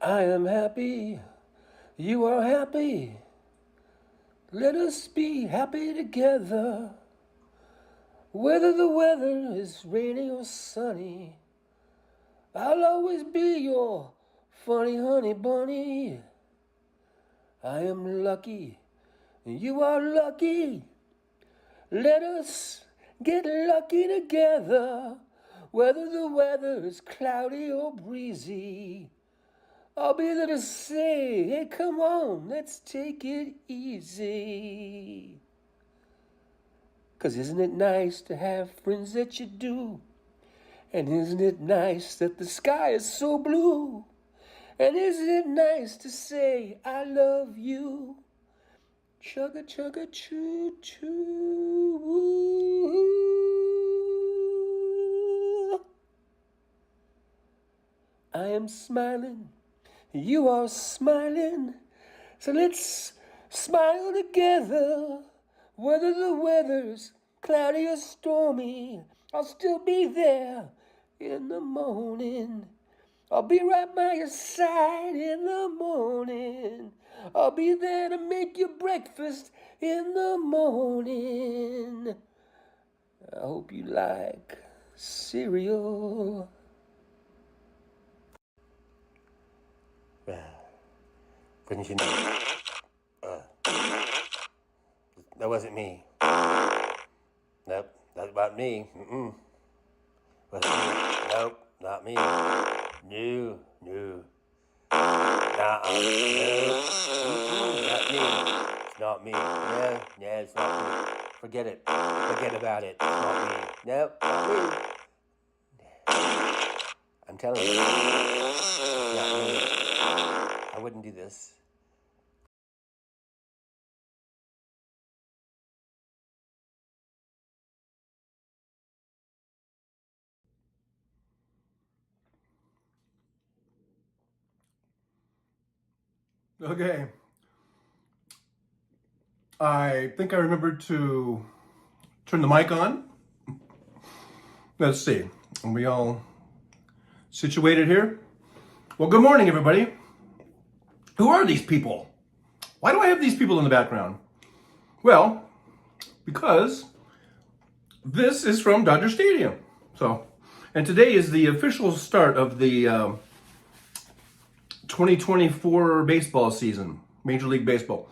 I am happy, you are happy. Let us be happy together. Whether the weather is rainy or sunny, I'll always be your funny honey bunny. I am lucky, you are lucky. Let us get lucky together. Whether the weather is cloudy or breezy, I'll be there to say, hey, come on, let's take it easy. 'Cause isn't it nice to have friends that you do? And isn't it nice that the sky is so blue? And isn't it nice to say, I love you? Chugga chugga choo choo. I am smiling, you are smiling, so let's smile together. Whether the weather's cloudy or stormy, I'll still be there in the morning. I'll be right by your side in the morning. I'll be there to make you breakfast in the morning. I hope you like cereal. Couldn't you know? That wasn't me. Nope, that's about me. Wasn't me. Nope, not me. No, no. Nuh-uh. No. Not me. It's not me. No, it's not me. Forget it. Forget about it. It's not me. Nope, not me. I'm telling you. It's not me. I wouldn't do this. Okay. I think I remembered to turn the mic on. Let's see. Are we all situated here? Well, good morning, everybody. Who are these people? Why do I have these people in the background? Well, because this is from Dodger Stadium. And today is the official start of the 2024 baseball season, Major League Baseball.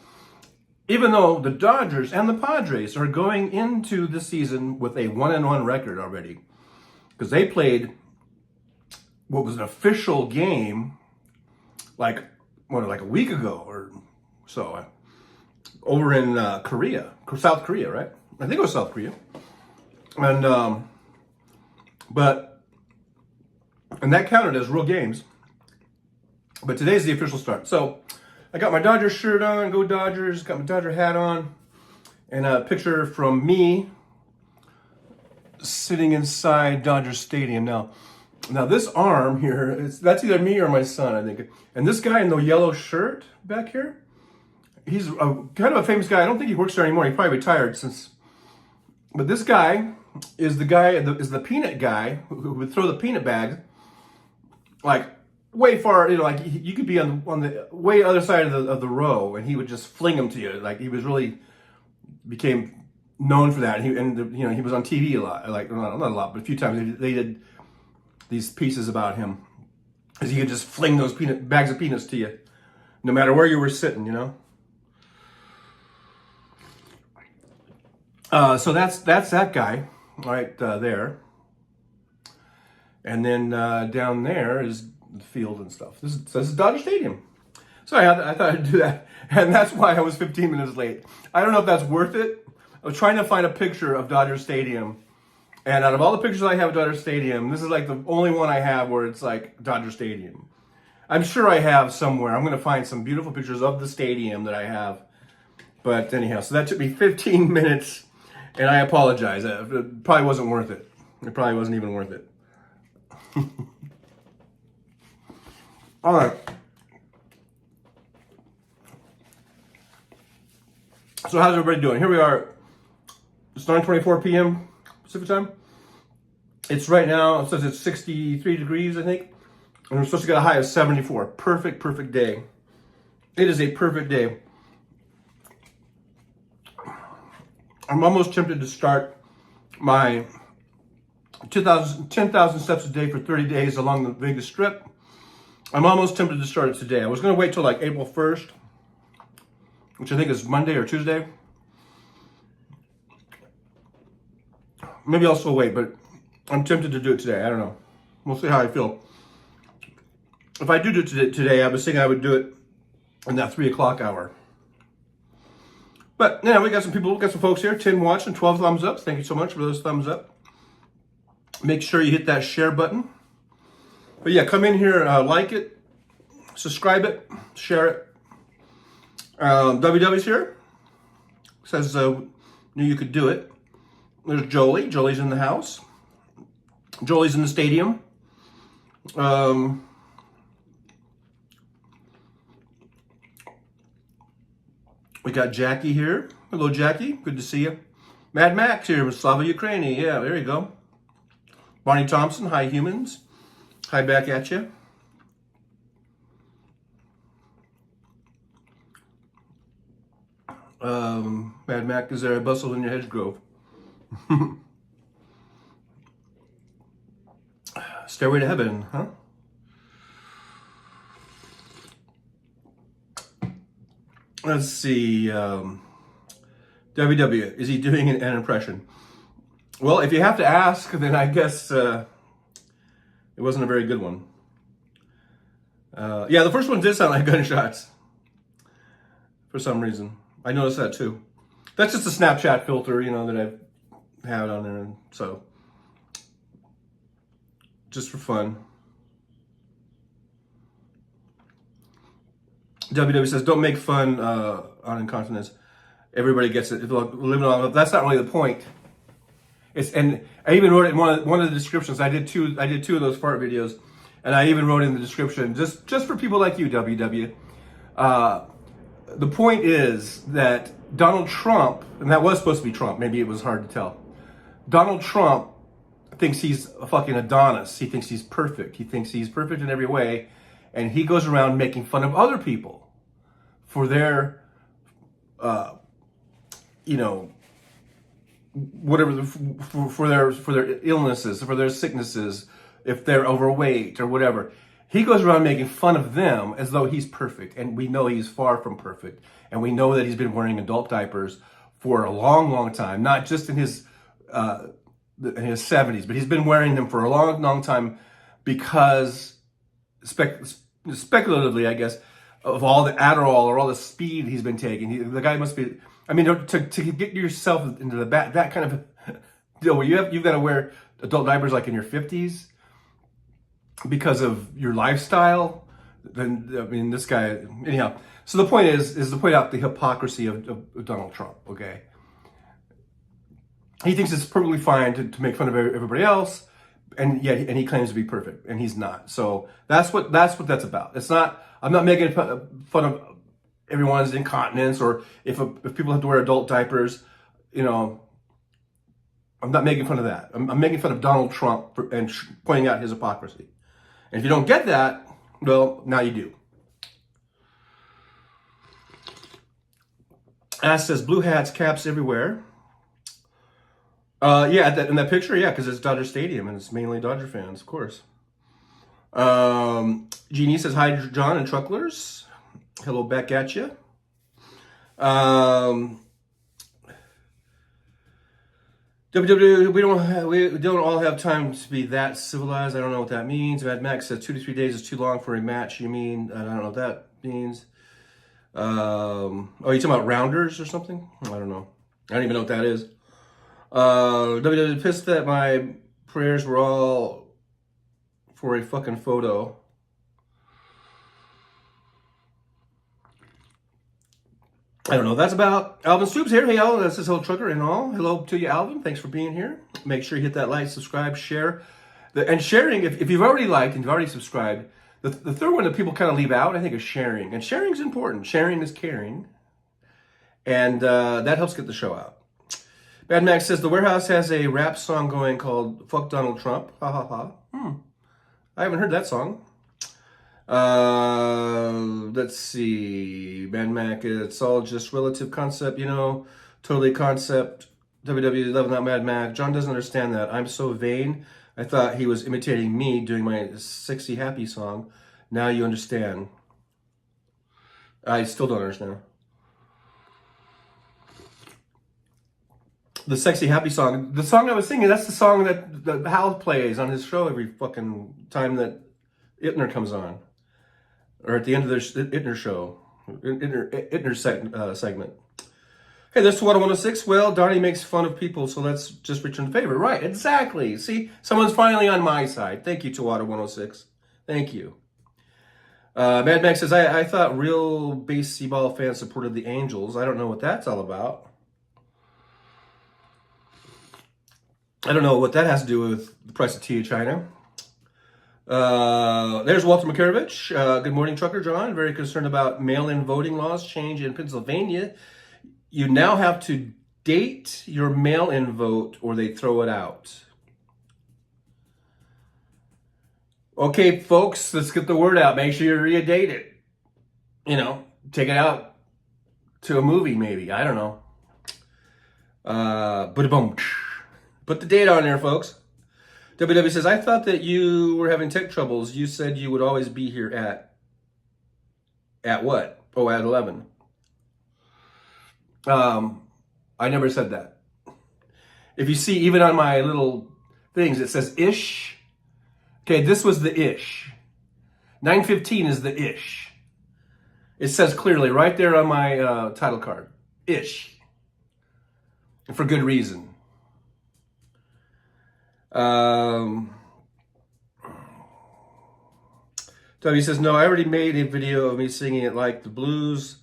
Even though the Dodgers and the Padres are going into the season with a 1-1 record already, because they played what was an official game like a week ago or so, over in South Korea, right? I think it was South Korea, and that counted as real games. But today's the official start. So I got my Dodgers shirt on, go Dodgers, got my Dodger hat on, and a picture from me sitting inside Dodger Stadium. Now this arm here, that's either me or my son, I think. And this guy in the yellow shirt back here, he's kind of a famous guy. I don't think he works there anymore. He probably retired but this guy is the peanut guy who would throw the peanut bags, like, way far, like you could be on the way other side of the row, and he would just fling them to you. Like, he was really became known for that. And he was on TV a lot, like not a lot, but a few times they did these pieces about him, because he could just fling those bags of peanuts to you, no matter where you were sitting. So that's that guy right there, and then down there is the field and stuff. This is Dodger Stadium. So I thought I'd do that, and that's why I was 15 minutes late. I don't know if that's worth it. I was trying to find a picture of Dodger Stadium, and out of all the pictures I have of Dodger Stadium, this is like the only one I have where it's like Dodger Stadium. I'm sure I have somewhere. I'm going to find some beautiful pictures of the stadium that I have. But anyhow, so that took me 15 minutes, and I apologize. It probably wasn't worth it. It probably wasn't even worth it. All right. So how's everybody doing? Here we are. It's 9:24 p.m. Pacific time. It's right now, it says it's 63 degrees, I think. And we're supposed to get a high of 74. Perfect day. It is a perfect day. I'm almost tempted to start my 10,000 steps a day for 30 days along the Vegas Strip. I'm almost tempted to start it today. I was going to wait till like April 1st, which I think is Monday or Tuesday. Maybe I'll still wait, but I'm tempted to do it today. I don't know. We'll see how I feel. If I do it today, I was thinking I would do it in that 3 o'clock hour. But yeah, we got some folks here. 10 watching, 12 thumbs up. Thank you so much for those thumbs up. Make sure you hit that share button. But yeah, come in here, like it, subscribe it, share it. WW's here. Says, knew you could do it. There's Jolie. Jolie's in the house. Jolie's in the stadium. We got Jackie here. Hello, Jackie. Good to see you. Mad Max here with Slava Ukraini. Yeah, there you go. Barney Thompson. Hi, humans. Hi, back at you. Mad Mac, is there a bustle in your hedge grove? Stairway to Heaven, huh? Let's see. WW, is he doing an impression? Well, if you have to ask, then I guess it wasn't a very good one. Yeah, the first one did sound like gunshots. For some reason. I noticed that too. That's just a Snapchat filter, that I've had on there. So, just for fun. WW says, don't make fun on incontinence. Everybody gets it. Living on, that's not really the point. And I even wrote it in one of the descriptions. I did two of those fart videos, and I even wrote in the description just for people like you, WW. The point is that Donald Trump, and that was supposed to be Trump, maybe it was hard to tell. Donald Trump thinks he's a fucking Adonis. He thinks he's perfect. He thinks he's perfect in every way. And he goes around making fun of other people for their, you know, whatever, for their illnesses, for their sicknesses, if they're overweight or whatever. He goes around making fun of them as though he's perfect. And we know he's far from perfect. And we know that he's been wearing adult diapers for a long, long time. Not just in his 70s, but he's been wearing them for a long, long time because, speculatively, I guess, of all the Adderall or all the speed he's been taking. The guy must be, I mean, to get yourself into that kind of deal where you've got to wear adult diapers like in your 50s because of your lifestyle, then, I mean, this guy, anyhow. So the point is to point out the hypocrisy of Donald Trump, okay? He thinks it's perfectly fine to make fun of everybody else, and he claims to be perfect, and he's not. So that's what that's about. It's not. I'm not making fun of everyone's incontinence or if people have to wear adult diapers. You know, I'm not making fun of that. I'm making fun of Donald Trump and pointing out his hypocrisy. And if you don't get that, well, now you do. Ash says blue hats, caps everywhere. Yeah, in that picture, yeah, because it's Dodger Stadium and it's mainly Dodger fans, of course. Jeannie says, hi, John and Trucklers. Hello back at you. We don't all have time to be that civilized. I don't know what that means. Mad Max says 2 to 3 days is too long for a match. You mean, I don't know what that means. Oh, you talking about rounders or something? I don't know. I don't even know what that is. WWE pissed that my prayers were all for a fucking photo. I don't know what that's about. Alvin Stoops here. Hey, Alvin, that's his whole trucker and all. Hello to you, Alvin. Thanks for being here. Make sure you hit that like, subscribe, share. And sharing, if you've already liked and you've already subscribed, the third one that people kind of leave out, I think, is sharing. And sharing is important. Sharing is caring. And that helps get the show out. Bad Max says, the Warehouse has a rap song going called Fuck Donald Trump. Ha ha ha. I haven't heard that song. Let's see. Bad Mac, it's all just relative concept, you know. Totally concept. WWE love not Mad Mac. John doesn't understand that. I'm so vain. I thought he was imitating me doing my sexy happy song. Now you understand. I still don't understand. The sexy happy song, the song I was singing, that's the song that Hal plays on his show every fucking time that Itner comes on, or at the end of their Itner show, Itner segment. Hey, there's Water 106. Well, Donnie makes fun of people, so let's just return the favor. Right, exactly. See, someone's finally on my side. Thank you, Water 106. Thank you. Mad Max says, I thought real baseball fans supported the Angels. I don't know what that's all about. I don't know what that has to do with the price of tea in China. There's Walter Makarovich. Good morning, Trucker John. Very concerned about mail-in voting laws change in Pennsylvania. You now have to date your mail-in vote or they throw it out. Okay, folks, let's get the word out. Make sure you re-date it. You know, take it out to a movie maybe. I don't know. Boom. Put the date on there, folks. WW says, I thought that you were having tech troubles. You said you would always be here at what? Oh, at 11. I never said that. If you see, even on my little things, it says ish. Okay, this was the ish. 9:15 is the ish. It says clearly right there on my title card. Ish. And for good reason. W says, no, I already made a video of me singing it like the blues,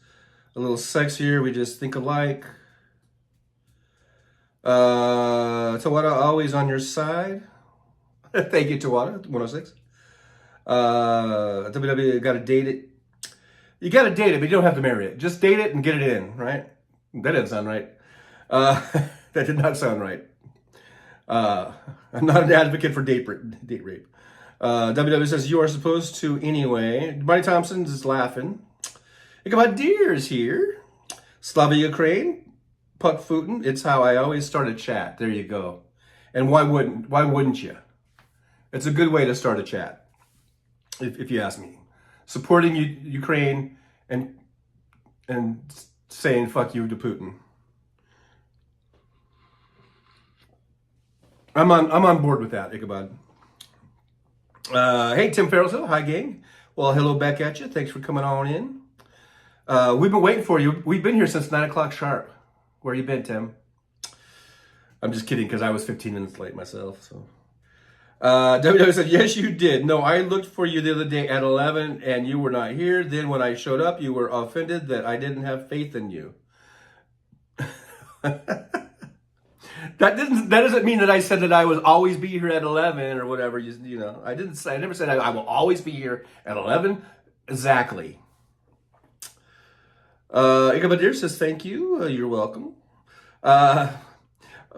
a little sexier, we just think alike. Tawada, always on your side. Thank you, Tawada, 106. WW got to date it. You got to date it, but you don't have to marry it. Just date it and get it in, right? That didn't sound right. That did not sound right. I'm not an advocate for date rape. WW says, you are supposed to anyway. Buddy Thompson is laughing. Ichabod Deer's here. Slava Ukraine. Puck Futin. It's how I always start a chat. There you go. And why wouldn't you? It's a good way to start a chat, if you ask me. Supporting Ukraine and saying fuck you to Putin. I'm on board with that, Ichabod. Hey, Tim Farrell's Hill. Hi, gang. Well, hello back at you. Thanks for coming on in. We've been waiting for you. We've been here since 9 o'clock sharp. Where you been, Tim? I'm just kidding, because I was 15 minutes late myself. So, WW said, yes, you did. No, I looked for you the other day at 11, and you were not here. Then when I showed up, you were offended that I didn't have faith in you. That doesn't mean that I said that I would always be here at 11 or whatever. You know, I never said I will always be here at 11. Exactly. Ichabod Deer says, thank you. You're welcome.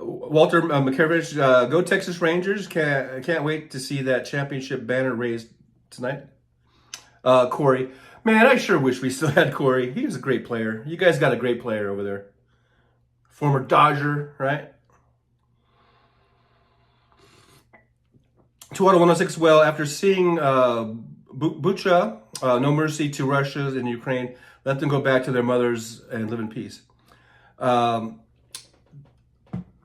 Walter McCavish, go Texas Rangers. Can't wait to see that championship banner raised tonight. Corey. Man, I sure wish we still had Corey. He was a great player. You guys got a great player over there. Former Dodger, right? 2-106. Well, after seeing Bucha, no mercy to Russia and Ukraine, let them go back to their mothers and live in peace.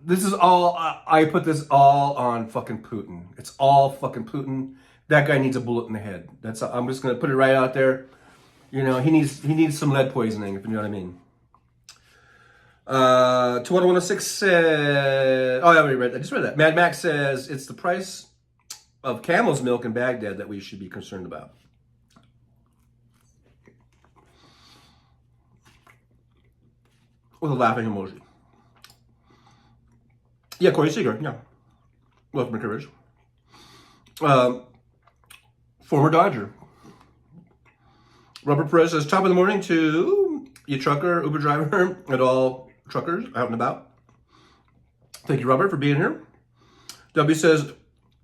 This is all, I put this all on fucking Putin. It's all fucking Putin. That guy needs a bullet in the head. I'm just going to put it right out there. You know, he needs some lead poisoning, if you know what I mean. 2-106 said, oh, I already read that. I just read that. Mad Max says, it's the price of camel's milk in Baghdad that we should be concerned about. With a laughing emoji. Yeah, Corey Seager, yeah. Welcome to courage. Former Dodger. Robert Perez says, top of the morning to you trucker, Uber driver, and all truckers out and about. Thank you, Robert, for being here. W says,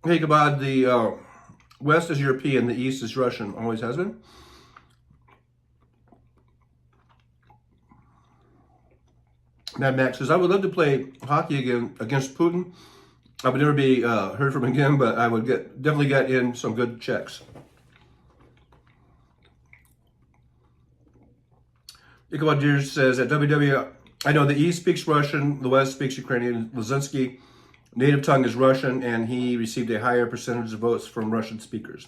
hey, Ichabod, the West is European, the East is Russian, always has been. Mad Max says, I would love to play hockey again against Putin. I would never be heard from again, but I would definitely get in some good checks. Ichabod Deer says, at WW, I know the East speaks Russian, the West speaks Ukrainian. Lazinski, native tongue is Russian, and he received a higher percentage of votes from Russian speakers.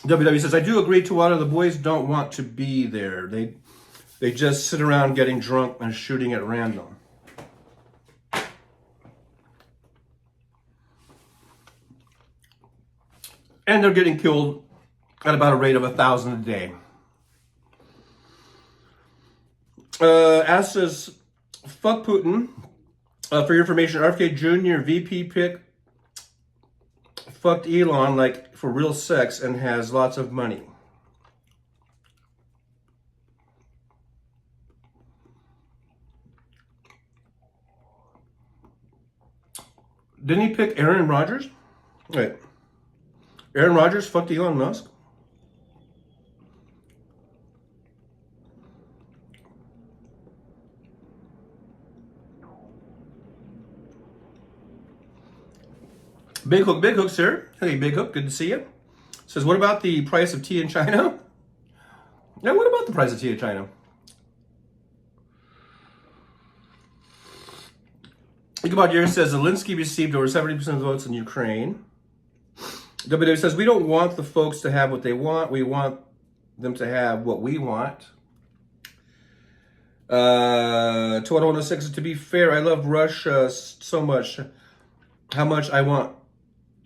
WW says, I do agree to water. The boys don't want to be there. They just sit around getting drunk and shooting at random. And they're getting killed at about a rate of 1,000 a day. Ash says, fuck Putin. For your information, RFK Jr. VP pick fucked Elon like for real sex and has lots of money. Didn't he pick Aaron Rodgers? Wait. Aaron Rodgers fucked Elon Musk? Big Hook's here. Hey, Big Hook, good to see you. Says, what about the price of tea in China? Yeah, what about the price of tea in China? Ichabod Deer says, Zelensky received over 70% of the votes in Ukraine. WW says, we don't want the folks to have what they want. We want them to have what we want. 2106, to be fair, I love Russia so much. How much I want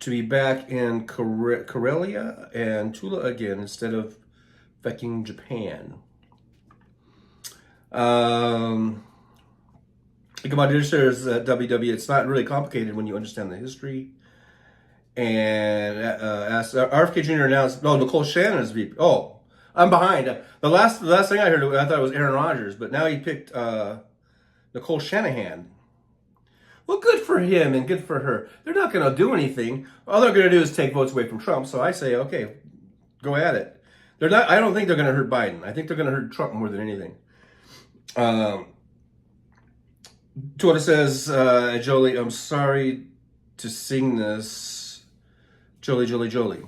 to be back in Karelia and Tula again instead of fucking Japan. Ichabod Deer says, WW, it's not really complicated when you understand the history. and asked RFK Jr. announced, no, Nicole Shannon is VP. Oh, I'm behind. The last thing I heard, I thought it was Aaron Rodgers, but now he picked Nicole Shanahan. Well, good for him and good for her. They're not going to do anything. All they're going to do is take votes away from Trump. So I say, okay, go at it. They're not. I don't think they're going to hurt Biden. I think they're going to hurt Trump more than anything. Twitter says, Jolie, I'm sorry to sing this. Jolie. Jolie.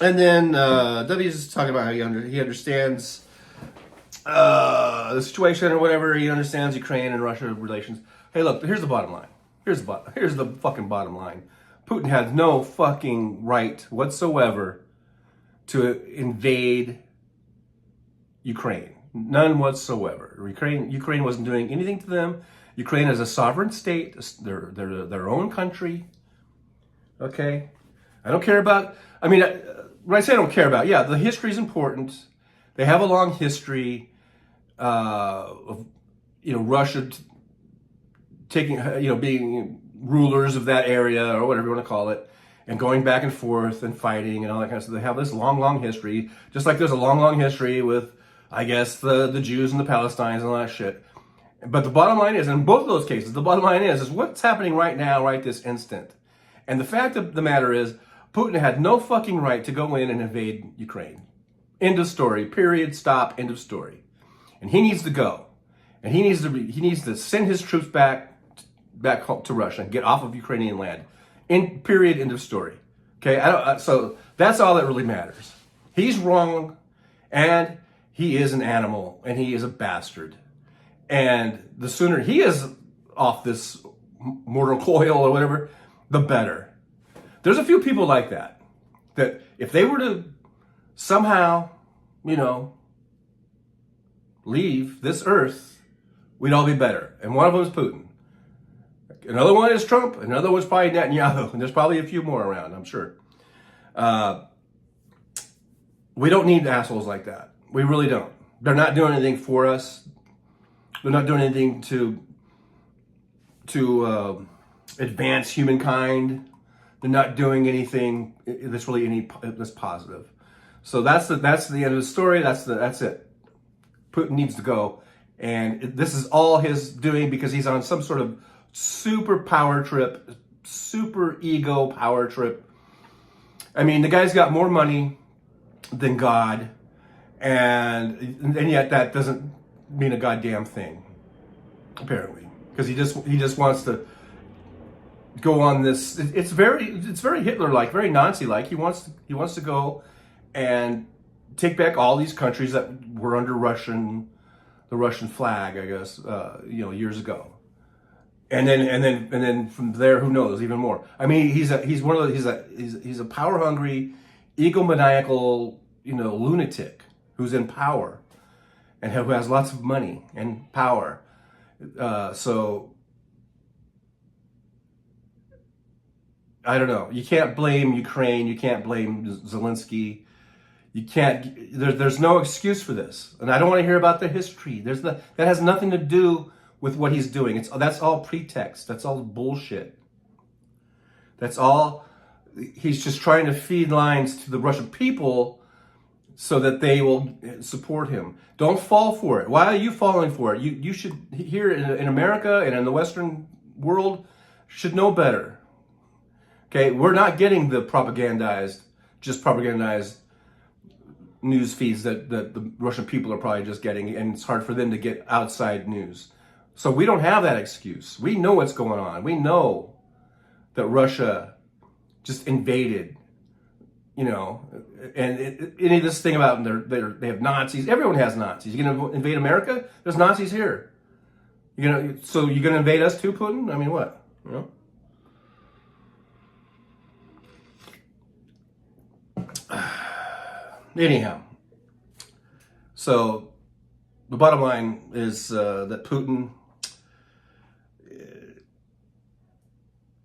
And then W's talking about how he understands the situation or whatever. He understands Ukraine and Russia relations. Hey, look, here's the bottom line. Here's the fucking bottom line. Putin has no fucking right whatsoever to invade Ukraine. None whatsoever. Ukraine wasn't doing anything to them. Ukraine is a sovereign state. They're their own country. Okay? I don't care about, I mean, when I say I don't care about, yeah, the history is important. They have a long history of, Russia taking, being rulers of that area or whatever you want to call it, and going back and forth and fighting and all that kind of stuff. They have this long history, just like there's a long history with, I guess, the Jews and the Palestinians and all that shit. But the bottom line is, in both of those cases, the bottom line is what's happening right now, right this instant. And the fact of the matter is, Putin had no fucking right to go in and invade Ukraine. End of story. Period. Stop. End of story. And he needs to go. And he needs to send his troops back to Russia and get off of Ukrainian land. Period. End of story. Okay. So that's all that really matters. He's wrong, and he is an animal, and he is a bastard. And the sooner he is off this mortal coil or whatever, the better. There's a few people like that if they were to somehow, leave this earth, we'd all be better. And one of them is Putin. Another one is Trump. Another one's probably Netanyahu. And there's probably a few more around, I'm sure. We don't need assholes like that. We really don't. They're not doing anything for us. They're not doing anything to advance humankind. They're not doing anything that's really that's positive. So that's the end of the story. That's it. Putin needs to go, and this is all his doing because he's on some sort of super power trip, super ego power trip. I mean, the guy's got more money than God, and yet that doesn't mean a goddamn thing, apparently, because he just wants to go on this. It's very Hitler-like, very Nazi-like. He wants to go and take back all these countries that were under the Russian flag, I guess, years ago. And then from there, who knows, even more. I mean, he's a power-hungry, egomaniacal, lunatic who's in power and who has lots of money and power. So I don't know. You can't blame Ukraine. You can't blame Zelensky. You can't. There's no excuse for this. And I don't want to hear about the history. That has nothing to do with what he's doing. That's all pretext. That's all bullshit. That's all. He's just trying to feed lines to the Russian people so that they will support him. Don't fall for it. Why are you falling for it? You should, here in America and in the Western world, should know better. Okay, we're not getting the propagandized news feeds that the Russian people are probably just getting, and it's hard for them to get outside news. So we don't have that excuse. We know what's going on. We know that Russia just invaded, and any of this thing about they have Nazis. Everyone has Nazis. You're going to invade America? There's Nazis here. So you're going to invade us too, Putin? I mean, what? Anyhow, so the bottom line is that Putin,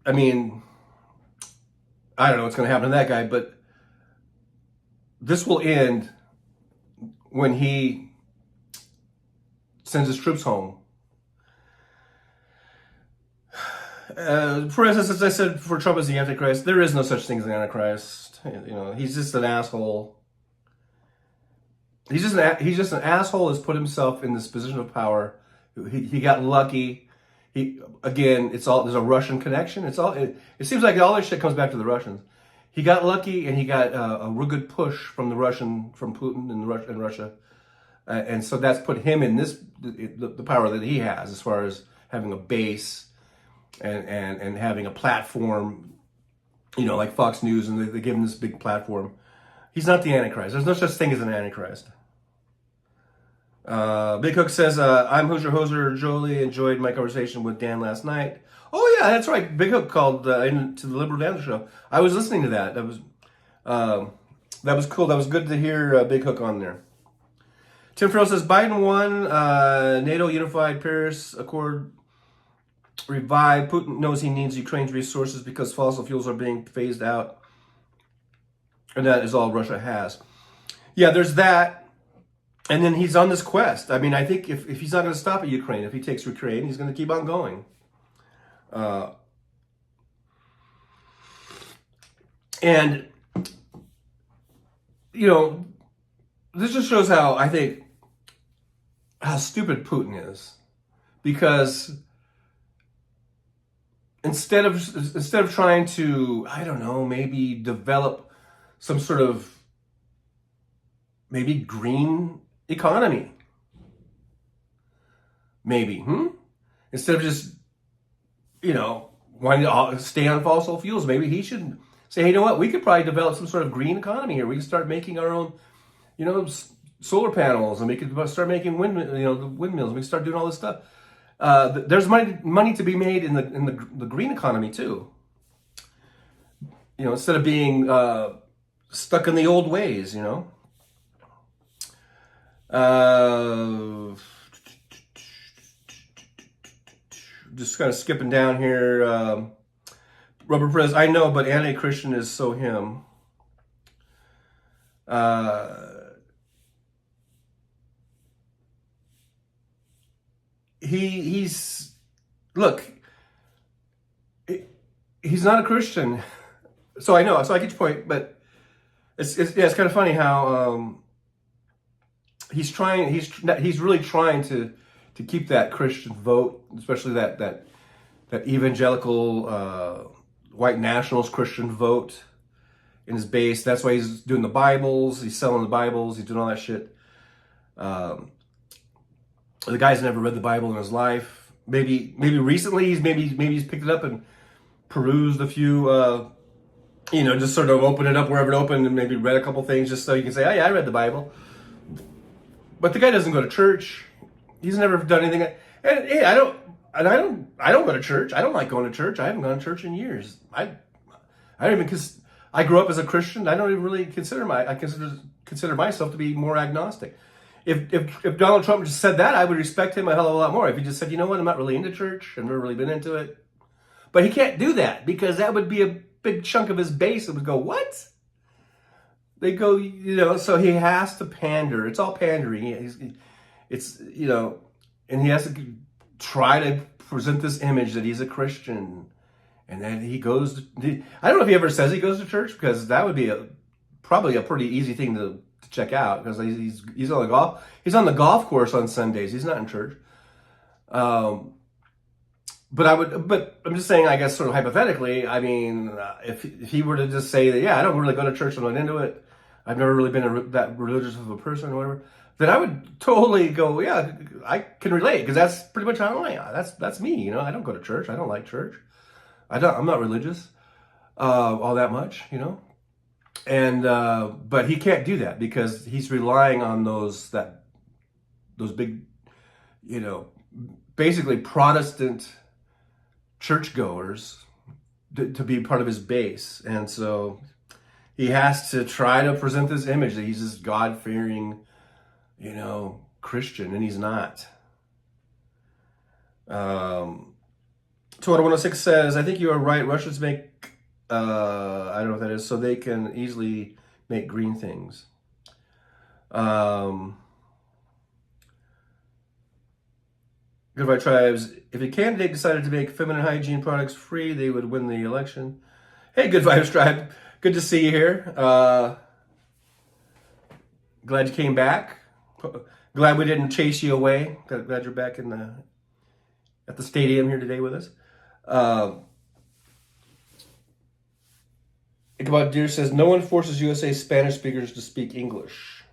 I mean, I don't know what's going to happen to that guy, but this will end when he sends his troops home. For instance, as I said, for Trump as the Antichrist, there is no such thing as an Antichrist. He's just an asshole. He's just an asshole who's put himself in this position of power. He got lucky. There's a Russian connection. It seems like all this shit comes back to the Russians. He got lucky, and he got a real good push from Putin and Russia, and so that's put him in the power that he has as far as having a base and having a platform, like Fox News, and they give him this big platform. He's not the Antichrist. There's no such thing as an Antichrist. Big Hook says, I'm Hoser Jolie. Enjoyed my conversation with Dan last night. Oh, yeah, that's right. Big Hook called into the Liberal Dan Show. I was listening to that. That was cool. That was good to hear Big Hook on there. Tim Farrell says, Biden won, NATO unified, Paris Accord revived. Putin knows he needs Ukraine's resources because fossil fuels are being phased out. And that is all Russia has. Yeah, there's that. And then he's on this quest. I mean, I think if he's not going to stop at Ukraine, if he takes Ukraine, he's going to keep on going. And, this just shows how stupid Putin is. Because instead of trying to, I don't know, maybe develop some sort of maybe green economy. Maybe, Instead of just, wanting to stay on fossil fuels, maybe he should say, hey, you know what? We could probably develop some sort of green economy here. We can start making our own, solar panels, and we could start making windmills. We can start doing all this stuff. There's money to be made in the green economy too. Instead of being stuck in the old ways, Just kind of skipping down here. Rubber Prez, I know, but anti-Christian is so him. He's not a Christian. So I know, so I get your point, but it's kind of funny how he's really trying to keep that Christian vote, especially that evangelical white nationalist Christian vote in his base. That's why he's doing the Bibles, he's selling the Bibles, he's doing all that shit. The guy's never read the Bible in his life. Maybe recently he's picked it up and perused a few just sort of open it up wherever it opened and maybe read a couple things just so you can say, oh yeah, I read the Bible. But the guy doesn't go to church. He's never done anything. And hey, I don't go to church. I don't like going to church. I haven't gone to church in years. I don't even, because I grew up as a Christian. I don't even really consider myself to be more agnostic. If Donald Trump just said that, I would respect him a hell of a lot more. If he just said, you know what, I'm not really into church. I've never really been into it. But he can't do that because that would be a big chunk of his base that would go, what? They go, so he has to pander. It's all pandering. And he has to try to present this image that he's a Christian. And then he goes, I don't know if he ever says he goes to church, because that would be probably a pretty easy thing to check out, because he's on the golf course on Sundays. He's not in church. But I'm just saying, I guess, sort of hypothetically, I mean, if he were to just say that, yeah, I don't really go to church, I'm not into it, I've never really been that religious of a person or whatever, then I would totally go, yeah, I can relate, because that's pretty much how I am. That's me, I don't go to church. I don't like church. I'm not religious all that much, And but he can't do that because he's relying on those big, basically Protestant churchgoers to be part of his base. And so he has to try to present this image that he's this God-fearing, Christian, and he's not. 2106 says, I think you are right. Russians make, I don't know what that is, so they can easily make green things. Goodbye Tribes. If a candidate decided to make feminine hygiene products free, they would win the election. Hey, Good Vibes Tribe. Good to see you here. Glad you came back. Glad we didn't chase you away. Glad you're back at the stadium here today with us. Ichabod Deer says, no one forces USA Spanish speakers to speak English.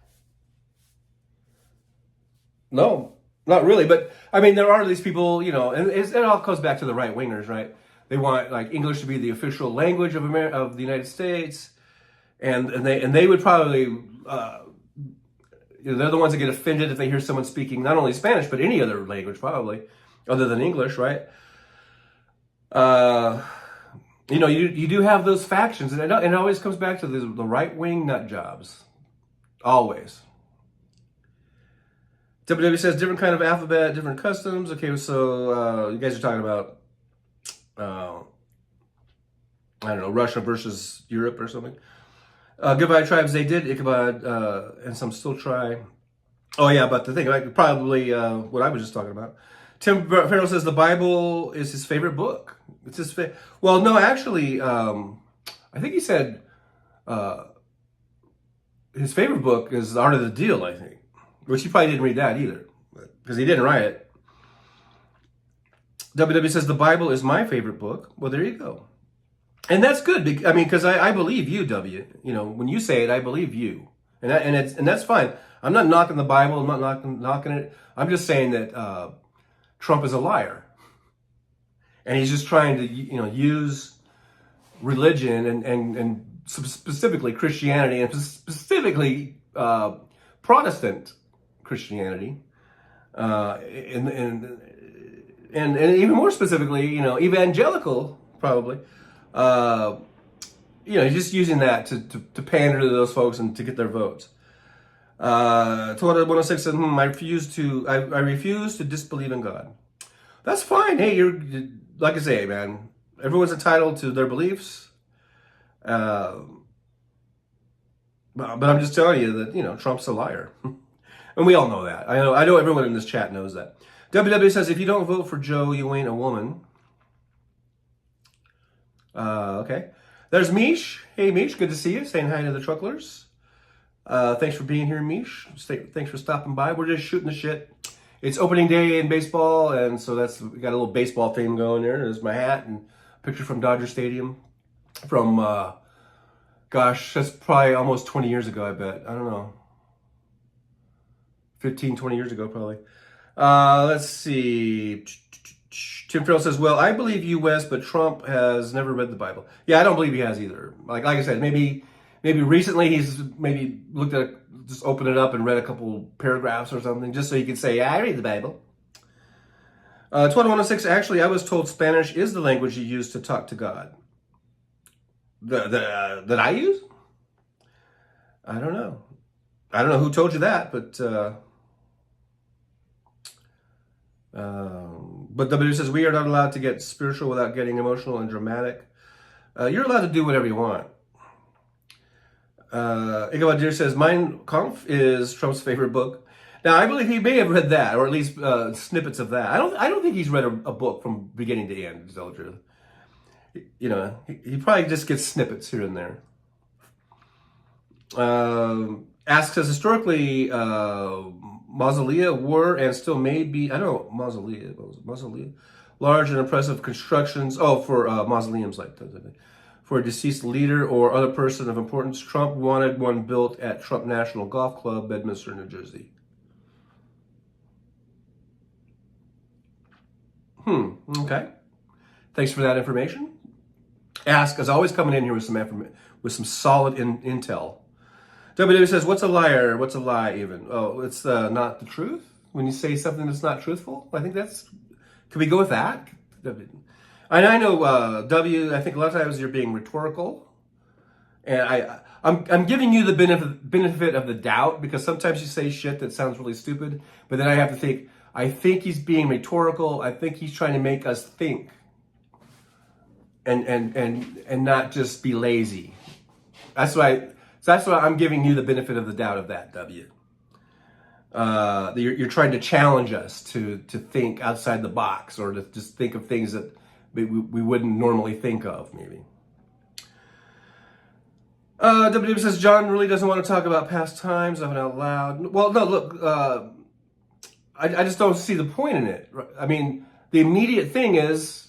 No, not really. But, I mean, there are these people, you know, and it all goes back to the right-wingers, right? They want, like, English to be the official language of the United States. And they would probably, you know, they're the ones that get offended if they hear someone speaking not only Spanish, but any other language, probably, other than English, right? You know, you do have those factions, and it always comes back to the right-wing nut jobs. Always. WW says, different kind of alphabet, different customs. Okay, so you guys are talking about, I don't know, Russia versus Europe or something. Goodbye Tribes, they did Ichabod, and some still try. Oh yeah, but the thing, like, probably what I was just talking about. Tim Farrell says the Bible is his favorite book. It's his well, no, actually, I think he said his favorite book is The Art of the Deal, I think. Which he probably didn't read that either, because he didn't write it. WW says the Bible is my favorite book. Well, there you go. And that's good. I mean, because I believe you, W. You know, when you say it, I believe you. And that's fine. I'm not knocking the Bible. I'm not knocking it. I'm just saying that Trump is a liar. And he's just trying to, you know, use religion and specifically Christianity and specifically Protestant Christianity, and even more specifically, you know, evangelical, probably. You know, he's just using that to pander to those folks and to get their votes. 106 says, I refuse to disbelieve in God. That's fine. Hey, you're like I say, man. Everyone's entitled to their beliefs. But I'm just telling you that, you know, Trump's a liar. And we all know that. I know everyone in this chat knows that. WW says, if you don't vote for Joe, you ain't a woman. Okay. There's Mish. Hey, Mish, good to see you. Saying hi to the trucklers. Thanks for being here, Mish. Thanks for stopping by. We're just shooting the shit. It's opening day in baseball, and so we got a little baseball theme going there. There's my hat and a picture from Dodger Stadium from, gosh, that's probably almost 20 years ago, I bet. I don't know. 15, 20 years ago, probably. Let's see. Tim Farrell says, well, I believe you, Wes, but Trump has never read the Bible. Yeah, I don't believe he has either. Like I said, maybe recently he's maybe looked at just opened it up and read a couple paragraphs or something, just so he could say, yeah, I read the Bible. 2106, actually, I was told Spanish is the language you use to talk to God. That I use? I don't know. I don't know who told you that, but W says, we are not allowed to get spiritual without getting emotional and dramatic. You're allowed to do whatever you want. Ichabod Deer says, Mein Kampf is Trump's favorite book. Now, I believe he may have read that, or at least snippets of that. I don't think he's read a book from beginning to end, to tell the truth. You know, he probably just gets snippets here and there. Asks us, historically, mausolea were and still may be, I don't know, mausolea, large and impressive constructions, for mausoleums like that, for a deceased leader or other person of importance. Trump wanted one built at Trump National Golf Club, Bedminster, New Jersey. Okay. Thanks for that information. Ask, as always, coming in here with some solid intel. WW says, what's a liar? What's a lie even? Oh, it's not the truth? When you say something that's not truthful? I think can we go with that? And I know, W, I think a lot of times you're being rhetorical. And I'm giving you the benefit of the doubt, because sometimes you say shit that sounds really stupid, but then I have to think, I think he's being rhetorical. I think he's trying to make us think. And not just be lazy. That's why I'm giving you the benefit of the doubt of that, W. You're trying to challenge us to think outside the box, or to just think of things that we wouldn't normally think of, maybe. WW says, John really doesn't want to talk about past times of it out loud. Well, no, look, I just don't see the point in it. I mean, the immediate thing is,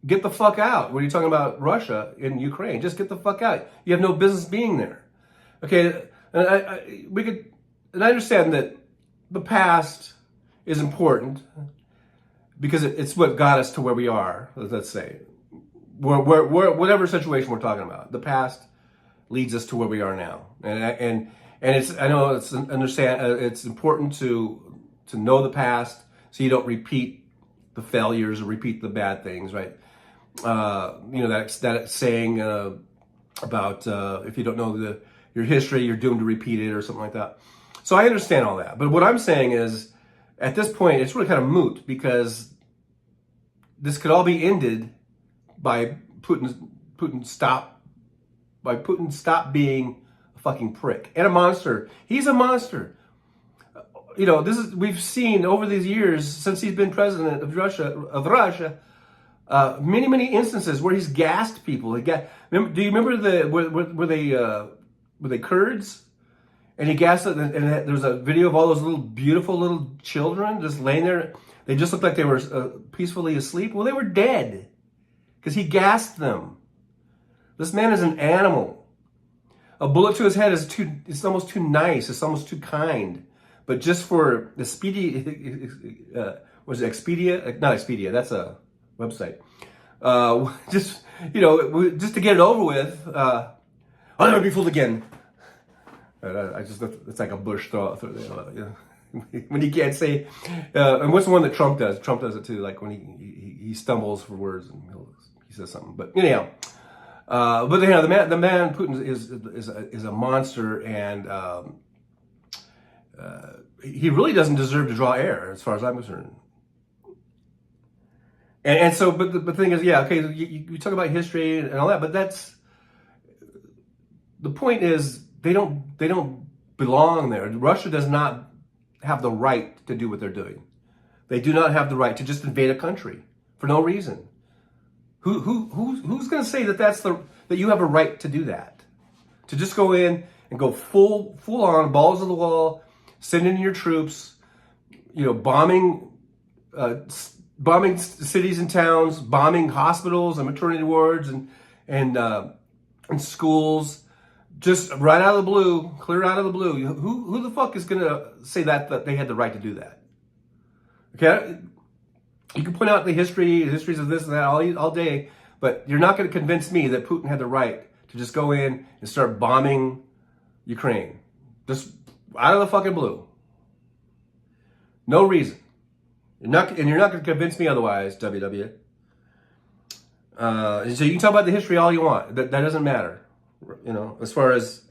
get the fuck out. When you're talking about Russia and Ukraine, just get the fuck out. You have no business being there. Okay, and I understand that the past is important because it's what got us to where we are. Let's say, whatever situation we're talking about, the past leads us to where we are now, and I know it's important to know the past so you don't repeat the failures or repeat the bad things, right? That saying about if you don't know your history, you're doomed to repeat it, or something like that. So I understand all that, but what I'm saying is, at this point, it's really kind of moot, because this could all be ended by Putin stop being a fucking prick and a monster. He's a monster. We've seen over these years since he's been president of Russia, many instances where he's gassed people. Do you remember were they Kurds? And he gassed it, and there was a video of all those beautiful little children just laying there. They just looked like they were peacefully asleep. Well, they were dead because he gassed them. This man is an animal. A bullet to his head it's almost too nice. It's almost too kind. But just for the was it Expedia? Not Expedia. That's a website. Just to get it over with. I'll never be fooled again. It's like a Bush thought. When he can't say, and what's the one that Trump does? Trump does it too. Like when he stumbles for words and he says something. But anyhow, the man Putin is a monster, and he really doesn't deserve to draw air, as far as I'm concerned. And so, but the thing is, yeah, okay, you talk about history and all that, but the point is, they don't belong there. Russia does not have the right to do what they're doing. They do not have the right to just invade a country for no reason. Who's going to say that you have a right to do that? To just go in and go full on, balls to the wall, send in your troops, bombing cities and towns, bombing hospitals and maternity wards and schools. Just right out of the blue, clear out of the blue. Who the fuck is going to say that they had the right to do that? Okay? You can point out the histories of this and that all day, but you're not going to convince me that Putin had the right to just go in and start bombing Ukraine. Just out of the fucking blue. No reason. You're not going to convince me otherwise, WW. So you can talk about the history all you want. That doesn't matter. As far as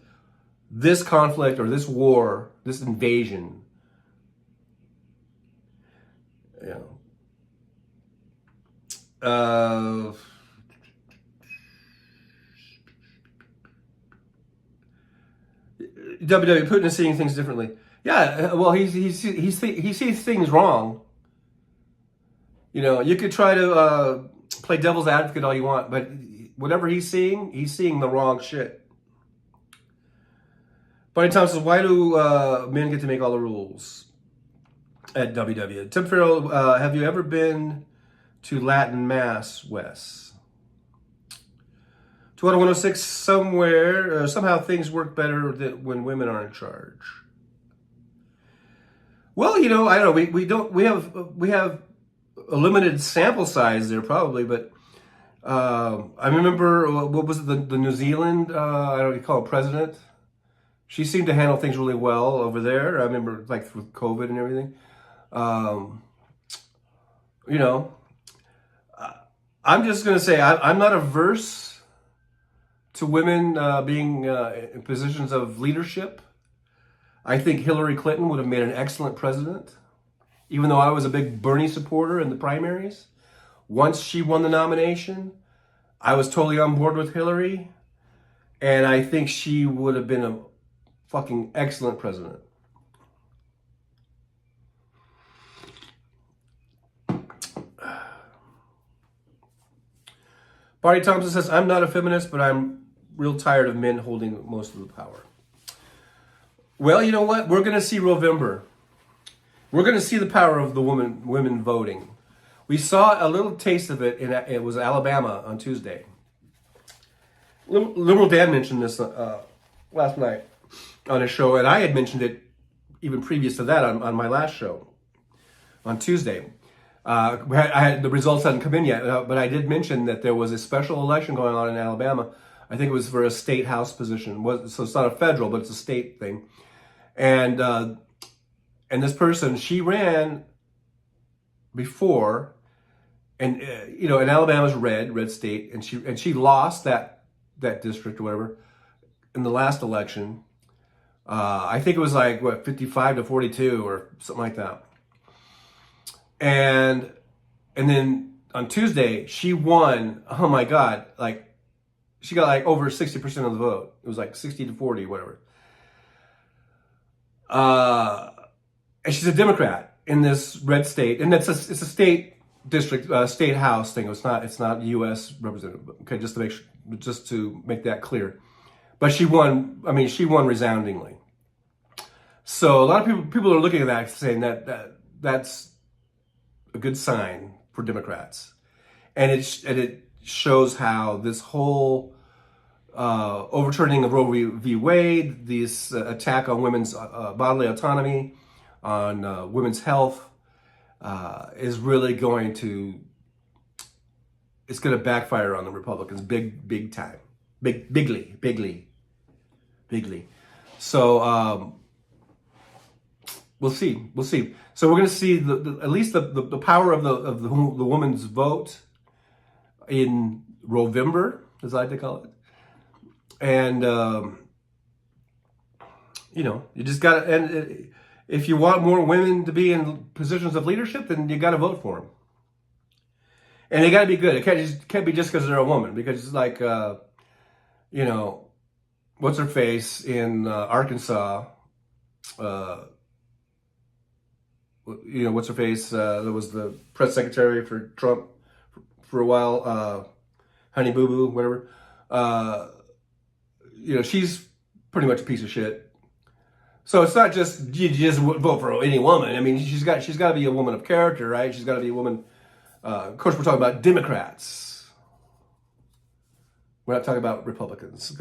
this conflict or this war, this invasion, WW, Putin is seeing things differently. Yeah, well, he sees things wrong. You could try to play devil's advocate all you want, but whatever he's seeing the wrong shit. Bunny Tom says, why do men get to make all the rules at WW? Tim Farrell, have you ever been to Latin Mass, Wes? 20106, somehow things work better when women are in charge. Well, I don't know. We have a limited sample size there probably, but I remember, what was it, the New Zealand, I don't know, you call it president? She seemed to handle things really well over there. I remember, like, with COVID and everything. I'm just going to say, I'm not averse to women being in positions of leadership. I think Hillary Clinton would have made an excellent president, even though I was a big Bernie supporter in the primaries. Once she won the nomination, I was totally on board with Hillary, and I think she would have been a fucking excellent president. Barney Thompson says, I'm not a feminist, but I'm real tired of men holding most of the power. Well, you know what? We're going to see November. We're going to see the power of the women voting. We saw a little taste of it. It was Alabama on Tuesday. Liberal Dan mentioned this last night on his show, and I had mentioned it even previous to that on my last show on Tuesday. The results hadn't come in yet, but I did mention that there was a special election going on in Alabama. I think it was for a state house position. So it's not a federal, but it's a state thing. And this person, she ran before, and and Alabama's red state, and she lost that district or whatever in the last election. I think it was like 55-42 or something like that. And then on Tuesday she won. Oh my God! Like she got like over 60% of the vote. It was like 60-40, whatever. And she's a Democrat in this red state, and it's a state district, state house thing. It's not U.S. representative. Okay, just to make that clear. But she won. I mean, she won resoundingly. So a lot of people are looking at that saying that's a good sign for Democrats, and it shows how this whole overturning of Roe v. Wade, this attack on women's bodily autonomy, on women's health, is really going to backfire on the Republicans big time, bigly. So we'll see. So we're going to see at least the power of the woman's vote in November, as I like to call it. And you just got to, and if you want more women to be in positions of leadership, then you got to vote for them. And they got to be good. It can't be just because they're a woman, because it's like what's her face in Arkansas, what's her face that was the press secretary for Trump for a while, Honey Boo Boo, whatever. She's pretty much a piece of shit. So it's not just you just vote for any woman. I mean, she's got to be a woman of character, right? She's got to be a woman. Of course, we're talking about Democrats. We're not talking about Republicans,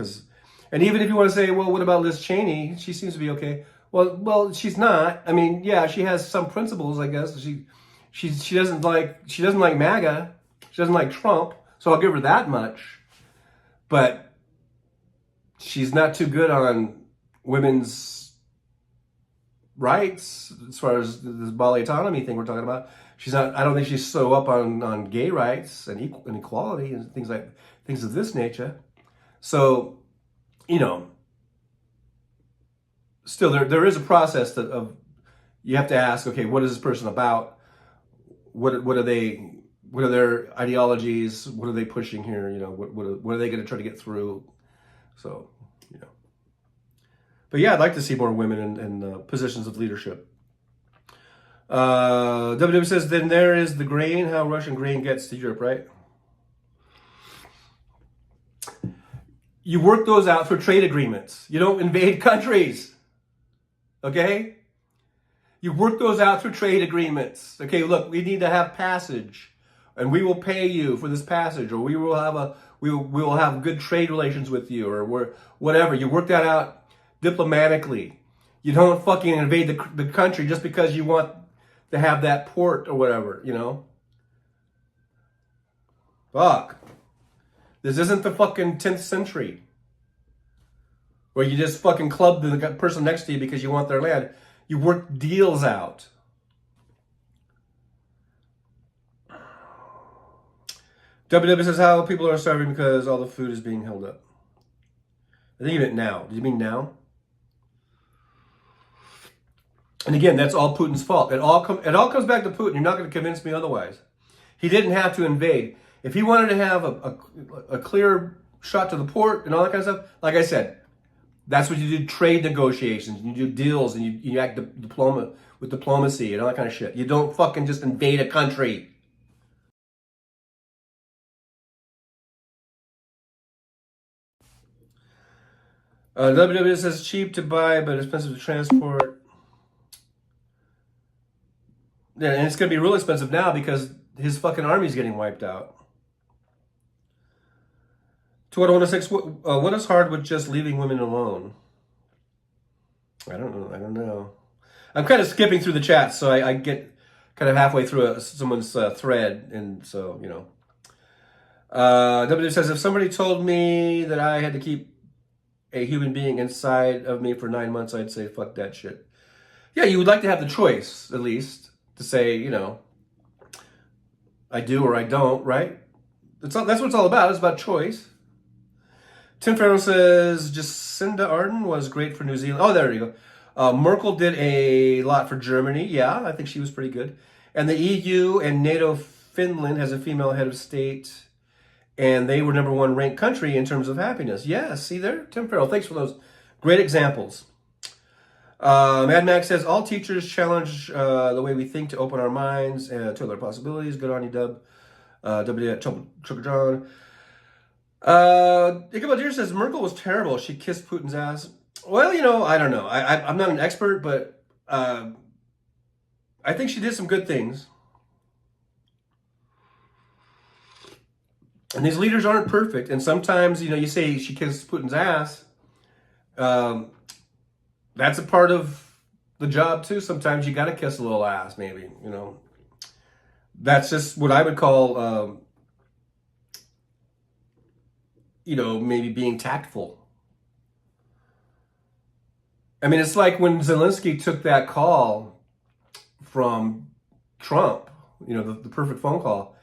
and even if you want to say, well, what about Liz Cheney? She seems to be okay. Well, she's not. I mean, yeah, she has some principles, I guess. She doesn't like MAGA. She doesn't like Trump. So I'll give her that much. But she's not too good on women's rights as far as this bodily autonomy thing we're talking about. She's not. I don't think she's so up on gay rights and equality and things of this nature. So, still there is a process of you have to ask, okay, what is this person about? What are their ideologies? What are they pushing here? What are they going to try to get through? So, but yeah, I'd like to see more women in positions of leadership. WW says, then there is the grain, how Russian grain gets to Europe, right? You work those out through trade agreements. You don't invade countries. Okay? You work those out through trade agreements. Okay, look, we need to have passage, and we will pay you for this passage, or we will have good trade relations with you, or whatever. You work that out diplomatically. You don't fucking invade the country just because you want to have that port or whatever, Fuck. This isn't the fucking 10th century where you just fucking club the person next to you because you want their land. You work deals out. WW says how people are starving because all the food is being held up. I think you meant now. Did you mean now? And again, that's all Putin's fault. It all comes back to Putin. You're not going to convince me otherwise. He didn't have to invade. If he wanted to have a clear shot to the port and all that kind of stuff, like I said, that's what you do, trade negotiations. You do deals, and you act with diplomacy and all that kind of shit. You don't fucking just invade a country. WW says cheap to buy but expensive to transport. Yeah, and it's going to be real expensive now because his fucking army's getting wiped out. 2106, what is hard with just leaving women alone? I don't know. I don't know. I'm kind of skipping through the chat, so I get kind of halfway through someone's thread, and so, you know. W says, if somebody told me that I had to keep a human being inside of me for 9 months, I'd say, fuck that shit. Yeah, you would like to have the choice, at least, to say, you know, I do or I don't, right? That's what it's all about. It's about choice. Tim Farrell says, Jacinda Ardern was great for New Zealand. Oh, there you go. Merkel did a lot for Germany. Yeah, I think she was pretty good. And the EU and NATO, Finland has a female head of state. And they were #1 ranked country in terms of happiness. Yeah, see there? Tim Farrell, thanks for those great examples. Mad Max says, all teachers challenge the way we think to open our minds to other possibilities. Good on you, Dub. W. Triple John. Ichabod Deer says, Merkel was terrible. She kissed Putin's ass. Well, you know, I don't know. I'm not an expert, but I think she did some good things. And these leaders aren't perfect. And sometimes, you know, you say she kissed Putin's ass. That's a part of the job, too. Sometimes you got to kiss a little ass, maybe, you know. That's just what I would call, you know, maybe being tactful. I mean, it's like when Zelensky took that call from Trump, you know, the perfect phone call.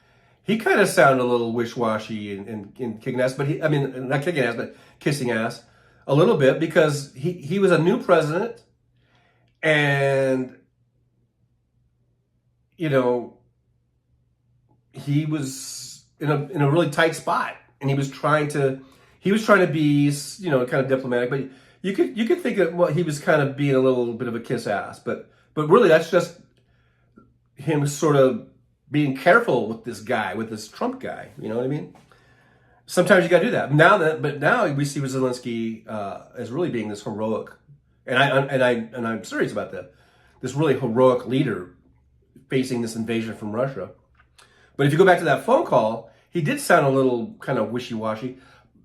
He kind of sounded a little wish-washy and kicking ass, but not kicking ass, but kissing ass a little bit because he was a new president and, you know, he was in a really tight spot and he was trying to be, you know, kind of diplomatic, but you could think that, well, he was kind of being a little bit of a kiss ass, but really that's just him sort of being careful with this guy, with this Trump guy. You know what I mean? Sometimes you got to do that. Now we see Zelensky as really being this heroic, and I'm serious about that. This really heroic leader facing this invasion from Russia. But if you go back to that phone call, he did sound a little kind of wishy-washy.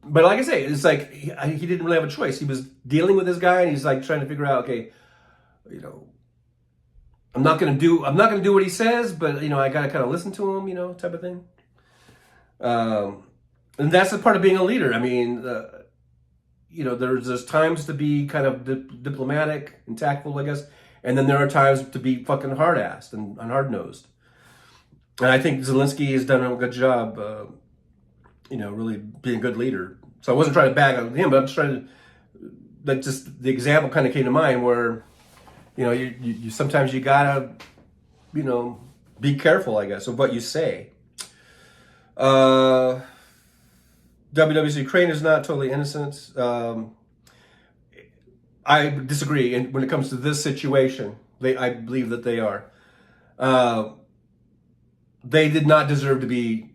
But like I say, it's like he didn't really have a choice. He was dealing with this guy, and he's like trying to figure out, okay, you know, I'm not gonna do what he says, but you know, I gotta kind of listen to him, you know, type of thing. And that's the part of being a leader. I mean, you know, there's times to be kind of diplomatic and tactful, I guess, and then there are times to be fucking hard-assed and hard-nosed. And I think Zelensky has done a good job, you know, really being a good leader. So I wasn't trying to bag on him, but I'm just trying to, like, just the example kind of came to mind where, you know, you sometimes you gotta, you know, be careful, I guess, of what you say. WWC Ukraine is not totally innocent. I disagree. And when it comes to this situation, I believe that they are. They did not deserve to be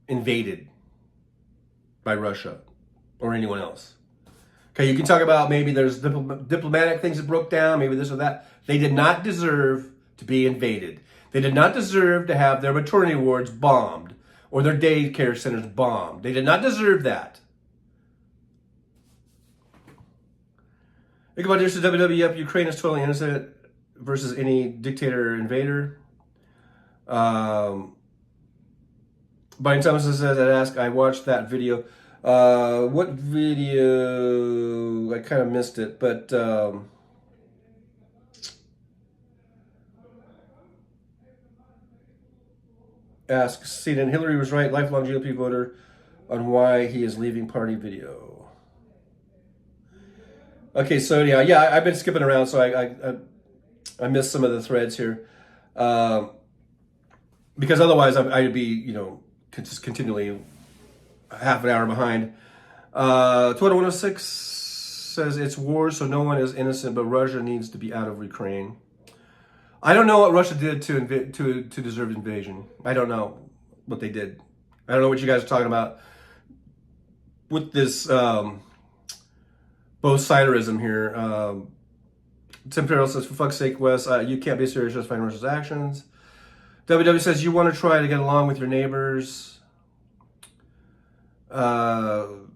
invaded by Russia or anyone else. Okay, you can talk about maybe there's diplomatic things that broke down, maybe this or that. They did not deserve to be invaded. They did not deserve to have their maternity wards bombed or their daycare centers bombed. They did not deserve that. Think about this, WWF, Ukraine is totally innocent versus any dictator or invader. Brian Thomas says, I watched that video. What video? I kind of missed it, but asks, CNN, Hillary was right, lifelong GOP voter, on why he is leaving party video. Okay, so yeah, I've been skipping around, so I missed some of the threads here. Because otherwise I'd be, you know, just continually half an hour behind. 2106 says it's war, so no one is innocent, but Russia needs to be out of Ukraine. I don't know what Russia did to deserve invasion. I don't know what they did. I don't know what you guys are talking about with this both siderism here. Tim Terrell says, for fuck's sake, Wes, you can't be serious justifying Russia's actions. WW says, you want to try to get along with your neighbors. Barney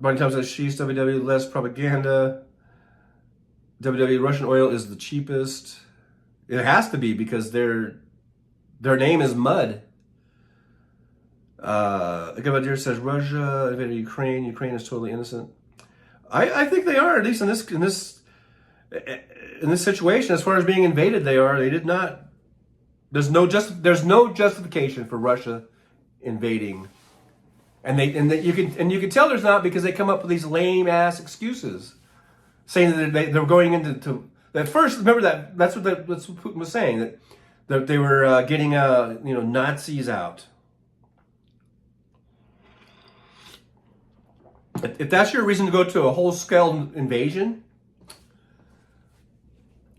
Tom says, she's WW, less propaganda. WW, Russian oil is the cheapest. It has to be because their name is mud. Deer says, Russia invaded Ukraine. Ukraine is totally innocent. I think they are, at least in this situation. As far as being invaded, they are. They did not. There's no justification for Russia invading, and you can tell there's not, because they come up with these lame ass excuses, saying that they're going into at first. Remember that's what Putin was saying, that they were getting Nazis out. If that's your reason to go to a whole scale invasion,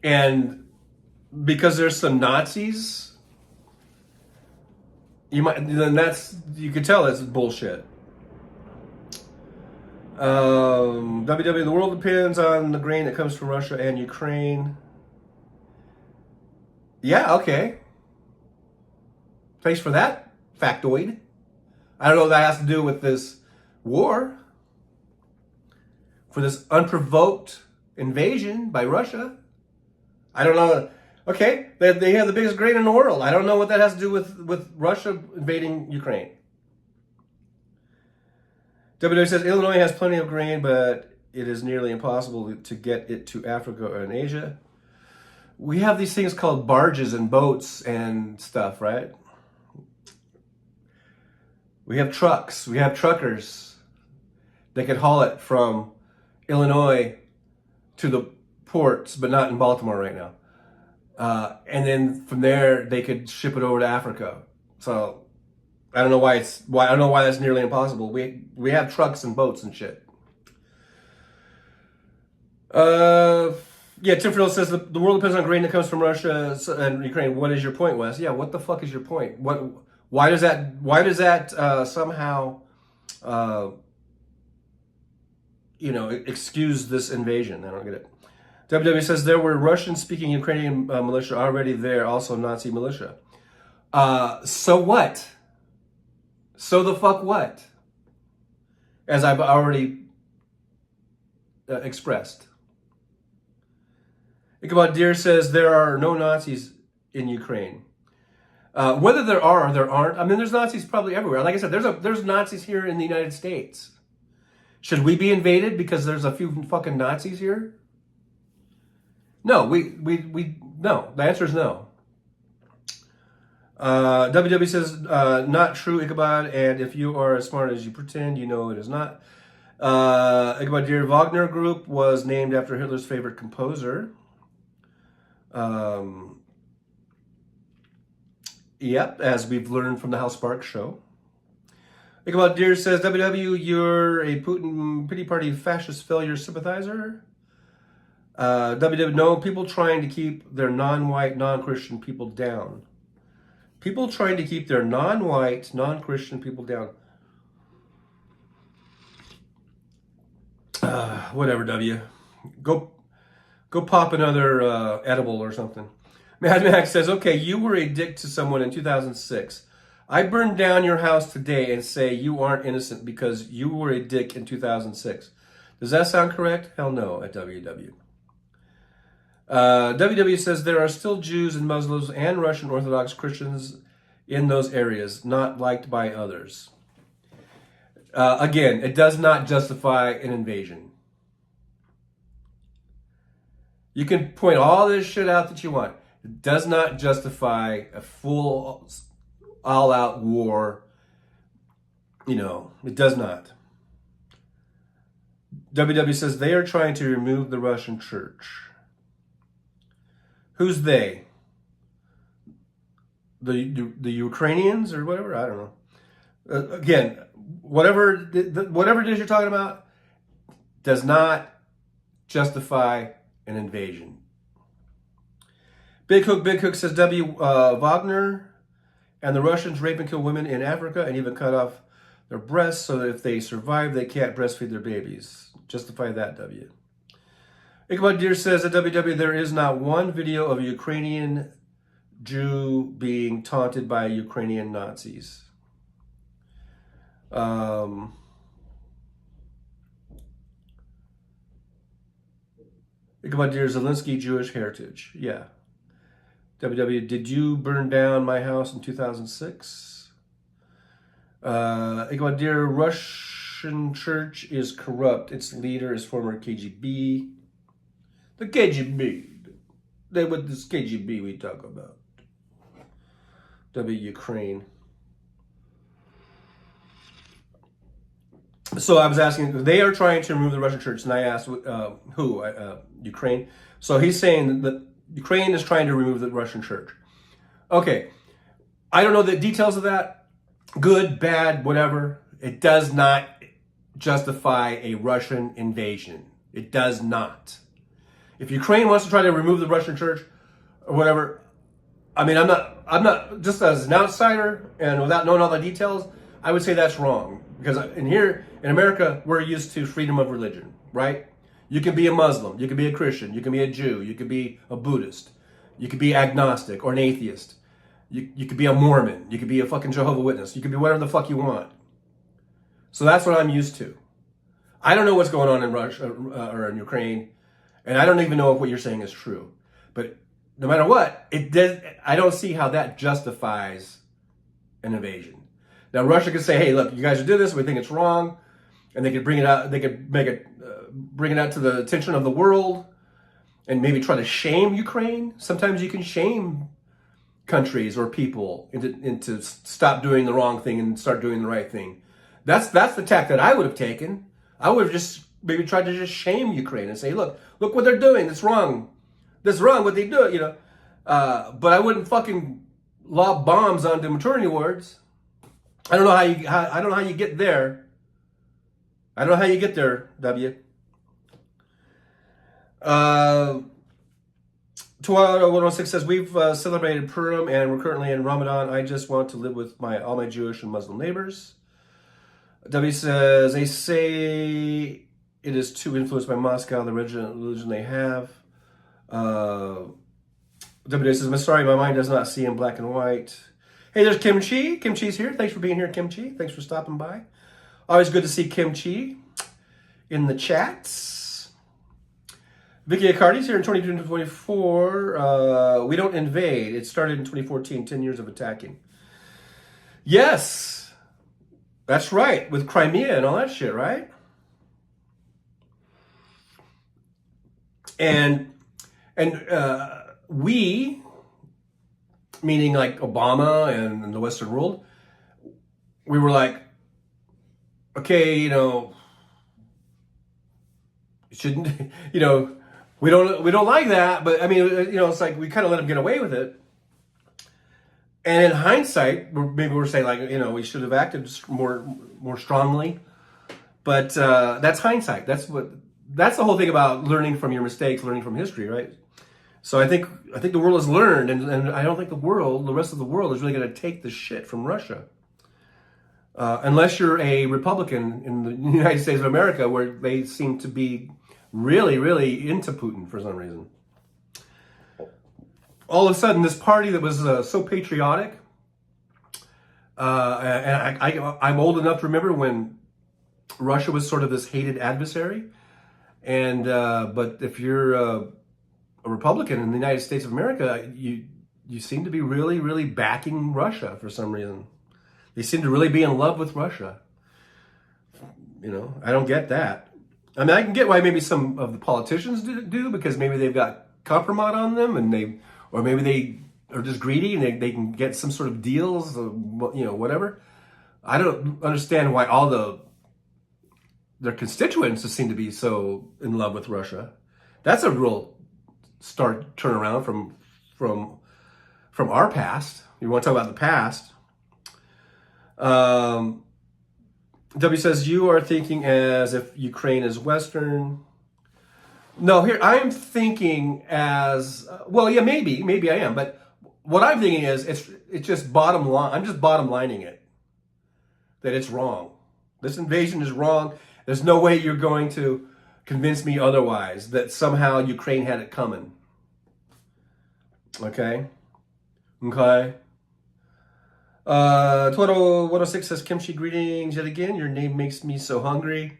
and because there's some Nazis, you can tell that's bullshit. WW, the world depends on the grain that comes from Russia and Ukraine. Yeah, okay. Thanks for that factoid. I don't know what that has to do with this war, for this unprovoked invasion by Russia. I don't know. Okay, they have the biggest grain in the world. I don't know what that has to do with Russia invading Ukraine. WW says, Illinois has plenty of grain, but it is nearly impossible to get it to Africa and Asia. We have these things called barges and boats and stuff, right? We have trucks. We have truckers that can haul it from Illinois to the ports, but not in Baltimore right now. And then from there, they could ship it over to Africa. So I don't know why that's nearly impossible. We have trucks and boats and shit. Tim Frill says the world depends on grain that comes from Russia and Ukraine. What is your point, Wes? Yeah, what the fuck is your point? Why does that somehow excuse this invasion? I don't get it. WW says there were Russian-speaking Ukrainian militia already there, also Nazi militia. So what? So the fuck what? As I've already expressed. Ichabod Deer says there are no Nazis in Ukraine. Whether there are or there aren't, I mean, there's Nazis probably everywhere. Like I said, there's Nazis here in the United States. Should we be invaded because there's a few fucking Nazis here? No, no. The answer is no. WW says, not true, Ichabod, and if you are as smart as you pretend, you know it is not. Ichabod Deer, Wagner Group was named after Hitler's favorite composer. Yep, as we've learned from the Hal Sparks show. Ichabod Deer says, WW, you're a Putin pity party fascist failure sympathizer. WW, no, people trying to keep their non-white, non-Christian people down. People trying to keep their non-white, non-Christian people down. Whatever, W. Go pop another edible or something. Mad Max says, okay, you were a dick to someone in 2006. I burned down your house today and say you aren't innocent because you were a dick in 2006. Does that sound correct? Hell no, at WW. WW says there are still Jews and Muslims and Russian Orthodox Christians in those areas, not liked by others. Again, it does not justify an invasion. You can point all this shit out that you want. It does not justify a full, all-out war. It does not. WW says they are trying to remove the Russian church. Who's they? The Ukrainians or whatever? I don't know. Again, whatever it is you're talking about does not justify an invasion. Big Hook says Wagner and the Russians rape and kill women in Africa and even cut off their breasts so that if they survive, they can't breastfeed their babies. Justify that, W. Ichabod Deer says at WW, there is not one video of a Ukrainian Jew being taunted by Ukrainian Nazis. Ichabod Deer, Zelensky, Jewish heritage. Yeah. WW, did you burn down my house in 2006? Ichabod Deer, Russian church is corrupt. Its leader is former KGB. The KGB. What this KGB we talk about? Ukraine. So I was asking, they are trying to remove the Russian church, and I asked who? Ukraine. So he's saying that Ukraine is trying to remove the Russian church. Okay, I don't know the details of that. Good, bad, whatever. It does not justify a Russian invasion. It does not. If Ukraine wants to try to remove the Russian church or whatever, I mean, I'm not just as an outsider and without knowing all the details, I would say that's wrong. Because in America, we're used to freedom of religion, right? You can be a Muslim, you can be a Christian, you can be a Jew, you can be a Buddhist, you can be agnostic or an atheist, you could be a Mormon, you could be a fucking Jehovah's Witness, you could be whatever the fuck you want. So that's what I'm used to. I don't know what's going on in Russia or in Ukraine, and I don't even know if what you're saying is true. But no matter what, I don't see how that justifies an invasion. Now Russia could say, "Hey, look, you guys are doing this. We think it's wrong," and they could bring it out. They could bring it out to the attention of the world, and maybe try to shame Ukraine. Sometimes you can shame countries or people into stop doing the wrong thing and start doing the right thing. That's the tack that I would have taken. I would have just maybe tried to just shame Ukraine and say, look what they're doing. That's wrong. That's wrong what they do, you know. But I wouldn't fucking lob bombs onto maternity wards. I don't know how you get there. I don't know how you get there, W. 106 says, we've celebrated Purim and we're currently in Ramadan. I just want to live with all my Jewish and Muslim neighbors. W says, they say it is too influenced by Moscow, the religion they have. W says, I'm sorry, my mind does not see in black and white. Hey, there's Kimchi. Kimchi's here. Thanks for being here, Kimchi. Thanks for stopping by. Always good to see Kimchi in the chats. Vicky Accardi's here in 2024. We don't invade. It started in 2014, 10 years of attacking. Yes, that's right, with Crimea and all that shit, right? And we, meaning like Obama and the Western world, we were like, okay, you know, shouldn't, you know, we don't like that, but I mean, you know, it's like we kind of let them get away with it. And in hindsight, maybe we're saying like, you know, we should have acted more strongly. But that's hindsight. That's the whole thing about learning from your mistakes, learning from history, right? So I think the world has learned, and I don't think the rest of the world is really going to take the shit from Russia. Unless you're a Republican in the United States of America, where they seem to be really, really into Putin for some reason. All of a sudden, this party that was so patriotic, and I'm old enough to remember when Russia was sort of this hated adversary, and but if you're a Republican in the United States of America, you seem to be really, really backing Russia for some reason. They seem to really be in love with Russia. You know, I don't get that. I mean, I can get why maybe some of the politicians do because maybe they've got compromise on them, and or maybe they are just greedy and they can get some sort of deals, or, you know, whatever. I don't understand why their constituents just seem to be so in love with Russia. That's a real turnaround from our past. You want to talk about the past? W says, you are thinking as if Ukraine is Western. No, here I'm thinking as well. Yeah, maybe I am. But what I'm thinking is it's just bottom line. I'm just bottom lining it. That it's wrong. This invasion is wrong. There's no way you're going to convince me otherwise, that somehow Ukraine had it coming. Okay? Okay? 106 says, Kimchi, greetings yet again. Your name makes me so hungry.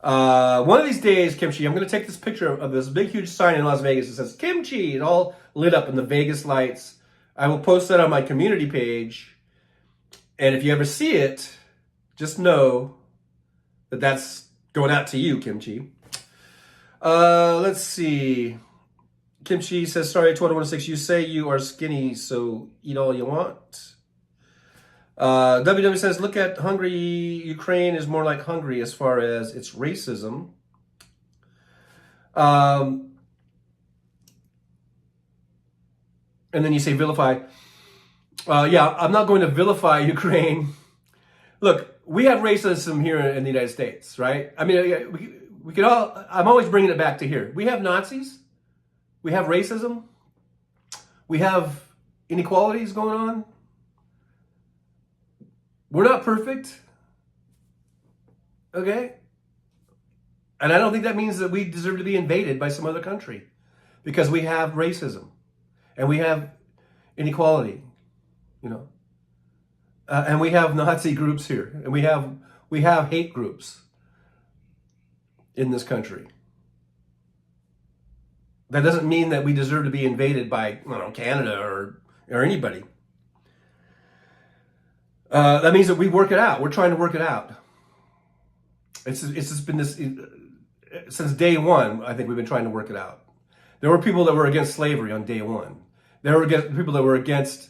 One of these days, Kimchi, I'm going to take this picture of this big, huge sign in Las Vegas that says Kimchi, and all lit up in the Vegas lights. I will post that on my community page. And if you ever see it, just know that that's going out to you, Kimchi. Let's see. Kimchi says, sorry, 2116, you say you are skinny, so eat all you want. WW says, look at Hungary. Ukraine is more like Hungary as far as its racism. And then you say vilify. Yeah, I'm not going to vilify Ukraine. Look, we have racism here in the United States, right? I mean, we could all, I'm always bringing it back to here. We have Nazis. We have racism. We have inequalities going on. We're not perfect. Okay? And I don't think that means that we deserve to be invaded by some other country, because we have racism and we have inequality, you know, and we have Nazi groups here, and we have hate groups in this country. That doesn't mean that we deserve to be invaded by, Canada or anybody. That means that we work it out. We're trying to work it out. It's just been this since day one. I think we've been trying to work it out. There were people that were against slavery on day one. There were people that were against,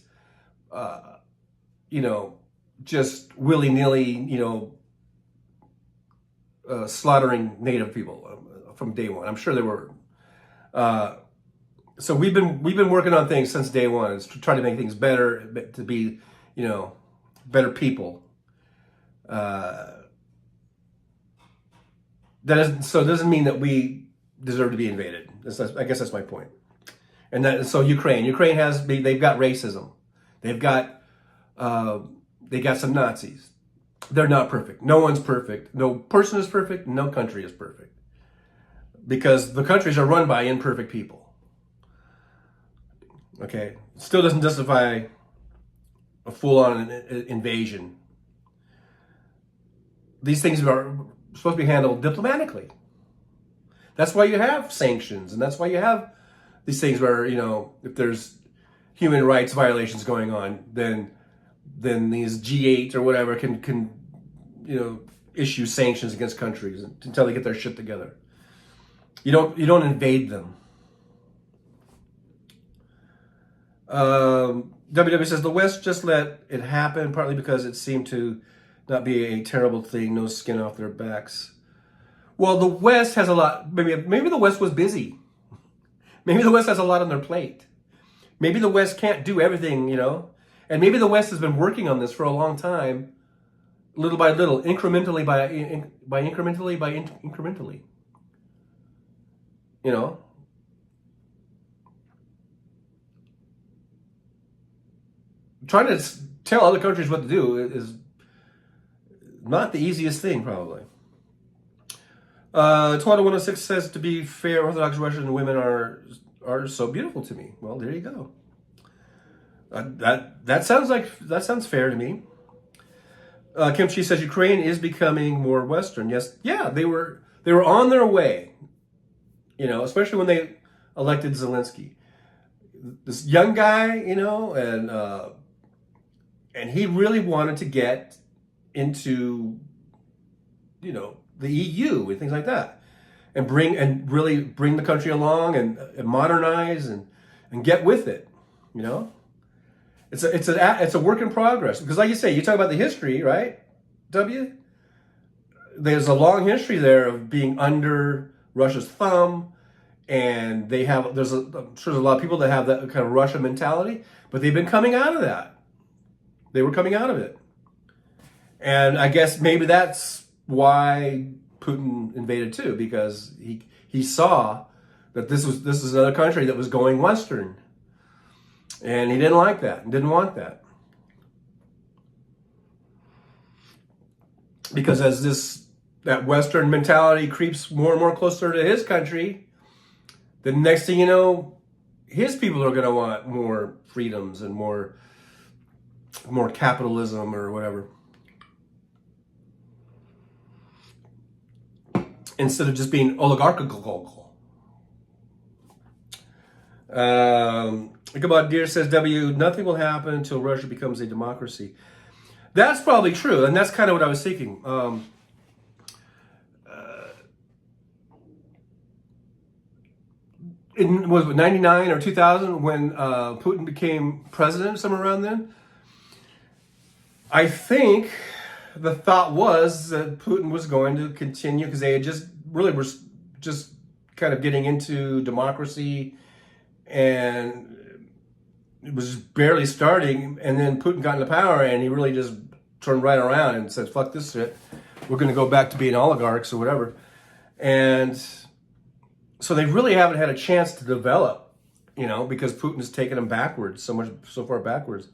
just willy-nilly, slaughtering Native people from day one. I'm sure there were. So we've been working on things since day one. It's to try to make things better, to be, better people. That doesn't mean that we deserve to be invaded. I guess that's my point. And so Ukraine they've got racism. They've got some Nazis. They're not perfect. No one's perfect. No person is perfect. No country is perfect. Because the countries are run by imperfect people. Okay? Still doesn't justify a full-on invasion. These things are supposed to be handled diplomatically. That's why you have sanctions, and that's why you have these things where, if there's human rights violations going on, then these G8 or whatever can issue sanctions against countries until they get their shit together. You don't invade them. WW says the West just let it happen, partly because it seemed to not be a terrible thing, no skin off their backs. Well, the West has a lot. Maybe the West was busy. Maybe the West has a lot on their plate. Maybe the West can't do everything, and maybe the West has been working on this for a long time, little by little, incrementally by incrementally. Trying to tell other countries what to do is not the easiest thing, probably. 2106 says, to be fair, Orthodox Russian women are so beautiful to me. Well, there you go. That sounds fair to me. Kimchi says Ukraine is becoming more Western. Yes, yeah, they were on their way. Especially when they elected Zelensky, this young guy, and he really wanted to get into, the EU and things like that, and really bring the country along and modernize and get with it. It's a work in progress, because like you say, you talk about the history, right? There's a long history there of being under Russia's thumb, and I'm sure there's a lot of people that have that kind of Russia mentality, but they've been coming out of that. They were coming out of it. And I guess maybe that's why Putin invaded too, because he saw that this is another country that was going Western. And he didn't like that and didn't want that. Because as that Western mentality creeps more and more closer to his country, the next thing you know, his people are going to want more freedoms and more capitalism or whatever, instead of just being oligarchical. Ichabod Deer says, W, nothing will happen until Russia becomes a democracy. That's probably true, and that's kind of what I was thinking. Was it 99 or 2000 when Putin became president, somewhere around then? I think the thought was that Putin was going to continue, because they had just really were just kind of getting into democracy, and it was barely starting, and then Putin got into power, and he really just turned right around and said, fuck this shit. We're going to go back to being oligarchs or whatever. And so they really haven't had a chance to develop, because Putin has taken them backwards, so far backwards.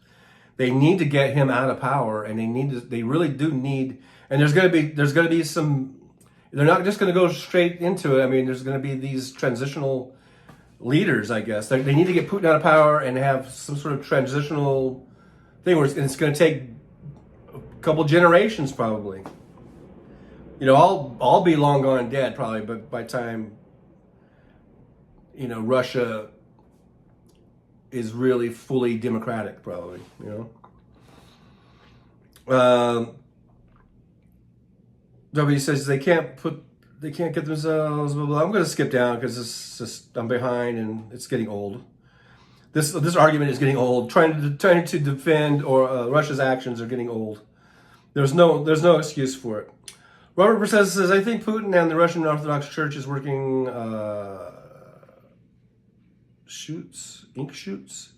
They need to get him out of power, and they really do need, and there's going to be some, they're not just going to go straight into it. I mean, there's going to be these transitional leaders, I guess. They need to get Putin out of power and have some sort of transitional thing where it's going to take a couple generations probably. I'll be long gone and dead probably, but by the time, Russia is really fully democratic probably, W says they can't get themselves, blah, blah. I'm going to skip down because I'm behind and it's getting old. This argument is getting old. Trying to defend Russia's actions are getting old. There's no excuse for it. Robert Persez says, I think Putin and the Russian Orthodox Church is working ink shoots.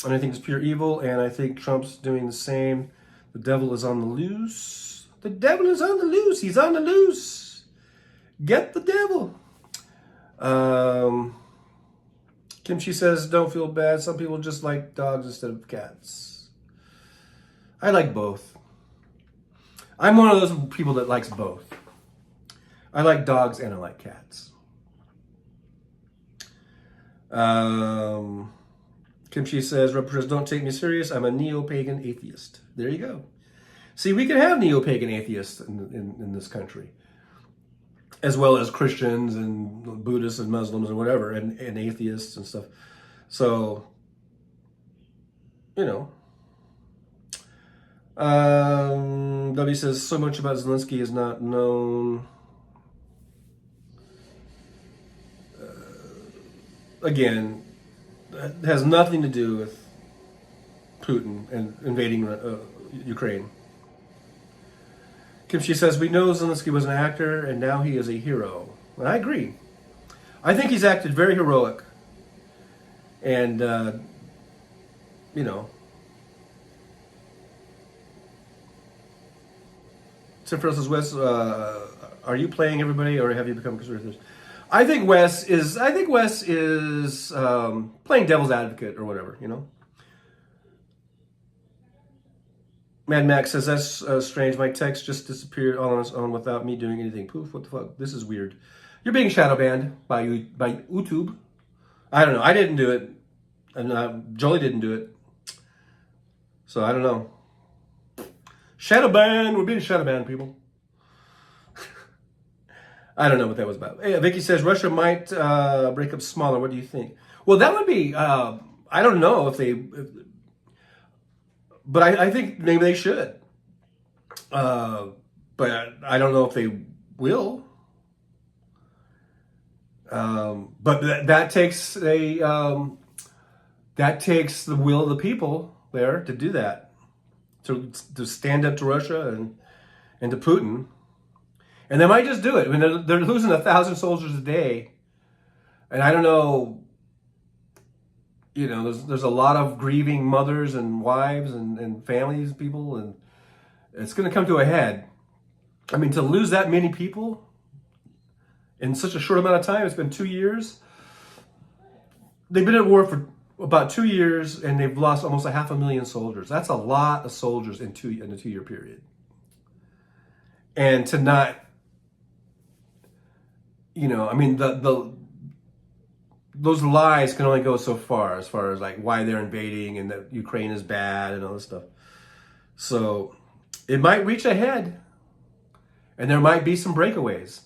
And I think it's pure evil, and I think Trump's doing the same. The devil is on the loose. The devil is on the loose. He's on the loose. Get the devil. Kimchi says, don't feel bad. Some people just like dogs instead of cats. I like both. I'm one of those people that likes both. I like dogs and I like cats. Kimchi says, Representatives, don't take me serious. I'm a neo-pagan atheist. There you go. See, we can have neo-pagan atheists in this country, as well as Christians and Buddhists and Muslims and whatever, and atheists and stuff. So, W says, so much about Zelensky is not known. Again, that has nothing to do with Putin and invading Ukraine. Kimchi says, we know Zelensky was an actor and now he is a hero. And I agree. I think he's acted very heroic. And, Tim says, Wes, are you playing everybody or have you become conservative? I think Wes is playing devil's advocate or whatever, Mad Max says, that's strange. My text just disappeared all on its own without me doing anything. Poof, what the fuck? This is weird. You're being shadow banned by YouTube. I don't know. I didn't do it. And Jolie didn't do it. So I don't know. Shadow ban. We're being shadow banned, people. I don't know what that was about. Hey, Vicky says, Russia might break up smaller. What do you think? Well, that would be, I don't know if they... But I think maybe they should. But I don't know if they will. But that takes the will of the people there to do that, to stand up to Russia and to Putin, and they might just do it. I mean, they're losing 1,000 soldiers a day, and I don't know. There's a lot of grieving mothers and wives and families, people, and it's going to come to a head. I mean, to lose that many people in such a short amount of time, it's been 2 years. They've been at war for about 2 years, and they've lost almost 500,000 soldiers. That's a lot of soldiers in a 2 year period. and to not, I mean, those lies can only go so far as like why they're invading and that Ukraine is bad and all this stuff. So it might reach ahead, and there might be some breakaways,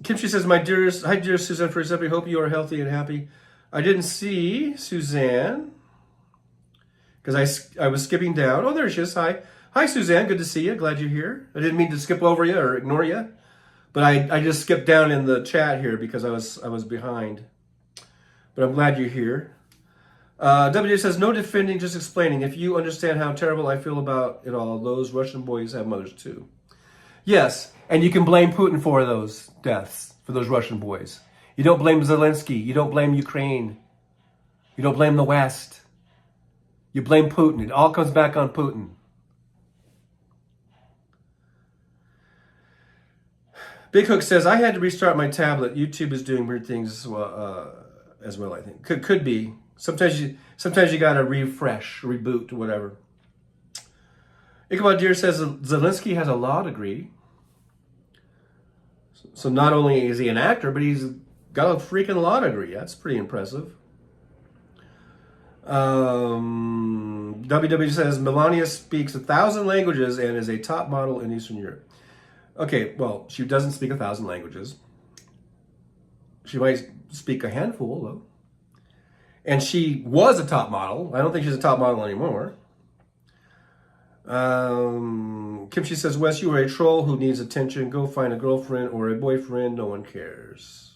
Kimchi says, hi dear Suzanne, first up, I hope you are healthy and happy. I didn't see Suzanne because I was skipping down. Oh, there she is. Hi Suzanne, good to see you. Glad you're here. I didn't mean to skip over you or ignore you, but I just skipped down in the chat here because I was behind. But I'm glad you're here. W says, no defending, just explaining. If you understand how terrible I feel about it all, those Russian boys have mothers too. Yes, and you can blame Putin for those deaths, for those Russian boys. You don't blame Zelensky. You don't blame Ukraine. You don't blame the West. You blame Putin. It all comes back on Putin. Big Hook says, I had to restart my tablet. YouTube is doing weird things as well, I think. Could be. Sometimes you got to refresh, reboot, whatever. Ichabod Deer says Zelensky has a law degree. So not only is he an actor, but he's got a freaking law degree. That's pretty impressive. WW says Melania speaks 1,000 languages and is a top model in Eastern Europe. Okay, well, she doesn't speak 1,000 languages. She might speak a handful, though. And she was a top model. I don't think she's a top model anymore. Kimchi says, Wes, you are a troll who needs attention. Go find a girlfriend or a boyfriend. No one cares.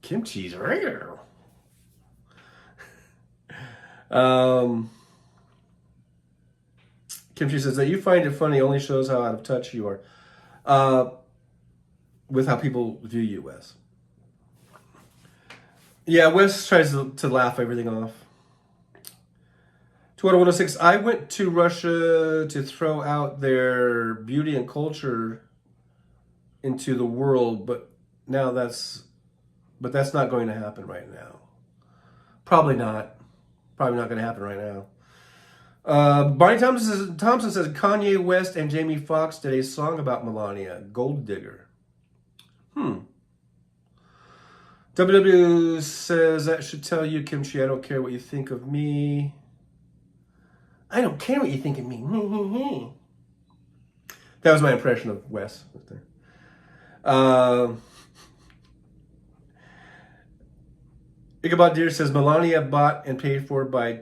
Kimchi's real. Kimchi says that you find it funny only shows how out of touch you are with how people view you, Wes. Yeah, Wes tries to laugh everything off. 20106, I went to Russia to throw out their beauty and culture into the world, but that's not going to happen right now. Probably not. Probably not going to happen right now. Barney Thompson says Kanye West and Jamie Foxx did a song about Melania, Gold Digger. WW says, that should tell you, Kimchi, I don't care what you think of me. I don't care what you think of me. That was my impression of Wes. Ichabod Deer says, Melania bought and paid for by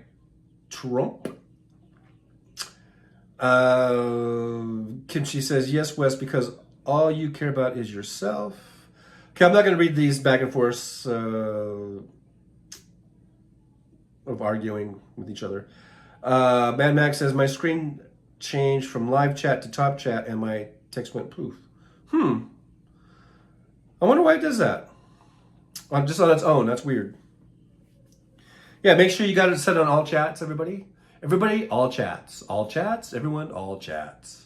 Trump. Kimchi says, yes, Wes, because all you care about is yourself. Okay, I'm not going to read these back and forth of arguing with each other. Mad Max says, my screen changed from live chat to top chat and my text went poof. I wonder why it does that. Just on its own, that's weird. Yeah, make sure you got it set on all chats, everybody. Everybody, all chats. All chats, everyone, all chats.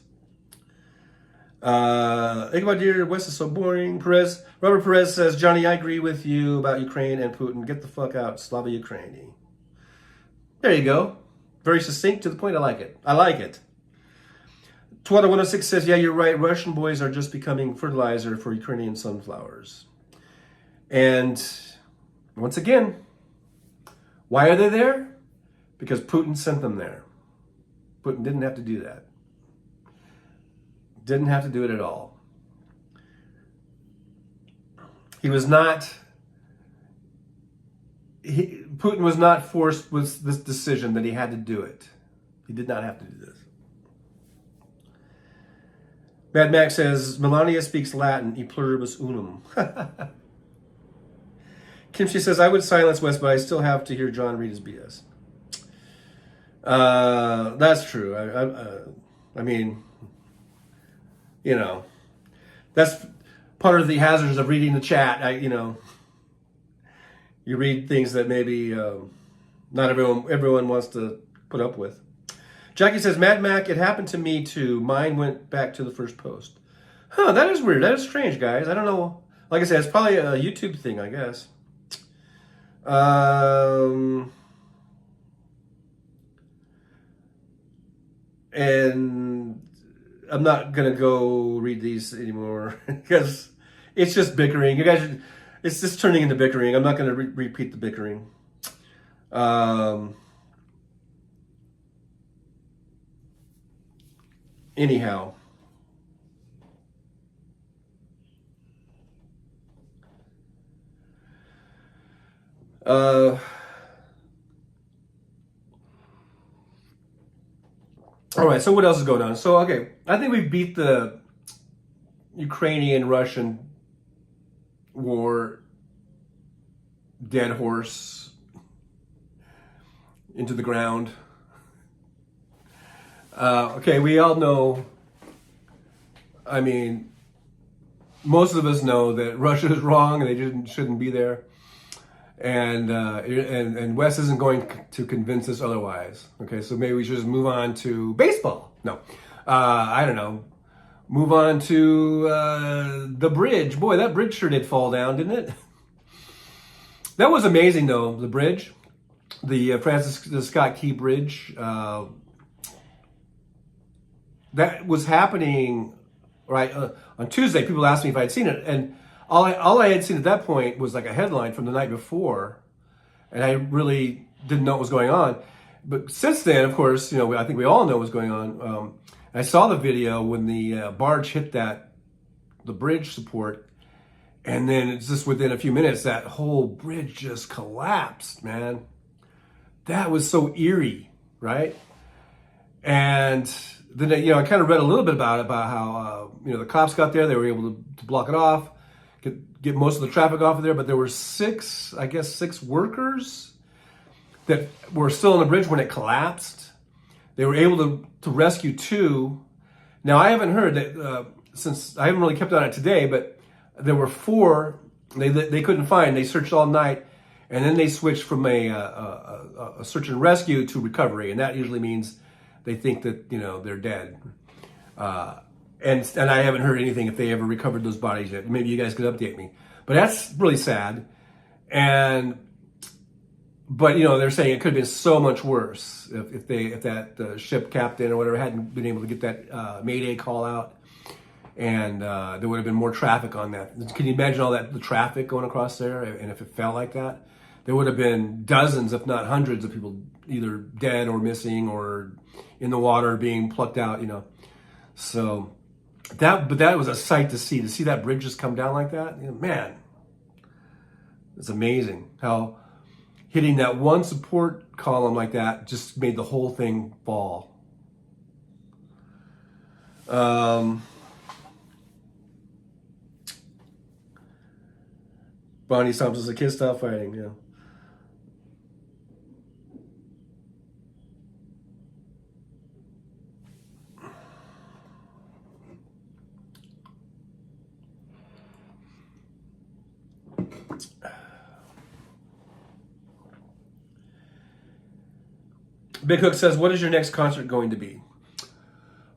Ichabod Deer, West is so boring. Robert Perez says, Johnny, I agree with you about Ukraine and Putin. Get the fuck out, Slava Ukraini. There you go. Very succinct, to the point. I like it. I like it. Twata 106 says, yeah, you're right. Russian boys are just becoming fertilizer for Ukrainian sunflowers. And once again, why are they there? Because Putin sent them there. Putin didn't have to do that. Didn't have to do it at all. Putin was not forced with this decision that he had to do it. He did not have to do this. Mad Max says, Melania speaks Latin, e pluribus unum. Kimchi says, I would silence West, but I still have to hear John read his BS. That's true. I mean, that's part of the hazards of reading the chat. You read things that maybe not everyone wants to put up with. Jackie says, Mad Mac, it happened to me too. Mine went back to the first post. That is weird. That is strange, guys. I don't know. Like I said, it's probably a YouTube thing, I guess. and I'm not gonna go read these anymore because it's just bickering. You guys, it's just turning into bickering. I'm not gonna repeat the bickering. Anyhow. All right, so what else is going on? So, okay, I think we beat the Ukrainian-Russian war dead horse into the ground. Okay, we all know, I mean, most of us know that Russia is wrong and they shouldn't be there. And Wes isn't going to convince us otherwise. Okay, so maybe we should just move on to baseball. No, I don't know. Move on to the bridge. Boy, that bridge sure did fall down, didn't it? That was amazing, though. The bridge, the Francis Scott Key Bridge. That was happening right on Tuesday. People asked me if I'd seen it, and all I had seen at that point was like a headline from the night before, and I really didn't know what was going on. But since then, of course, I think we all know what's going on. I saw the video when the barge hit the bridge support, and then it's just within a few minutes, that whole bridge just collapsed, man. That was so eerie, right? And then, I kind of read a little bit about how, the cops got there. They were able to block it off, get most of the traffic off of there. But there were six workers that were still on the bridge when it collapsed. They were able to rescue two. Now, I haven't heard that, since I haven't really kept on it today, but there were four they couldn't find. They searched all night, and then they switched from a search and rescue to recovery. And that usually means they think that, they're dead. And I haven't heard anything if they ever recovered those bodies yet. Maybe you guys could update me. But that's really sad. But they're saying it could have been so much worse if that ship captain or whatever hadn't been able to get that Mayday call out, and there would have been more traffic on that. Can you imagine all the traffic going across there? And if it fell like that, there would have been dozens, if not hundreds, of people either dead or missing or in the water being plucked out. So that was a sight to see that bridge just come down like that. Man, it's amazing how hitting that one support column like that just made the whole thing fall. Bonnie Thompson says, "The kids stop fighting." Yeah. Big Hook says, "What is your next concert going to be?"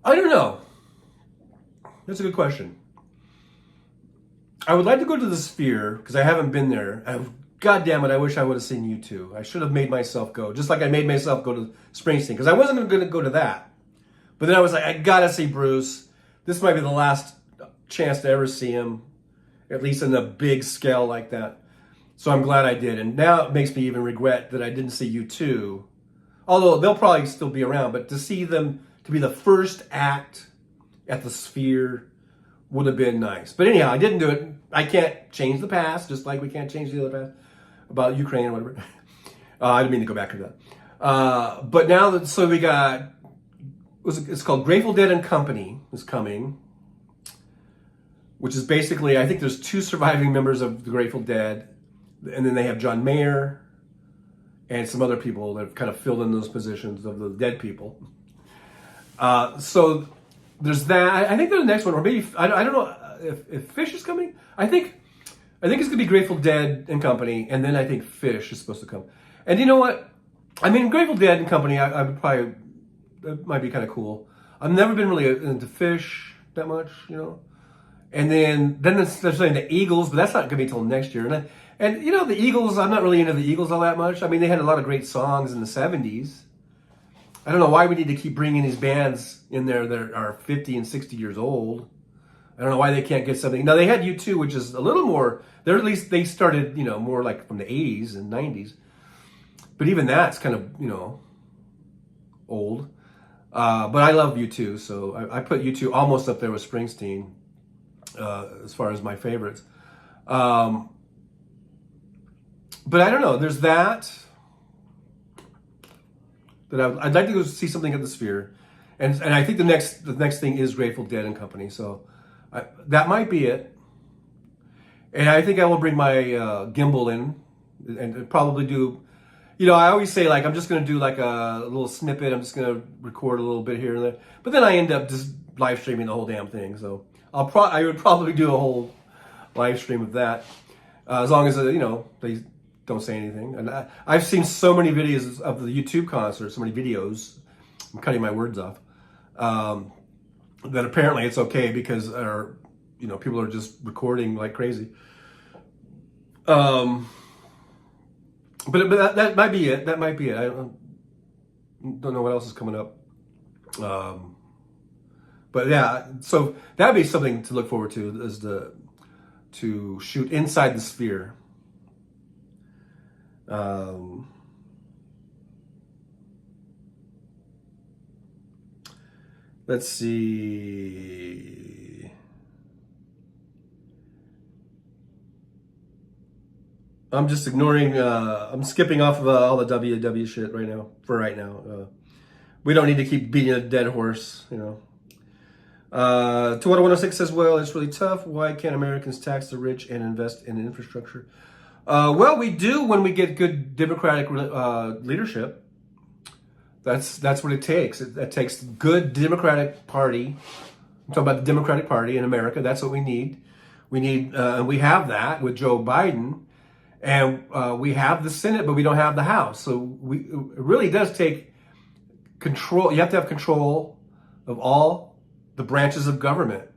I don't know. That's a good question. I would like to go to the Sphere because I haven't been there. God damn it, I wish I would have seen U2. I should have made myself go, just like I made myself go to Springsteen, because I wasn't going to go to that. But then I was like, I gotta see Bruce. This might be the last chance to ever see him, at least in a big scale like that. So I'm glad I did. And now it makes me even regret that I didn't see U2. Although they'll probably still be around, but to see them, to be the first act at the Sphere would have been nice. But anyhow, I didn't do it. I can't change the past, just like we can't change the other past about Ukraine or whatever. I didn't mean to go back to that. But now, so we got, it's called Grateful Dead and Company is coming, which is basically, I think there's two surviving members of the Grateful Dead, and then they have John Mayer and some other people that have kind of filled in those positions of the dead people. So there's that. I think there's the next one, or maybe, I don't know if Fish is coming. I think it's going to be Grateful Dead and Company, and then I think Fish is supposed to come. And you know what? I mean, Grateful Dead and Company, I would probably, that might be kind of cool. I've never been really into Fish that much, And then they're saying the Eagles, but that's not going to be until next year. And the Eagles, I'm not really into the Eagles all that much. I mean, they had a lot of great songs in the 70s. I don't know why we need to keep bringing these bands in there that are 50 and 60 years old. I don't know why they can't get something. Now, they had U2, which is a little more, they're at least, they started, more like from the 80s and 90s. But even that's kind of, old. But I love U2, so I put U2 almost up there with Springsteen as far as my favorites. But I don't know, there's that I'd like to go see something at the Sphere. And I think the next thing is Grateful Dead and Company, so that might be it. And I think I will bring my gimbal in and probably do, I always say, like, I'm just going to do like a little snippet. I'm just going to record a little bit here and there. But then I end up just live streaming the whole damn thing. So I would probably do a whole live stream of that. As long as, they don't say anything. And I've seen so many videos of the YouTube concert, so many videos. I'm cutting my words off. That apparently it's okay because people are just recording like crazy. But that might be it. That might be it. I don't know what else is coming up. But yeah, so that'd be something to look forward to, is to shoot inside the Sphere. Let's see. I'm just ignoring, I'm skipping off of all the WW shit right now, we don't need to keep beating a dead horse, To what 106 says, well, it's really tough. Why can't Americans tax the rich and invest in infrastructure? Well, we do when we get good Democratic leadership. That's what it takes. It takes good Democratic Party. I'm talking about the Democratic Party in America. That's what we need. And we have that with Joe Biden. And we have the Senate, but we don't have the House. So it really does take control. You have to have control of all the branches of government.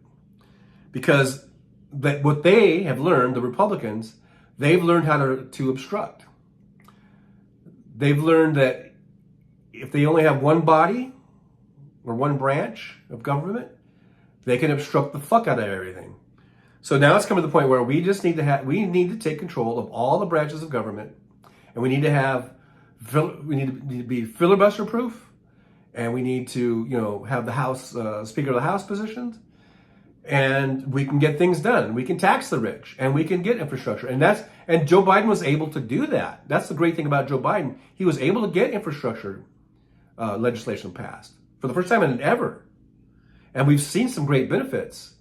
Because what they have learned, the Republicans, they've learned how to obstruct. They've learned that if they only have one body or one branch of government, they can obstruct the fuck out of everything. So now it's come to the point where we just need to take control of all the branches of government, and we need to be filibuster proof, and we need to have the House Speaker of the House positions, and we can get things done. We can tax the rich, and we can get infrastructure, and Joe Biden was able to do that. That's the great thing about Joe Biden. He was able to get infrastructure legislation passed for the first time in ever, and we've seen some great benefits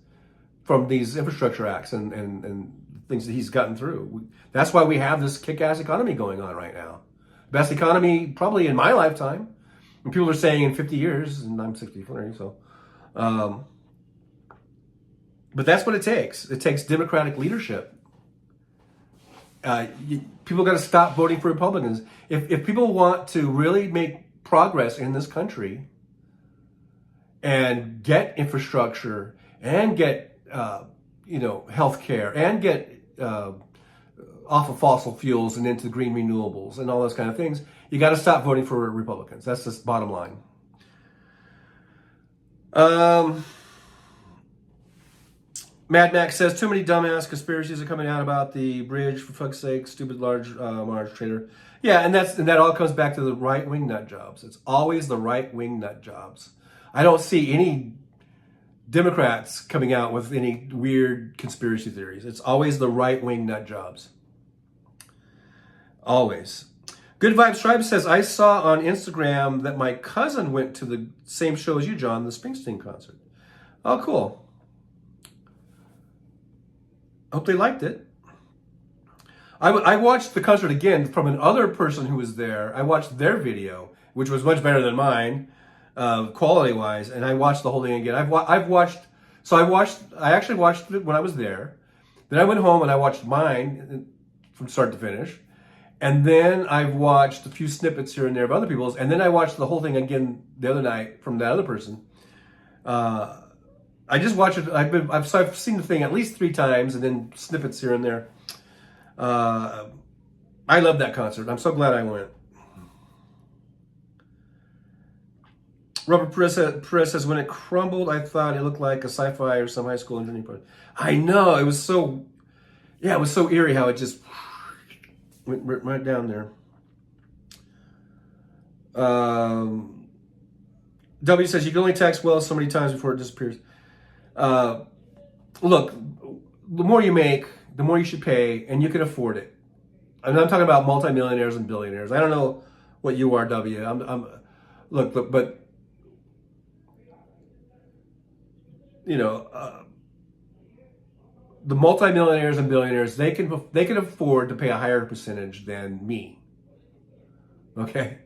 from these infrastructure acts and things that he's gotten through. That's why we have this kick-ass economy going on right now. Best economy probably in my lifetime. And people are saying in 50 years, and I'm 63, so. But that's what it takes. It takes Democratic leadership. People got to stop voting for Republicans. If people want to really make progress in this country and get infrastructure and get healthcare and get off of fossil fuels and into green renewables and all those kind of things, you got to stop voting for Republicans. That's just bottom line. Mad Max says, too many dumbass conspiracies are coming out about the bridge, for fuck's sake, stupid large trader. Yeah, and that all comes back to the right-wing nut jobs. It's always the right-wing nut jobs. I don't see any Democrats coming out with any weird conspiracy theories. It's always the right-wing nut jobs. Always. Good Vibes Tribe says, I saw on Instagram that my cousin went to the same show as you, John, the Springsteen concert. Oh, cool. Hope they liked it. I watched the concert again from another person who was there. I watched their video, which was much better than mine, quality-wise, and I watched the whole thing again. I actually watched it when I was there. Then I went home and I watched mine from start to finish. And then I've watched a few snippets here and there of other people's, and then I watched the whole thing again the other night from that other person. I just watched it. I've seen the thing at least 3 times, and then snippets here and there. I love that concert. I'm so glad I went. Robert Perez says, when it crumbled, I thought it looked like a sci-fi or some high school engineering project. I know, it was so eerie how it just went right down there. W says, you can only tax wealth so many times before it disappears. Look, the more you make, the more you should pay, and you can afford it. And I'm talking about multimillionaires and billionaires. I don't know what you are, W. Look, but you know, the multimillionaires and billionaires, they can afford to pay a higher percentage than me. Okay.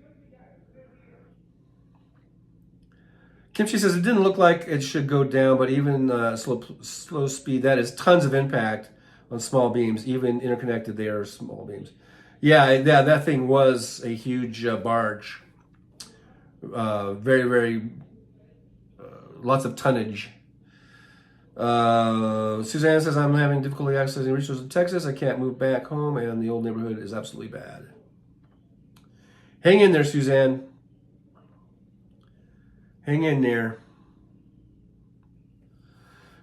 Kimchi says it didn't look like it should go down, but even slow speed, that is tons of impact on small beams. Even interconnected, they are small beams. Yeah, that thing was a huge barge. Very, very, lots of tonnage. Suzanne says, I'm having difficulty accessing resources in Texas. I can't move back home, and the old neighborhood is absolutely bad. Hang in there, Suzanne. Hang in there.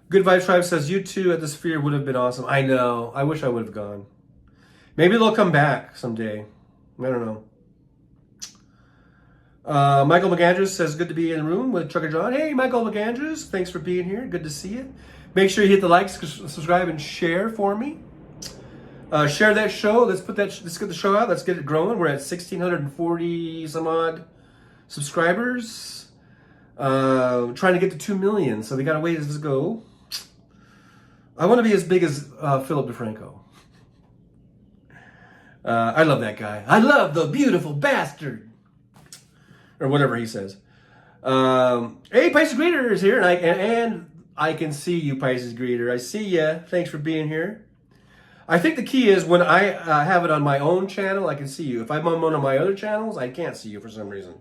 Good Vibe Tribe says, you two at the Sphere would have been awesome. I know. I wish I would have gone. Maybe they'll come back someday. I don't know. Michael McAndrews says, good to be in the room with Trucker John. Hey, Michael McAndrews. Thanks for being here. Good to see you. Make sure you hit the like, subscribe, and share for me. Share that show. Let's get the show out. Let's get it growing. We're at 1,640 some odd subscribers. Trying to get to 2 million, so we got a ways to go. I want to be as big as Philip DeFranco. I love that guy. I love the beautiful bastard, or whatever he says. Hey, Pisces Greeter is here, and I can see you, Pisces Greeter. I see ya. Thanks for being here. I think the key is when I have it on my own channel, I can see you. If I'm on one of my other channels, I can't see you for some reason.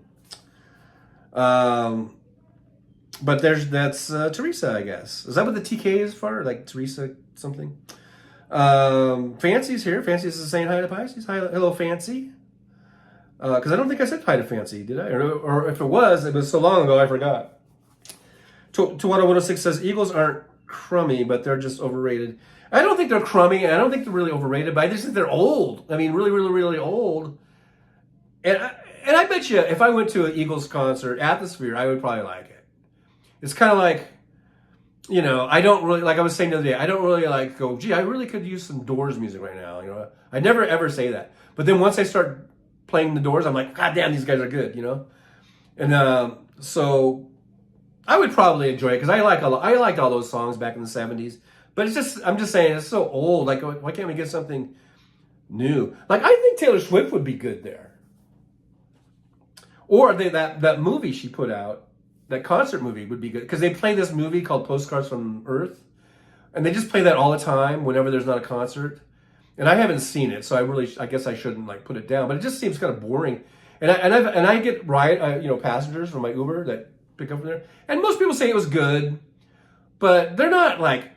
But that's Teresa, I guess. Is that what the TK is for? Like Teresa something? Fancy's here. Fancy is saying hi to Pisces. Hi, hello, Fancy. Because I don't think I said hi to Fancy, did I? Or if it was so long ago, I forgot. Tuwada 106 says, Eagles aren't crummy, but they're just overrated. I don't think they're crummy, and I don't think they're really overrated, but I just think they're old. I mean, really, really, really old. And I bet you, if I went to an Eagles concert at the Sphere, I would probably like it. It's kind of like, you know, I don't really, like I was saying the other day, I don't really like go, gee, I really could use some Doors music right now. You know, I never ever say that. But then once I start playing the Doors, I'm like, God damn, these guys are good, you know? And so I would probably enjoy it because I liked all those songs back in the 70s. But I'm just saying, it's so old. Like, why can't we get something new? Like, I think Taylor Swift would be good there. Or that movie she put out, that concert movie would be good. Because they play this movie called Postcards from Earth. And they just play that all the time whenever there's not a concert. And I haven't seen it, so I guess I shouldn't like put it down. But it just seems kind of boring. And I get passengers from my Uber that pick up from there. And most people say it was good. But they're not like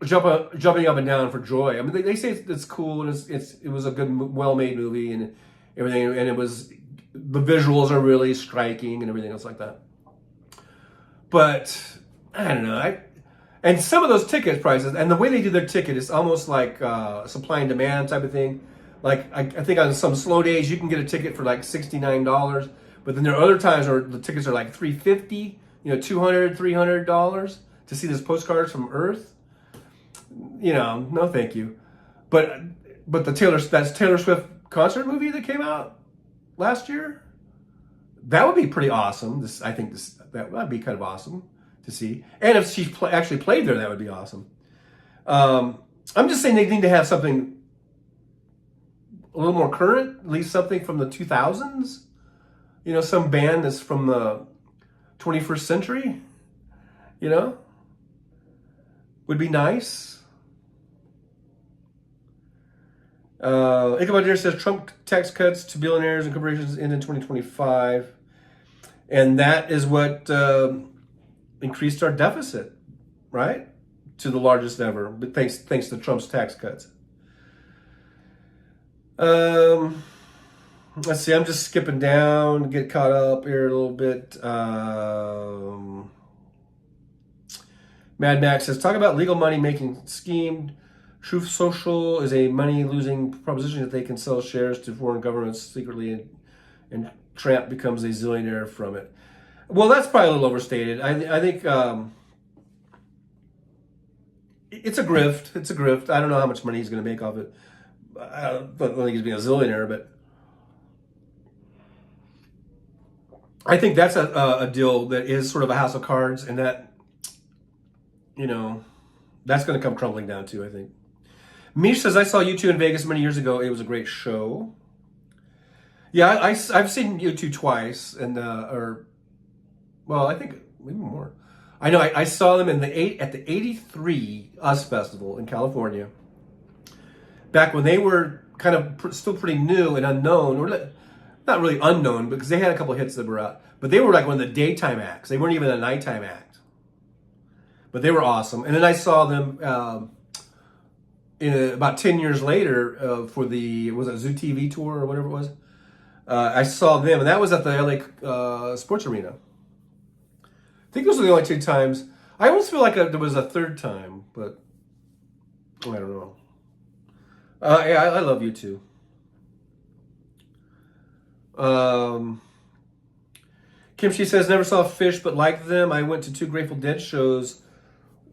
jumping up and down for joy. I mean, they say it's cool and it was a good, well-made movie and everything. And the visuals are really striking and everything else like that. But I don't know. And some of those ticket prices and the way they do their ticket is almost like supply and demand type of thing. Like I think on some slow days you can get a ticket for like $69, but then there are other times where the tickets are like $350, $200, $300 to see this Postcards from Earth. No, thank you. But that's Taylor Swift concert movie that came out last year. That would be pretty awesome. That would be kind of awesome to see. And if she actually played there, that would be awesome. I'm just saying they need to have something a little more current, at least something from the 2000s. Some band that's from the 21st century, would be nice. Ichabod Deer says Trump tax cuts to billionaires and corporations end in 2025. And that is what increased our deficit, right? To the largest ever, but thanks to Trump's tax cuts. Let's see, I'm just skipping down, get caught up here a little bit. Mad Max says, talk about legal money making scheme. Truth Social is a money-losing proposition that they can sell shares to foreign governments secretly, and Trump becomes a zillionaire from it. Well, that's probably a little overstated. I think it's a grift. It's a grift. I don't know how much money he's going to make off it. I don't think he's being a zillionaire, but I think that's a deal that is sort of a house of cards, and that, you know, that's going to come crumbling down too, I think. Mish says, I saw U2 in Vegas many years ago. It was a great show. Yeah, I've seen U2 twice, and well, I think maybe more. I know I saw them at the '83 US Festival in California, back when they were kind of still pretty new and unknown, or not really unknown, because they had a couple of hits that were out, but they were like one of the daytime acts. They weren't even a nighttime act, but they were awesome. And then I saw them about 10 years later for was it Zoo TV tour or whatever it was. I saw them, and that was at the LA Sports Arena. I think those were the only two times. I almost feel like there was a third time, but I don't know. Yeah, I love you too. Kimchi says, never saw Fish, but liked them. I went to 2 Grateful Dead shows.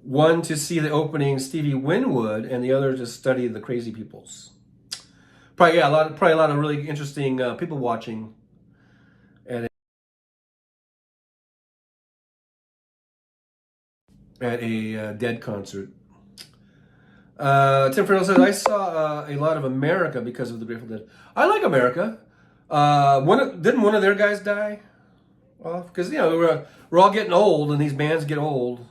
One to see the opening Stevie Winwood, and the other to study the Crazy Peoples. Probably a lot of really interesting people watching at a Dead concert. Tim Ferrell says, I saw a lot of America because of the Grateful Dead. I like America. Didn't one of their guys die off? Because, you know, we're all getting old, and these bands get old.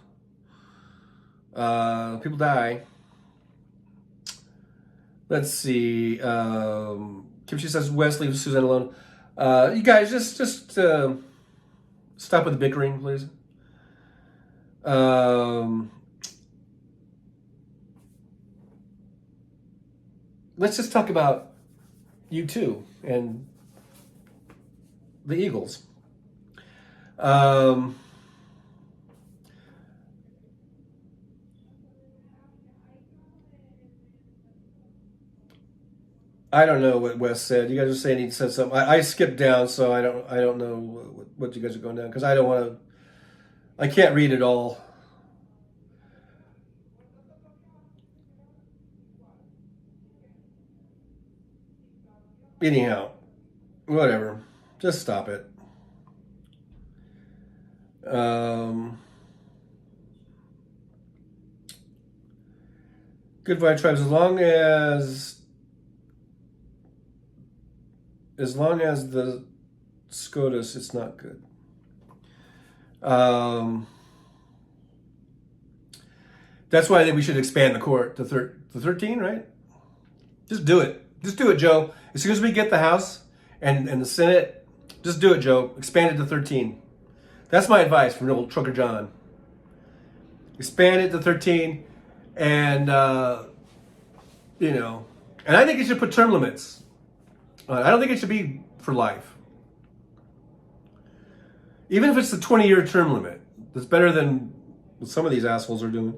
People die. Let's see. Kimchi says, Wes, leave Suzanne alone. You guys, just stop with the bickering, please. Let's just talk about U2 and the Eagles. I don't know what Wes said. You guys are saying he said something. I skipped down, so I don't know what you guys are going down, because I don't want to. I can't read it all. Anyhow, whatever. Just stop it. Good Vibe Tribes, as long as the SCOTUS, it's not good. That's why I think we should expand the court to 13, right? Just do it. Just do it, Joe. As soon as we get the House and the Senate, just do it, Joe. Expand it to 13. That's my advice from old Trucker John. Expand it to 13, and you know, and I think it should put term limits. I don't think it should be for life. Even if it's the 20-year term limit, that's better than what some of these assholes are doing.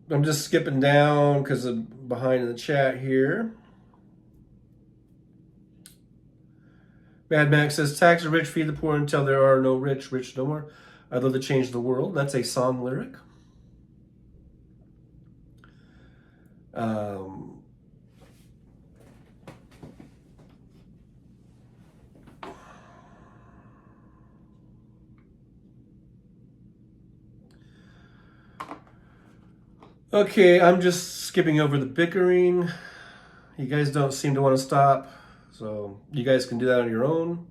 I'm just skipping down because I'm behind in the chat here. Mad Max says, tax the rich, feed the poor until there are no rich no more. I'd love to change the world. That's a song lyric. Okay, I'm just skipping over the bickering. You guys don't seem to want to stop, so you guys can do that on your own.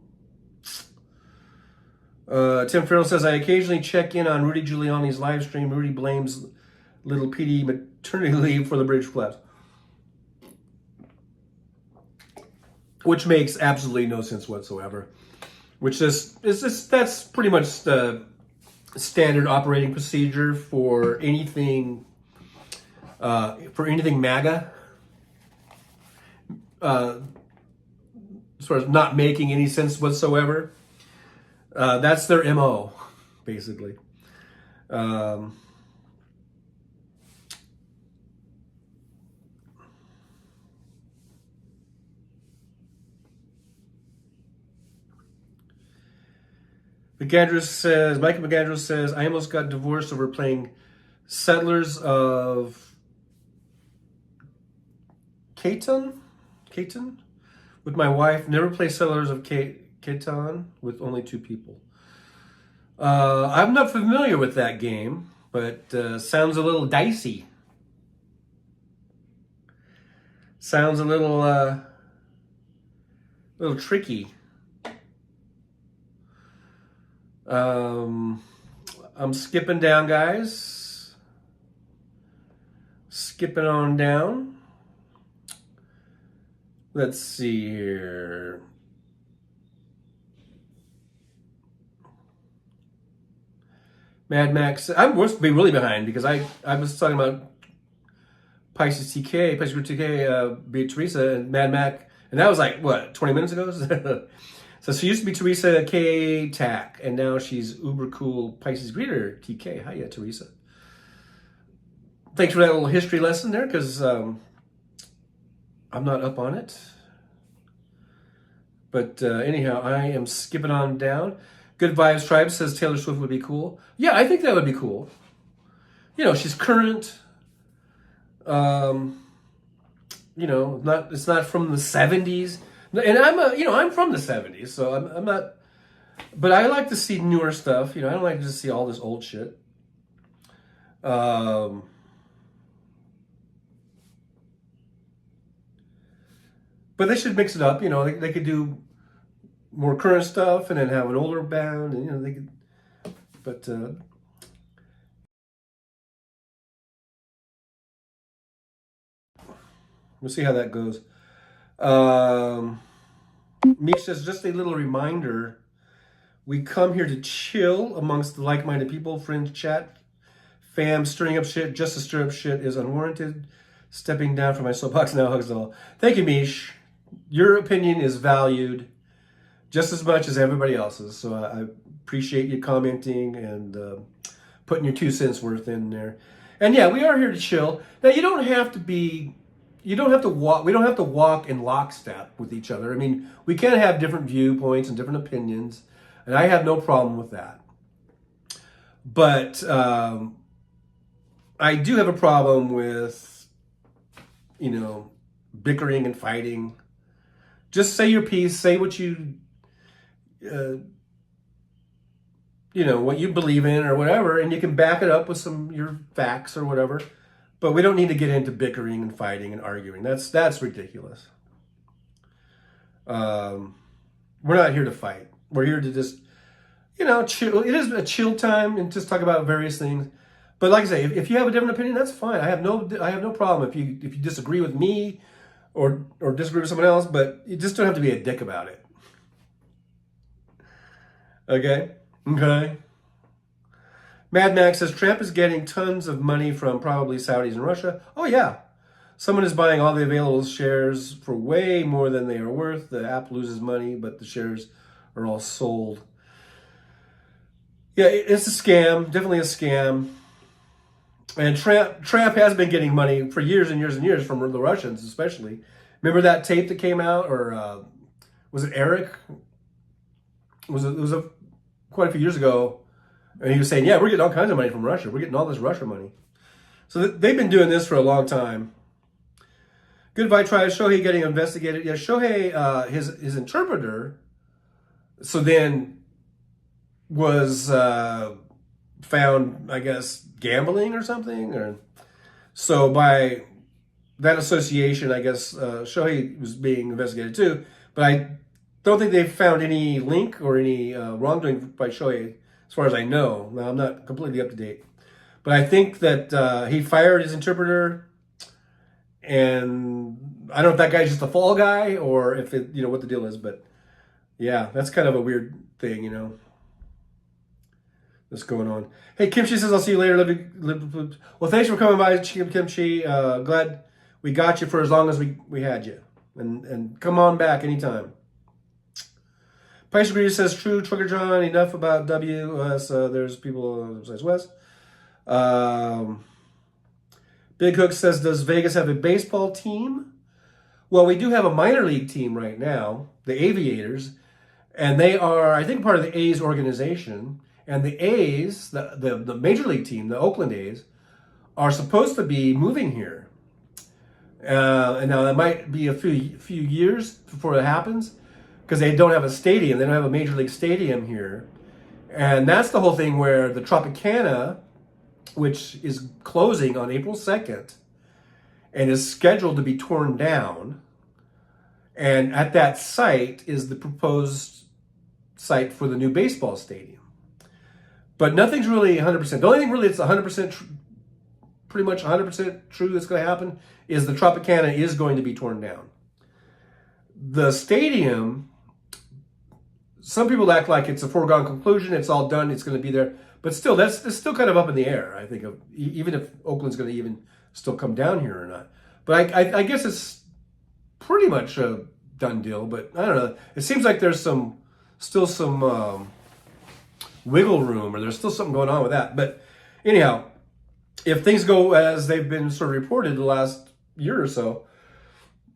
Tim Farrell says, I occasionally check in on Rudy Giuliani's live stream. Rudy blames little PD maternity leave for the bridge collapse, which makes absolutely no sense whatsoever. That's pretty much the standard operating procedure for anything for anything MAGA, sort of not making any sense whatsoever. That's their MO, basically. Michael McAndrews says, I almost got divorced over playing Settlers of Catan with my wife. Never play Settlers of Catan with only 2 people. I'm not familiar with that game, but sounds a little dicey. Sounds a little tricky. I'm skipping down, guys. Skipping on down. Let's see here. Mad Max. I'm supposed to be really behind because I was talking about Pisces Group TK, be Teresa and Mad Mac, and that was like what 20 minutes ago. So she used to be Teresa K Tack, and now she's uber cool Pisces Greeter TK. Hiya, Teresa. Thanks for that little history lesson there, because I'm not up on it. But anyhow, I am skipping on down. Good Vibes Tribe says Taylor Swift would be cool. Yeah, I think that would be cool. You know, she's current. It's not from the 70s. And I'm from the 70s, so I'm not, but I like to see newer stuff. I don't like to just see all this old shit. But they should mix it up. They could do more current stuff and then have an older band, and they could. But we'll see how that goes. Meek says, just a little reminder, we come here to chill amongst the like-minded people, friends, chat, fam, stirring up shit. Just to stir up shit is unwarranted. Stepping down from my soapbox now, hugs all. Thank you, Mish. Your opinion is valued just as much as everybody else's, so I appreciate you commenting and putting your 2 cents worth in there. And yeah, we are here to chill. Now, you don't have to walk. We don't have to walk in lockstep with each other. I mean, we can have different viewpoints and different opinions, and I have no problem with that. But I do have a problem with, bickering and fighting. Just say your piece. Say what what you believe in or whatever, and you can back it up with your facts or whatever. But we don't need to get into bickering and fighting and arguing. That's ridiculous. We're not here to fight. We're here to just, chill. It is a chill time and just talk about various things. But like I say, if you have a different opinion, that's fine. I have no problem if you disagree with me or disagree with someone else. But you just don't have to be a dick about it. Okay. Mad Max says, Trump is getting tons of money from probably Saudis and Russia. Oh, yeah. Someone is buying all the available shares for way more than they are worth. The app loses money, but the shares are all sold. Yeah, it's a scam. Definitely a scam. And Trump has been getting money for years and years and years from the Russians, especially. Remember that tape that came out? Or was it Eric? It was quite a few years ago. And he was saying, yeah, we're getting all kinds of money from Russia. We're getting all this Russia money. So they've been doing this for a long time. Good Vibe Tribe, Shohei getting investigated. Yeah, Shohei, his interpreter, so then was found, I guess, gambling or something. So by that association, I guess, Shohei was being investigated too. But I don't think they've found any link or any wrongdoing by Shohei, as far as I know. Now, I'm not completely up to date. But I think that he fired his interpreter, and I don't know if that guy's just a fall guy or if what the deal is. But yeah, that's kind of a weird thing, that's going on. Hey, Kimchi says, I'll see you later. Well, thanks for coming by, Kimchi. Glad we got you for as long as we had you. And come on back anytime. Price Agree says, true, Trucker John, enough about WS. There's people besides West. Big Hook says, does Vegas have a baseball team? Well, we do have a minor league team right now, the Aviators, and they are, I think, part of the A's organization. And the A's, the major league team, the Oakland A's, are supposed to be moving here. And now that might be a few years before it happens, because they don't have a stadium. They don't have a major league stadium here. And that's the whole thing where the Tropicana, which is closing on April 2nd and is scheduled to be torn down. And at that site is the proposed site for the new baseball stadium. But nothing's really 100%. The only thing really that's 100%, pretty much 100% true that's going to happen is the Tropicana is going to be torn down. The stadium, some people act like it's a foregone conclusion. It's all done. It's going to be there. But still, that's still kind of up in the air, I think, even if Oakland's going to even still come down here or not. But I guess it's pretty much a done deal. But I don't know. It seems like there's still some wiggle room, or there's still something going on with that. But anyhow, if things go as they've been sort of reported the last year or so,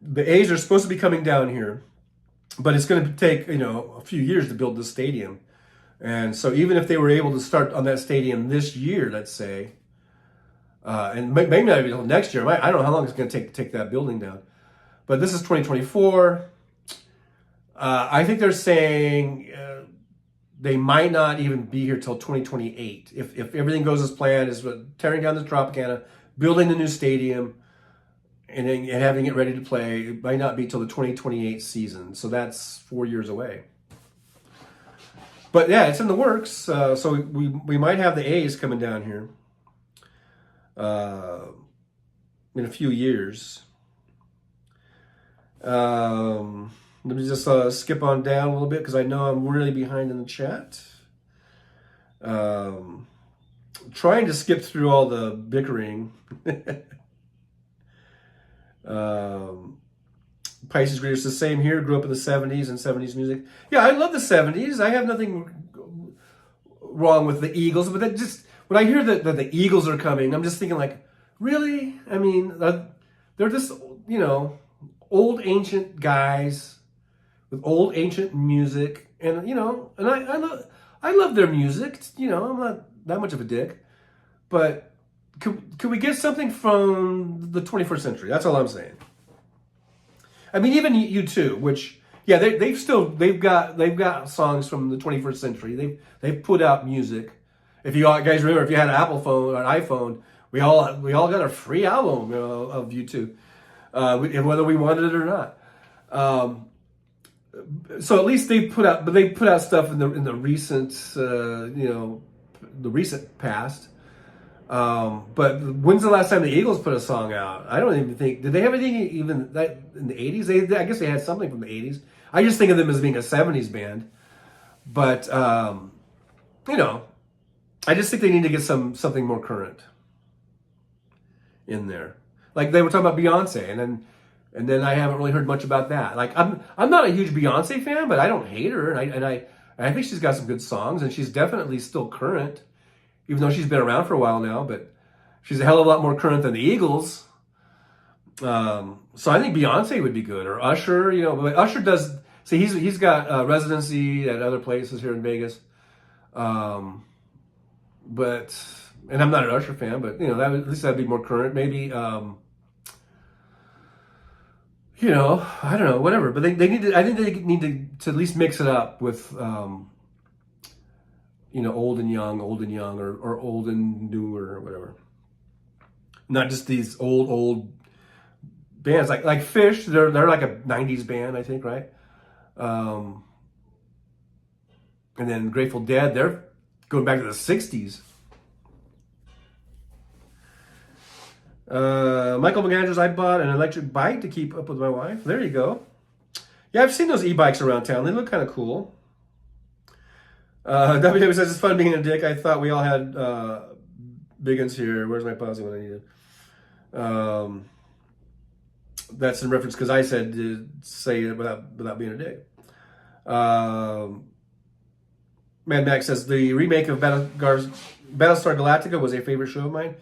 the A's are supposed to be coming down here, but it's going to take, a few years to build this stadium. And so even if they were able to start on that stadium this year, let's say, and maybe not even until next year, I don't know how long it's going to take that building down. But this is 2024. I think they're saying they might not even be here till 2028. If everything goes as planned, is tearing down the Tropicana, building the new stadium, and having it ready to play, it might not be till the 2028 season. So that's 4 years away. But yeah, it's in the works. So we might have the A's coming down here in a few years. Let me just skip on down a little bit because I know I'm really behind in the chat. Trying to skip through all the bickering. Pisces Greeters, the same here. Grew up in the 70s and 70s music. Yeah, I love the 70s. I have nothing wrong with the Eagles, but that just when I hear that the Eagles are coming, I'm just thinking like, really? I mean, they're just old ancient guys with old ancient music, and I love their music. I'm not that much of a dick, but could we get something from the 21st century? That's all I'm saying. I mean, even U2, which they've got songs from the 21st century. They've put out music. If you guys remember, if you had an Apple phone or an iPhone, we all got a free album of U2, whether we wanted it or not. So at least they put out stuff in the recent the recent past. But when's the last time the Eagles put a song out? I don't even think, did they have anything even that in the 80s? I guess they had something from the 80s. I just think of them as being a 70s band. But, I just think they need to get something more current in there. Like they were talking about Beyonce, and then I haven't really heard much about that. Like I'm not a huge Beyonce fan, but I don't hate her, and I think she's got some good songs, and she's definitely still current. Even though she's been around for a while now, but she's a hell of a lot more current than the Eagles. So I think Beyonce would be good, or Usher. But Usher does. See, he's got residency at other places here in Vegas. But and I'm not an Usher fan, but at least that'd be more current. Maybe I don't know, whatever. But they need to. I think they need to at least mix it up with. Old and young, or old and new, or whatever. Not just these old bands like Fish. They're like a 90s band, I think, right? And then Grateful Dead, they're going back to the 60s. Michael McAndrews, I bought an electric bike to keep up with my wife. There you go. Yeah, I've seen those e-bikes around town. They look kind of cool. WW says it's fun being a dick. I thought we all had big uns here. Where's my pausing when I need it? That's in reference because I said to say it without being a dick. Mad Max says the remake of Battlestar Galactica was a favorite show of mine.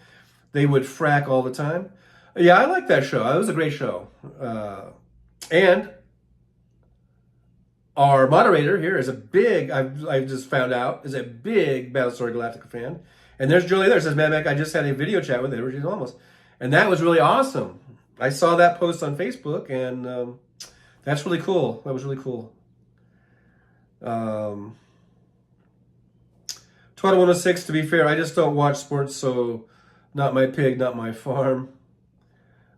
They would frack all the time. Yeah, I like that show. It was a great show. And our moderator here is a big, I just found out, is a big Battlestar Galactica fan. And there's Julie there. Says, Mad Max, I just had a video chat with her. She's almost. And that was really awesome. I saw that post on Facebook, and that's really cool. That was really cool. Twilight 106, to be fair, I just don't watch sports, so not my pig, not my farm.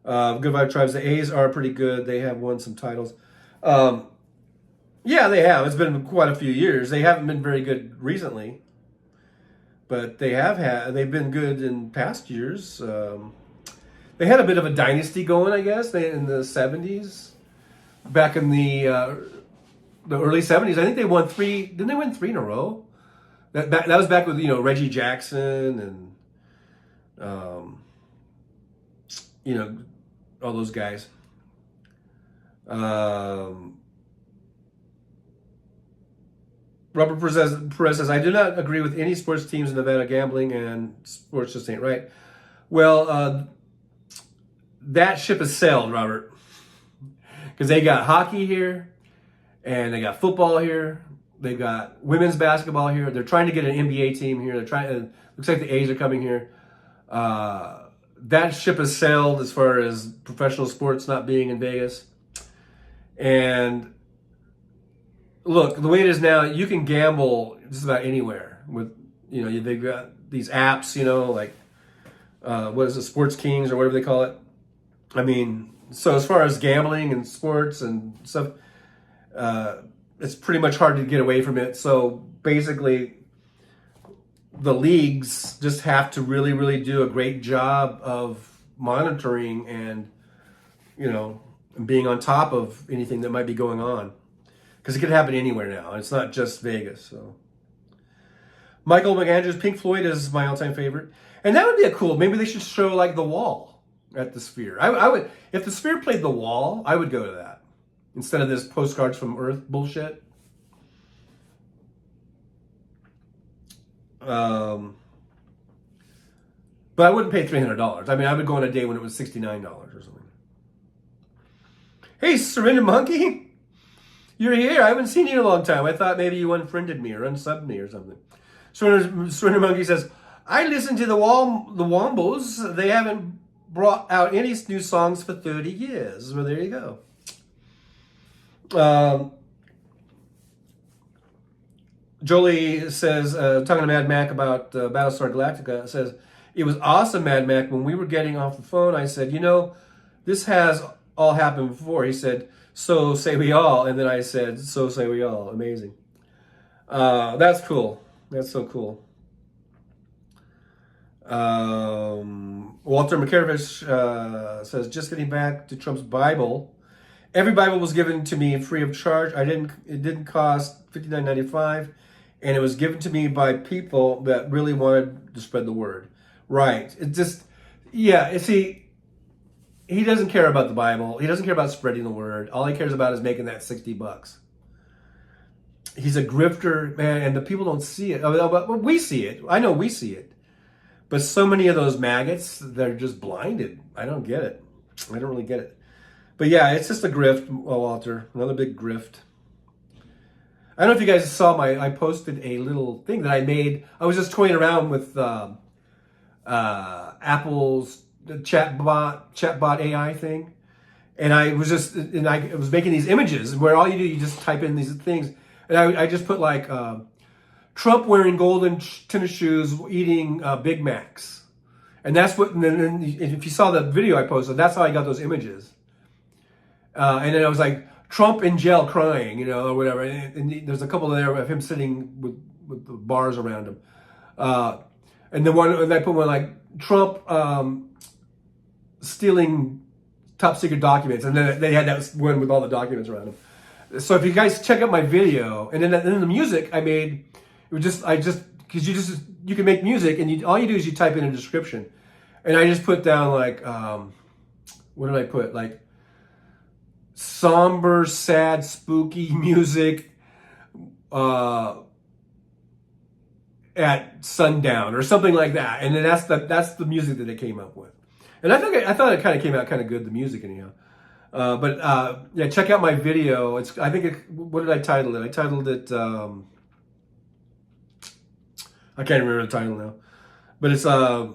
Good Vibe Tribes, the A's are pretty good. They have won some titles. Yeah, they have. It's been quite a few years. They haven't been very good recently, but they've been good in past years. They had a bit of a dynasty going, I guess, in the 70s. Back in the early 70s, I think they won 3. Didn't they win 3 in a row? That was back with, Reggie Jackson and, all those guys. Robert Perez says, I do not agree with any sports teams in Nevada gambling, and sports just ain't right. Well, that ship has sailed, Robert. Because they got hockey here, and they got football here. They got women's basketball here. They're trying to get an NBA team here. Looks like the A's are coming here. That ship has sailed as far as professional sports not being in Vegas. And look, the way it is now, you can gamble just about anywhere. With they've got these apps, like what is it, Sports Kings or whatever they call it. I mean, so as far as gambling and sports and stuff, it's pretty much hard to get away from it. So basically, the leagues just have to really, really do a great job of monitoring and, being on top of anything that might be going on. Because it could happen anywhere now. It's not just Vegas. So, Michael McAndrews, Pink Floyd is my all-time favorite. And that would be maybe they should show like The Wall at the Sphere. I would, if the Sphere played The Wall, I would go to that. Instead of this Postcards from Earth bullshit. But I wouldn't pay $300. I mean, I would go on a day when it was $69 or something. Hey, Surrender Monkey, you're here. I haven't seen you in a long time. I thought maybe you unfriended me or unsubbed me or something. Surrender Monkey says, I listened to the Wombos. They haven't brought out any new songs for 30 years. Well, there you go. Jolie says, talking to Mad Mac about Battlestar Galactica, says, it was awesome, Mad Mac. When we were getting off the phone, I said, this has all happened before. He said, so say we all. And then I said, so say we all. Amazing. That's cool. That's so cool. Walter McCarvish says, just getting back to Trump's Bible. Every Bible was given to me free of charge. It didn't cost $59.95, and it was given to me by people that really wanted to spread the word. Right. It just, see, he doesn't care about the Bible. He doesn't care about spreading the word. All he cares about is making that $60. He's a grifter, man, and the people don't see it. But we see it. I know we see it. But so many of those maggots, they're just blinded. I don't get it. I don't really get it. But yeah, it's just a grift, Walter. Another big grift. I don't know if you guys saw I posted a little thing that I made. I was just toying around with Apple's chatbot AI thing. And I was making these images where all you do, you just type in these things. And I just put like Trump wearing golden tennis shoes, eating Big Macs. And that's what, and then if you saw the video I posted, that's how I got those images. And then I was like, Trump in jail crying, or whatever. And there's a couple there of him sitting with the bars around him. And I put one like Trump stealing top secret documents. And then they had that one with all the documents around him. So if you guys check out my video, and then the music I made It was just, because you can make music, and all you do is you type in a description. And I just put down like, what did I put? Like, somber, sad, spooky music at sundown or something like that. And then that's the music that it came up with. And I thought it kind of came out kind of good, the music anyhow. Yeah, check out my video. What did I title it? I titled it, I can't remember the title now, but it's, I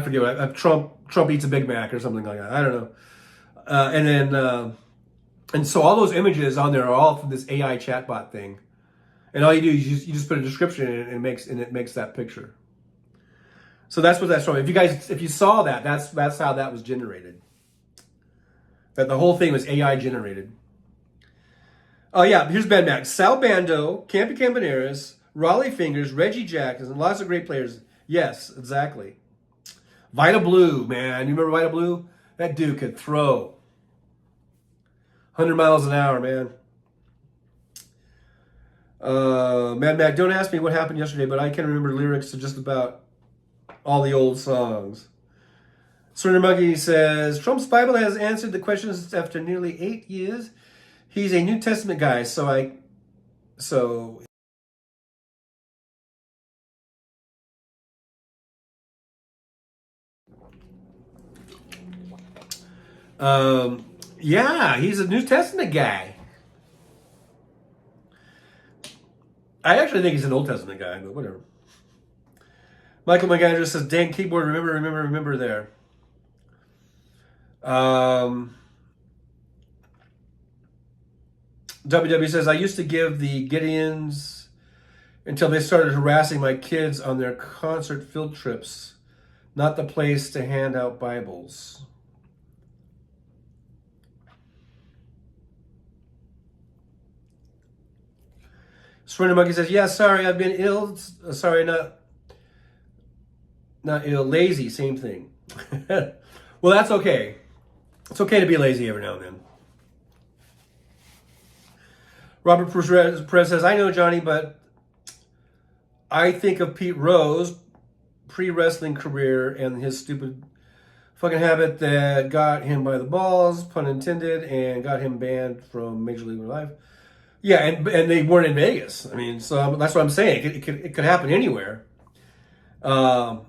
forget what, Trump eats a Big Mac or something like that. I don't know. And so all those images on there are all from this AI chatbot thing. And all you do is you just put a description in it, and it makes that picture. So that's what that's from. If you saw that, that's how that was generated. That the whole thing was AI generated. Oh yeah, here's Ben Mac. Sal Bando, Campy Campaneras, Raleigh Fingers, Reggie Jackson, lots of great players. Yes, exactly. Vita Blue, man. You remember Vita Blue? That dude could throw. 100 miles an hour, man. Mad Mac, don't ask me what happened yesterday, but I can remember lyrics to just about all the old songs. Surrender Monkey says, Trump's Bible has answered the questions after nearly 8 years. He's a New Testament guy, yeah, he's a New Testament guy. I actually think he's an Old Testament guy, but whatever. Michael McAndrew says, dang keyboard, remember there. WW says, I used to give the Gideons until they started harassing my kids on their concert field trips. Not the place to hand out Bibles. Surrender Monkey says, yeah, sorry, I've been ill. Sorry, not ill. Lazy, same thing. Well, that's okay. It's okay to be lazy every now and then. Robert Perez says, I know Johnny, but I think of Pete Rose, pre-wrestling career, and his stupid fucking habit that got him by the balls, pun intended, and got him banned from Major League Live. Yeah, and they weren't in Vegas. I mean, so that's what I'm saying. It could happen anywhere. And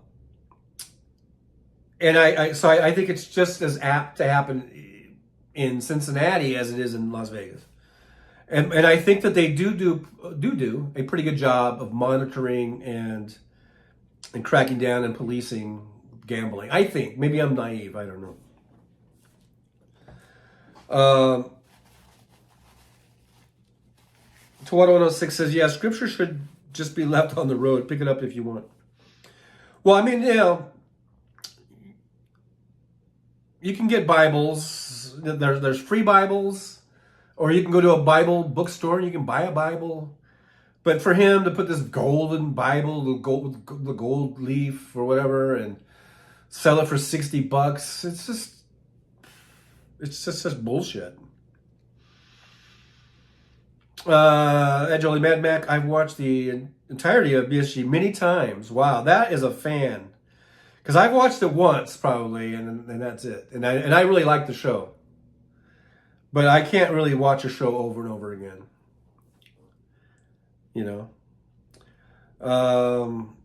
I think it's just as apt to happen in Cincinnati as it is in Las Vegas. And I think that they do a pretty good job of monitoring and cracking down and policing gambling. I think. Maybe I'm naive. I don't know. Tawada106 says, yeah, scripture should just be left on the road. Pick it up if you want. Well, I mean, you can get Bibles. There's free Bibles. Or you can go to a Bible bookstore and you can buy a Bible. But for him to put this golden Bible, the gold leaf or whatever, and sell it for $60, it's just such bullshit. Edge Mad Mac, I've watched the entirety of BSG many times. Wow, that is a fan. Because I've watched it once probably, and that's it. And I really like the show. But I can't really watch a show over and over again. You know?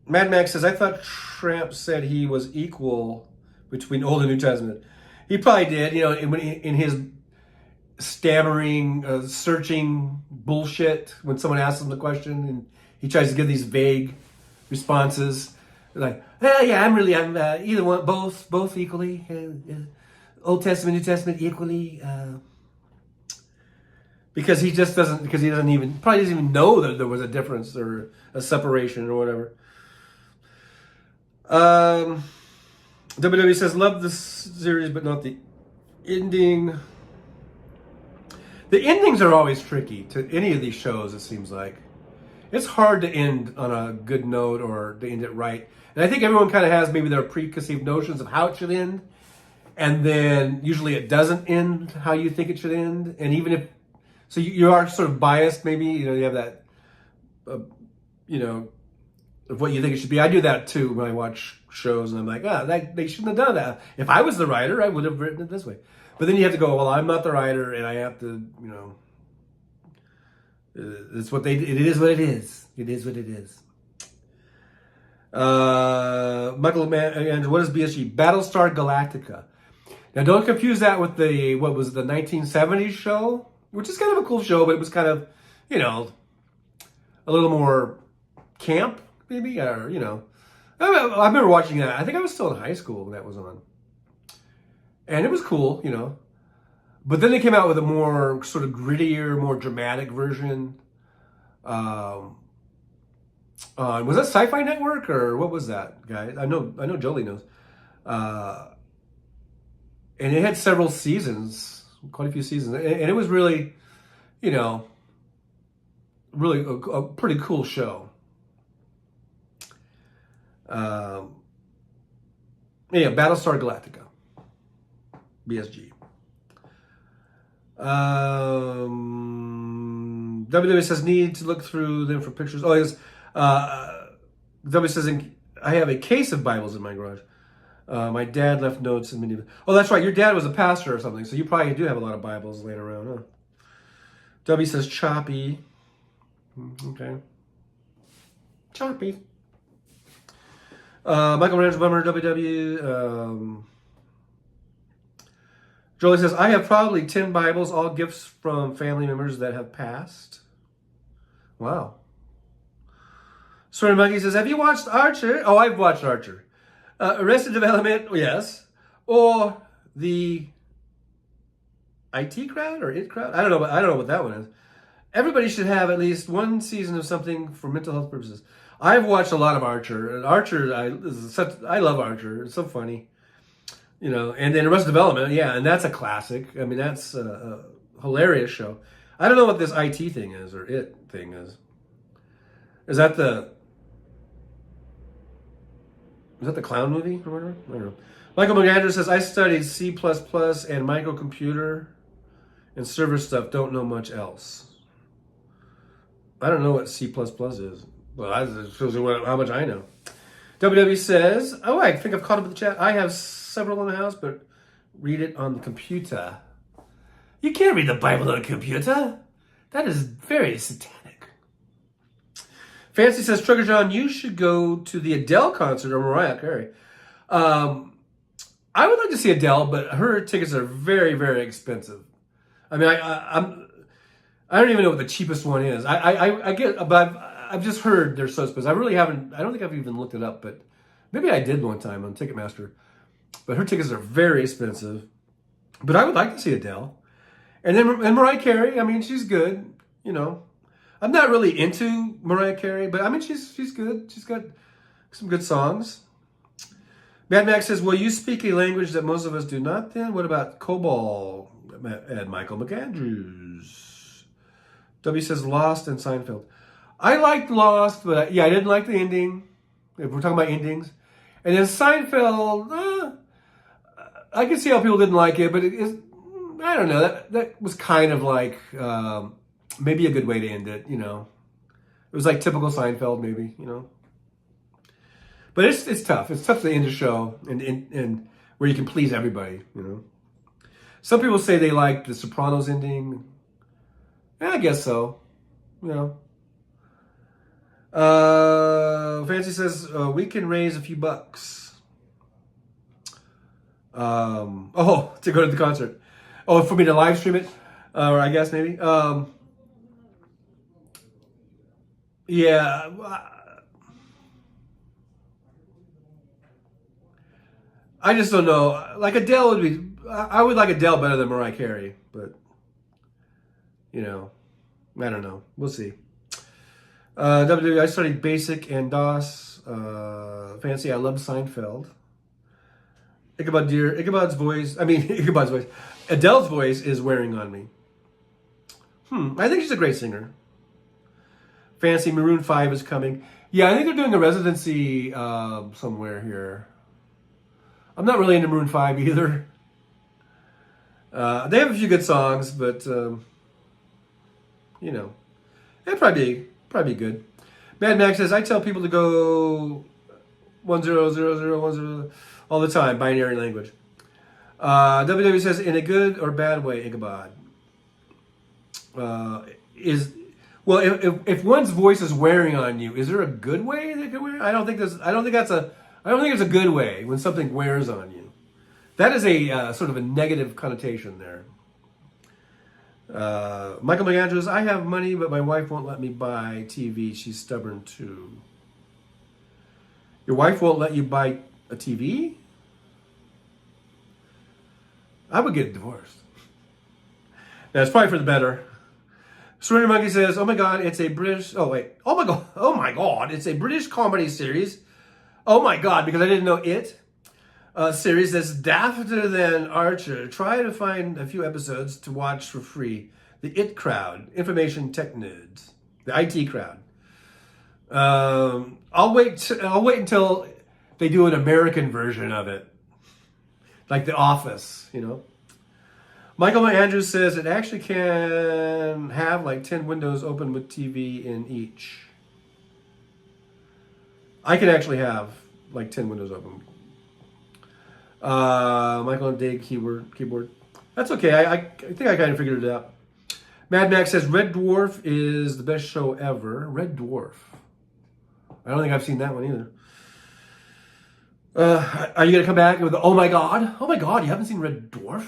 Mad Max says, I thought Tramp said he was equal between Old and New Testament. He probably did, in his stammering, searching bullshit when someone asks him the question and he tries to give these vague responses. Like, yeah, I'm either one, both equally. Old Testament, New Testament equally, because he doesn't even know that there was a difference or a separation or whatever. WWE says, love the series, but not the ending. The endings are always tricky to any of these shows, it seems like. It's hard to end on a good note or to end it right. And I think everyone kind of has maybe their preconceived notions of how it should end. And then usually it doesn't end how you think it should end. And even if So you are sort of biased, maybe. You have that, you know, of what you think it should be. I do that too when I watch shows, and I'm like, they shouldn't have done that. If I was the writer, I would have written it this way. But then you have to go, well, I'm not the writer, and I have to, it's what it is what it is. It is what it is. Michael and what is BSG? Battlestar Galactica. Now, don't confuse that with the 1970s show, which is kind of a cool show, but it was kind of, a little more camp, maybe, or, I remember watching that. I think I was still in high school when that was on. And it was cool, But then they came out with a more sort of grittier, more dramatic version. Was that Sci-Fi Network, or what was that, guys? I know Jolie knows. And it had several seasons, quite a few seasons, and it was really, really a pretty cool show. Yeah, Battlestar Galactica, BSG. WWE says need to look through them for pictures. Oh, yes. W says I have a case of Bibles in my garage. My dad left notes in many. Oh, that's right. Your dad was a pastor or something, so you probably do have a lot of Bibles laying around, huh? W says choppy. Okay. Choppy. Michael Rams Bummer WW. Jolie says I have probably 10 Bibles, all gifts from family members that have passed. Wow. Sweater Monkey says, have you watched Archer? Oh, I've watched Archer. Arrested Development, yes. Or the IT crowd or IT crowd? I don't know what that one is. Everybody should have at least one season of something for mental health purposes. I've watched a lot of Archer. And Archer, I love Archer. It's so funny. And then Arrested Development, yeah, and that's a classic. I mean, that's a hilarious show. I don't know what this IT thing is or IT thing is. Is that the clown movie or whatever? I don't know. Michael McAndrew says, I studied C++ and microcomputer and server stuff. Don't know much else. I don't know what C++ is. Well, that shows you how much I know. WW says, oh, I think I've caught up with the chat. I have several in the house, but read it on the computer. You can't read the Bible on a computer. That is very satanic. Fancy says, Trigger John, you should go to the Adele concert or Mariah Carey. I would like to see Adele, but her tickets are very, very expensive. I mean, I don't even know what the cheapest one is. I get, but I've just heard they're so expensive. I really haven't. I don't think I've even looked it up, but maybe I did one time on Ticketmaster. But her tickets are very expensive. But I would like to see Adele, and Mariah Carey. I mean, she's good. I'm not really into Mariah Carey, but I mean, she's good. She's got some good songs. Mad Max says, well, you speak a language that most of us do not then? What about COBOL? And Michael McAndrews. W says, Lost and Seinfeld. I liked Lost, but I didn't like the ending. If we're talking about endings. And then Seinfeld, I can see how people didn't like it, but I don't know. That was kind of like... maybe a good way to end it, It was like typical Seinfeld, maybe, But it's tough. It's tough to end a show and where you can please everybody, Some people say they like the Sopranos ending. Yeah, I guess so. Fancy says we can raise a few bucks. To go to the concert. Oh, for me to live stream it, or I guess maybe. Yeah. I just don't know. Like Adele would be. I would like Adele better than Mariah Carey, but I don't know. We'll see. I studied Basic and DOS. Fancy. I love Seinfeld. Ichabod's voice. Ichabod's voice. Adele's voice is wearing on me. I think she's a great singer. Fancy Maroon 5 is coming. Yeah, I think they're doing a residency somewhere here. I'm not really into Maroon 5 either. They have a few good songs, but it'd probably be good. Mad Max says, I tell people to go 100010 all the time, binary language. WW says, in a good or bad way, Ichabod. If one's voice is wearing on you, is there a good way they could wear? I don't think it's a good way when something wears on you. That is a sort of a negative connotation there. Michael McAndrews, I have money, but my wife won't let me buy TV. She's stubborn too. Your wife won't let you buy a TV? I would get divorced. Now, it's probably for the better. Surrender Monkey says, oh my God, it's a British... Oh, wait. Oh my God, it's a British comedy series. Oh my God, because I didn't know it. Series that's dafter than Archer. Try to find a few episodes to watch for free. The IT crowd, information tech nerds, the IT crowd. I'll wait until they do an American version of it, like The Office. Michael Andrews says it actually can have like 10 windows open with TV in each. I can actually have like 10 windows open. Michael and Dave keyboard. That's okay. I think I kind of figured it out. Mad Max says Red Dwarf is the best show ever. Red Dwarf. I don't think I've seen that one either. Are you gonna come back with oh my God? Oh my God! You haven't seen Red Dwarf?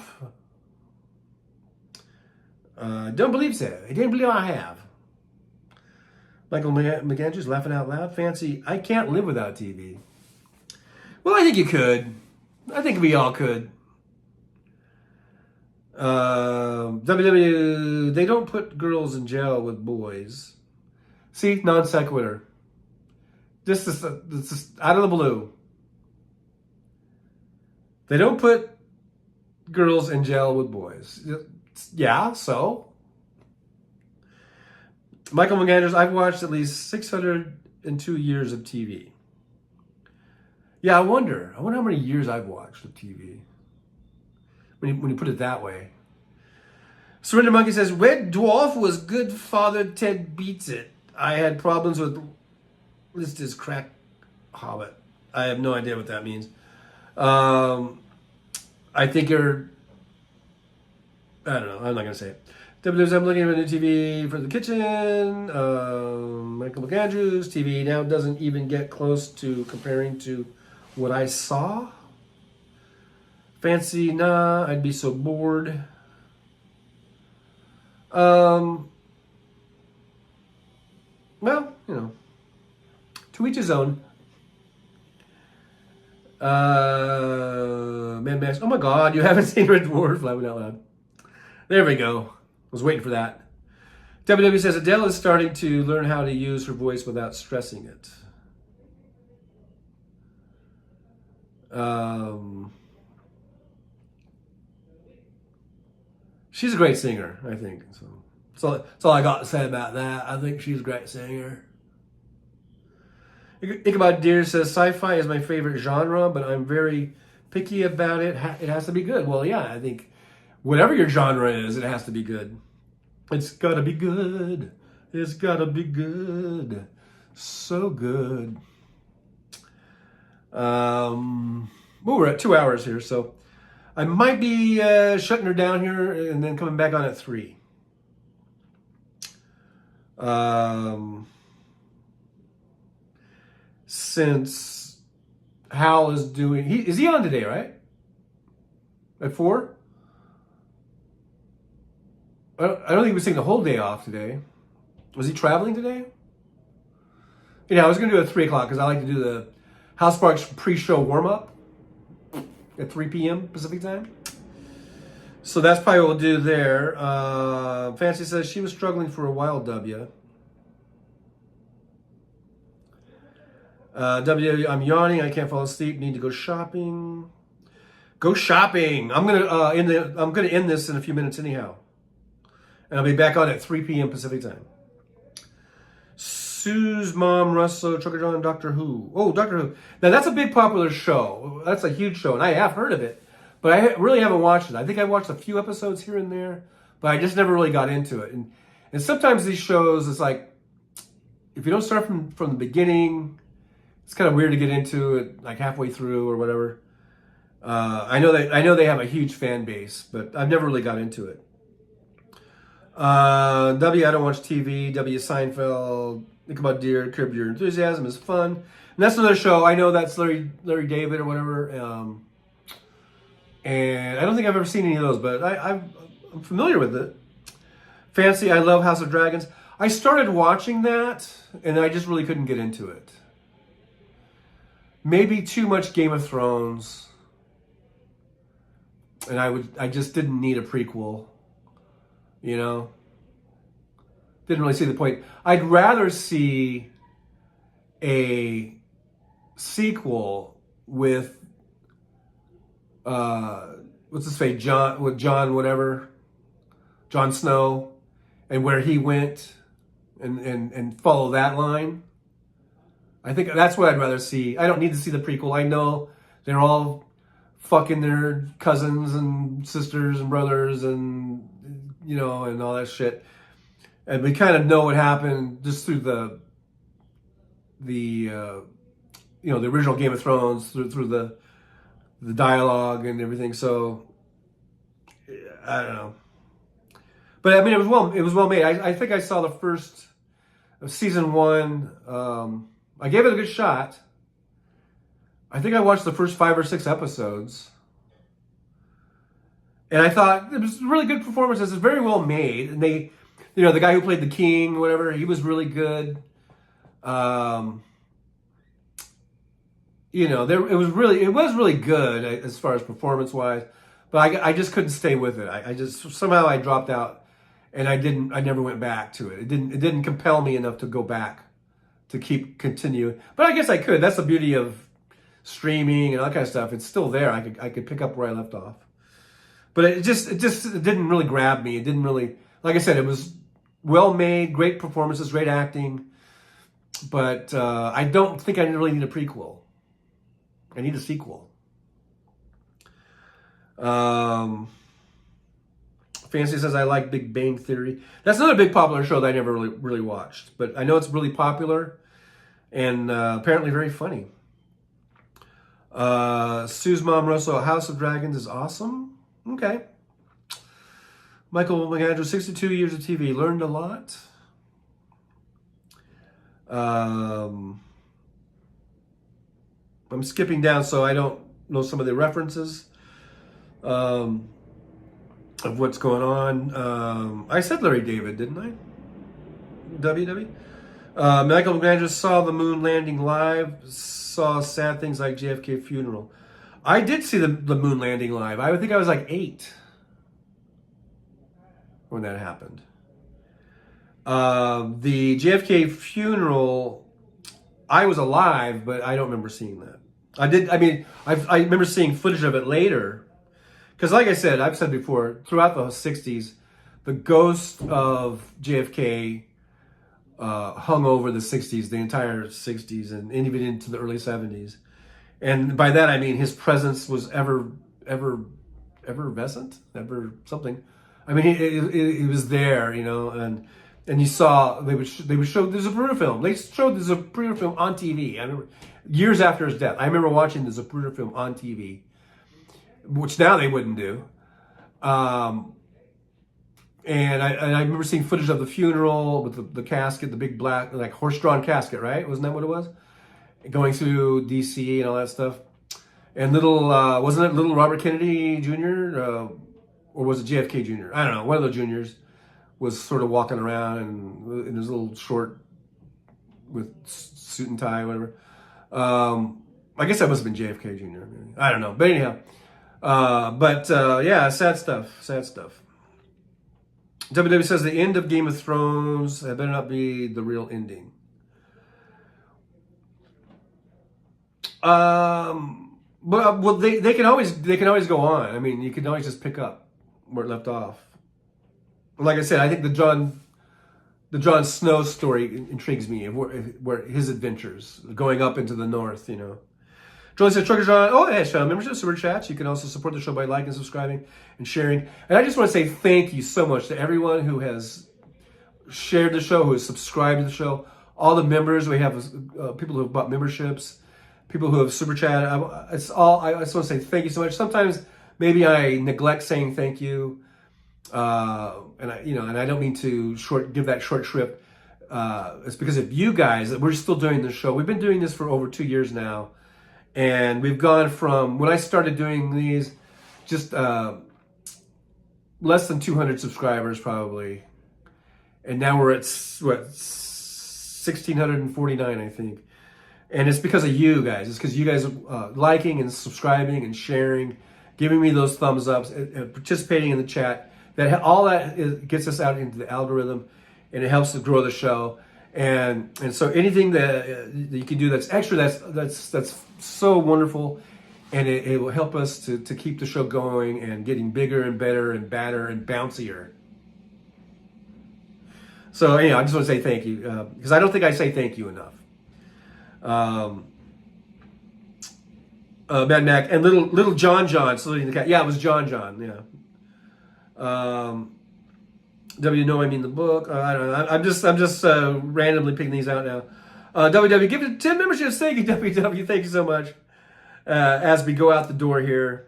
Don't believe so. I didn't believe I have. Michael McAndrews laughing out loud. Fancy. I can't live without TV. Well, I think you could. I think we all could. WW, they don't put girls in jail with boys. See, non sequitur. This is out of the blue. They don't put girls in jail with boys. Yeah, so? Michael McAndrews, I've watched at least 602 years of TV. Yeah, I wonder how many years I've watched of TV. When you put it that way. Surrender Monkey says, Red Dwarf was good, Father Ted beats it. I had problems with Lister's crack hobbit. I have no idea what that means. I think you're... I don't know. I'm not going to say it. I'm looking at a new TV for the kitchen. Michael McAndrews, TV now doesn't even get close to comparing to what I saw. Fancy, nah, I'd be so bored. Well, to each his own. Man Max, oh my God, you haven't seen Red Dwarf, laughing out loud. There we go. I was waiting for that. WW says Adele is starting to learn how to use her voice without stressing it. She's a great singer, I think. So that's all I got to say about that. I think she's a great singer. Ichabod Deer says sci-fi is my favorite genre, but I'm very picky about it. It has to be good. Well, yeah, I think whatever your genre is, it has to be good. It's gotta be good. It's gotta be good. So good. We're at 2 hours here, so I might be shutting her down here and then coming back on at 3. Since Hal is doing... Is he on today, right? At 4? I don't think he was taking the whole day off today. Was he traveling today? I was going to do it at 3 o'clock because I like to do the House Sparks pre-show warm-up at 3 p.m. Pacific time. So that's probably what we'll do there. Fancy says she was struggling for a while, W. I'm yawning. I can't fall asleep. Need to go shopping. Go shopping. I'm gonna end this in a few minutes anyhow, and I'll be back on at 3 p.m. Pacific time. Sue's mom, Russell, Trucker John, Doctor Who. Oh, Doctor Who. Now that's a big popular show. That's a huge show, and I have heard of it, but I really haven't watched it. I think I watched a few episodes here and there, but I just never really got into it. And And sometimes these shows, it's like, if you don't start from the beginning, it's kind of weird to get into it like halfway through or whatever. I know they have a huge fan base, but I've never really got into it. W, I don't watch TV. W, Seinfeld. Think about Deer. Curb Your Enthusiasm is fun. And that's another show. I know that's Larry David or whatever. And I don't think I've ever seen any of those, but I'm familiar with it. Fancy, I love House of Dragons. I started watching that, and I just really couldn't get into it. Maybe too much Game of Thrones. And I just didn't need a prequel. You know? Didn't really see the point. I'd rather see a sequel with what's his face? John Snow, and where he went and follow that line. I think that's what I'd rather see. I don't need to see the prequel. I know they're all fucking their cousins and sisters and brothers and, you know, and all that shit. And we kind of know what happened just through the original Game of Thrones, through the dialogue and everything. So I don't know. But I mean, it was well made. I think I saw the first of season 1. I gave it a good shot. I think I watched the first 5 or 6 episodes. And I thought it was really good performances. It's very well made. And they, you know, the guy who played the king, whatever, he was really good. You know, it was really good as far as performance wise. But I just couldn't stay with it. I just somehow I dropped out, and I never went back to it. It didn't compel me enough to go back to continue. But I guess I could. That's the beauty of streaming and all that kind of stuff. It's still there. I could pick up where I left off. But it didn't really grab me. It didn't really, like I said, it was well made, great performances, great acting. But I don't think I really need a prequel. I need a sequel. Fancy says, I like Big Bang Theory. That's another big popular show that I never really watched. But I know it's really popular and apparently very funny. Sue's Mom Russell, House of Dragons is awesome. Okay. Michael McAndrew, 62 years of TV, learned a lot. I'm skipping down so I don't know some of the references of what's going on. I said Larry David, didn't I? WW. Michael McAndrew saw the moon landing live, saw sad things like JFK funeral. I did see the moon landing live. I think I was like 8 when that happened. The JFK funeral, I was alive, but I don't remember seeing that. I remember seeing footage of it later. Because like I said, I've said before, throughout the 60s, the ghost of JFK hung over the 60s, the entire 60s, and even into the early 70s. And by that I mean his presence was effervescent, ever something. I mean, he was there, you know, and you saw they would show the Zapruder film. They showed the Zapruder film on TV. I remember years after his death. I remember watching the Zapruder film on TV, which now they wouldn't do. And I remember seeing footage of the funeral with the casket, the big black, like horse-drawn casket, right? Wasn't that what it was? Going through D.C. and all that stuff. And wasn't it little Robert Kennedy Jr.? Or was it JFK Jr.? I don't know. One of the juniors was sort of walking around and in his little short with suit and tie, whatever. I guess that must have been JFK Jr. I don't know. But anyhow. Yeah, sad stuff. Sad stuff. WW says the end of Game of Thrones had better not be the real ending. Well, they can always go on. I mean, you can always just pick up where it left off. Like I said, I think the Jon Snow story intrigues me, where his adventures going up into the north, you know. Joel says, Trucker John, oh, hey, Sean, membership, super chats. You can also support the show by liking, subscribing, and sharing. And I just want to say thank you so much to everyone who has shared the show, who have subscribed to the show, all the members. We have people who have bought memberships, people who have super chat. It's all. I just want to say thank you so much. Sometimes maybe I neglect saying thank you, and I don't mean to give that short shrift. It's because of you guys that we're still doing this show. We've been doing this for over 2 years now, and we've gone from when I started doing these, just less than 200 subscribers probably, and now we're at 1,649, I think. And it's because of you guys. It's because you guys liking and subscribing and sharing, giving me those thumbs ups, and participating in the chat. All that gets us out into the algorithm, and it helps to grow the show. And so anything that you can do that's extra, that's so wonderful, and it will help us to keep the show going and getting bigger and better and badder and bouncier. So I just want to say thank you, because I don't think I say thank you enough. Mad Mac and little John saluting the cat. Yeah, it was John. Yeah. No, I mean the book. I don't know. I'm just randomly picking these out now. WW, give it 10 memberships. Thank you, WW. Thank you so much. As we go out the door here,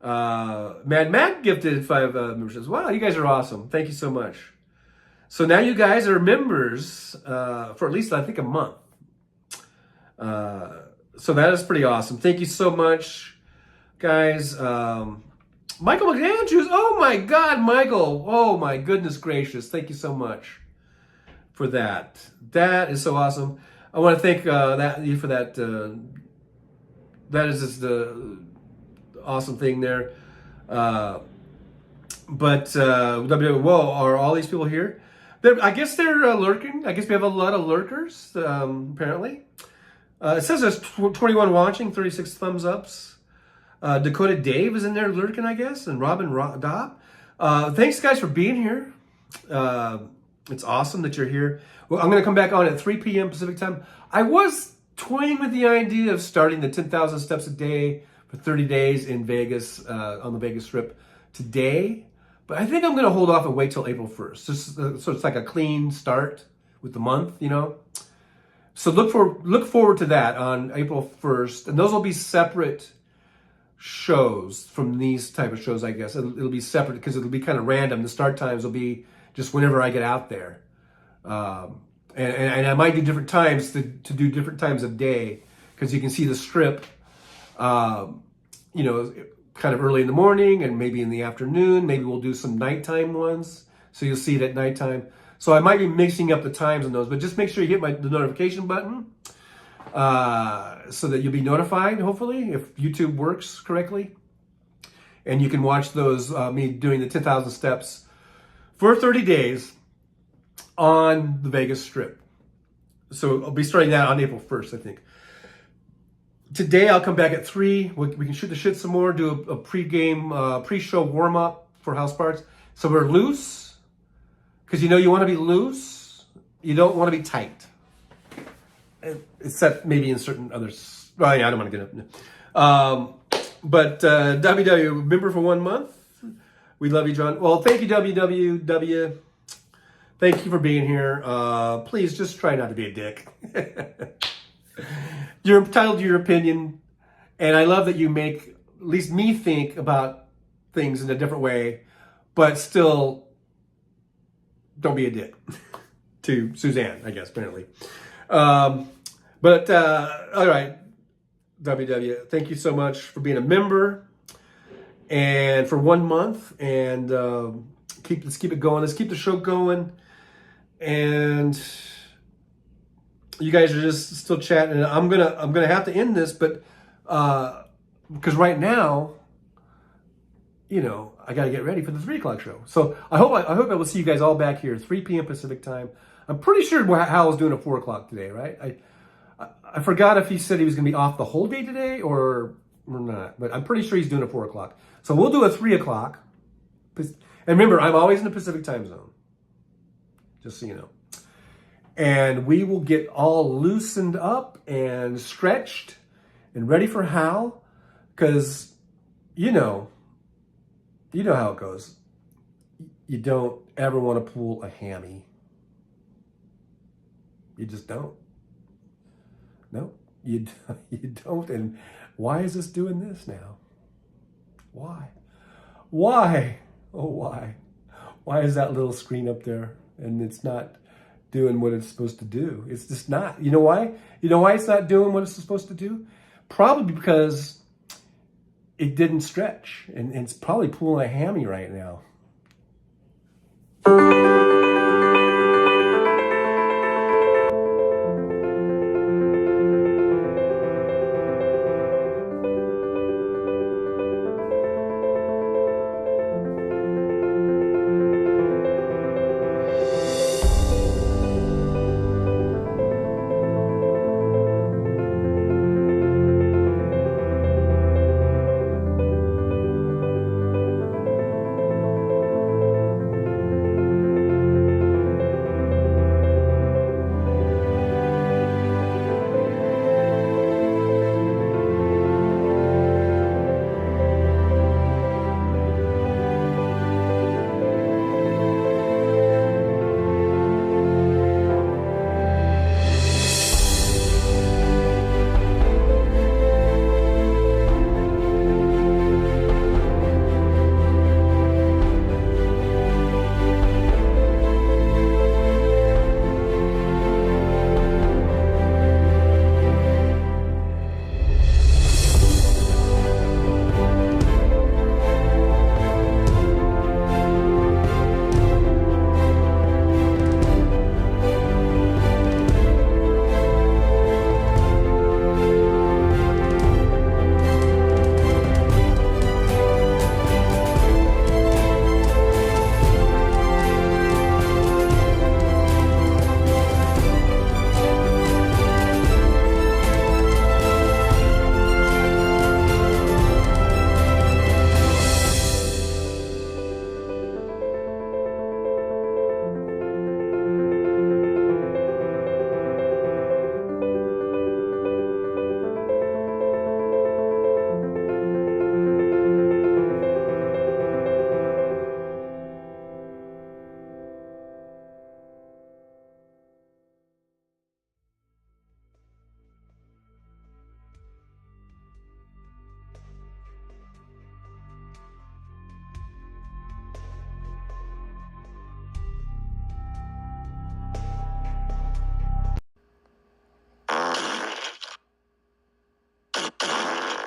Mad Mac gifted 5 memberships. Wow, you guys are awesome. Thank you so much. So now you guys are members for at least, I think, a month. So that is pretty awesome. Thank you so much, guys. Michael McAndrews. Oh my God, Michael. Oh my goodness gracious. Thank you so much for that. That is so awesome. I want to thank you for that. That is just the awesome thing there. Whoa, are all these people here? I guess they're lurking. I guess we have a lot of lurkers, apparently. It says there's 21 watching, 36 thumbs ups. Dakota Dave is in there lurking, I guess, and Robin Dobb. Thanks, guys, for being here. It's awesome that you're here. Well, I'm going to come back on at 3 p.m. Pacific time. I was toying with the idea of starting the 10,000 steps a day for 30 days in Vegas, on the Vegas Strip today. But I think I'm going to hold off and wait till April 1st. Just, so it's like a clean start with the month, So look forward to that on April 1st. And those will be separate shows from these type of shows, I guess. It'll be separate because it'll be kind of random. The start times will be just whenever I get out there. And I might do different times to do different times of day, because you can see the strip, kind of early in the morning and maybe in the afternoon. Maybe we'll do some nighttime ones, so you'll see it at nighttime. So I might be mixing up the times on those, but just make sure you hit the notification button so that you'll be notified, hopefully, if YouTube works correctly. And you can watch those, me doing the 10,000 steps for 30 days on the Vegas Strip. So I'll be starting that on April 1st, I think. Today I'll come back at 3. We can shoot the shit some more, do a pre-show warm-up for House Parts. So we're loose, because you want to be loose. You don't want to be tight. Except maybe in certain others. Well, yeah, I don't want to get up. But WW, member for 1 month. We love you, John. Well, thank you, WWW. Thank you for being here. Please just try not to be a dick. You're entitled to your opinion, and I love that you make at least me think about things in a different way, but still don't be a dick to Suzanne, I guess, apparently. All right, WW, thank you so much for being a member and for 1 month, and let's keep it going. Let's keep the show going. And you guys are just still chatting, and I'm gonna have to end this, but because right now, I gotta get ready for the 3 o'clock show. So I hope I will see you guys all back here 3 p.m. Pacific time. I'm pretty sure Hal's doing a 4 o'clock today, right? I forgot if he said he was gonna be off the whole day today or not, but I'm pretty sure he's doing a 4 o'clock. So we'll do a 3 o'clock. And remember, I'm always in the Pacific time zone, just so you know. And we will get all loosened up and stretched and ready for Hal, because you know how it goes. You don't ever want to pull a hammy. You just don't. No, you, you don't. And why is this doing this now? Why? Why? Oh, why? Why is that little screen up there and it's not doing what it's supposed to do? It's just not. You know why? You know why it's not doing what it's supposed to do? Probably because it didn't stretch, and it's probably pulling a hammy right now.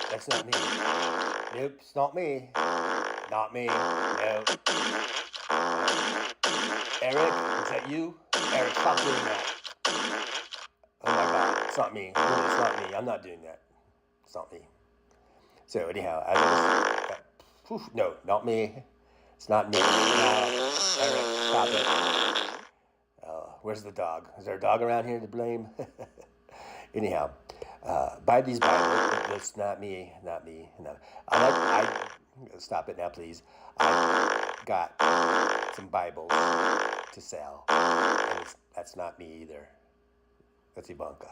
That's not me. Nope, it's not me. Not me. No. Eric, is that you? Eric, stop doing that. Oh my God, it's not me. No, it's not me. I'm not doing that. It's not me. So anyhow, no, not me. It's not me. No, Eric, stop it. Where's the dog? Is there a dog around here to blame? Anyhow, buy these Bibles. It's not me. Not me. No. Stop it now, please. I got some Bibles to sell, and that's not me either. That's Ivanka.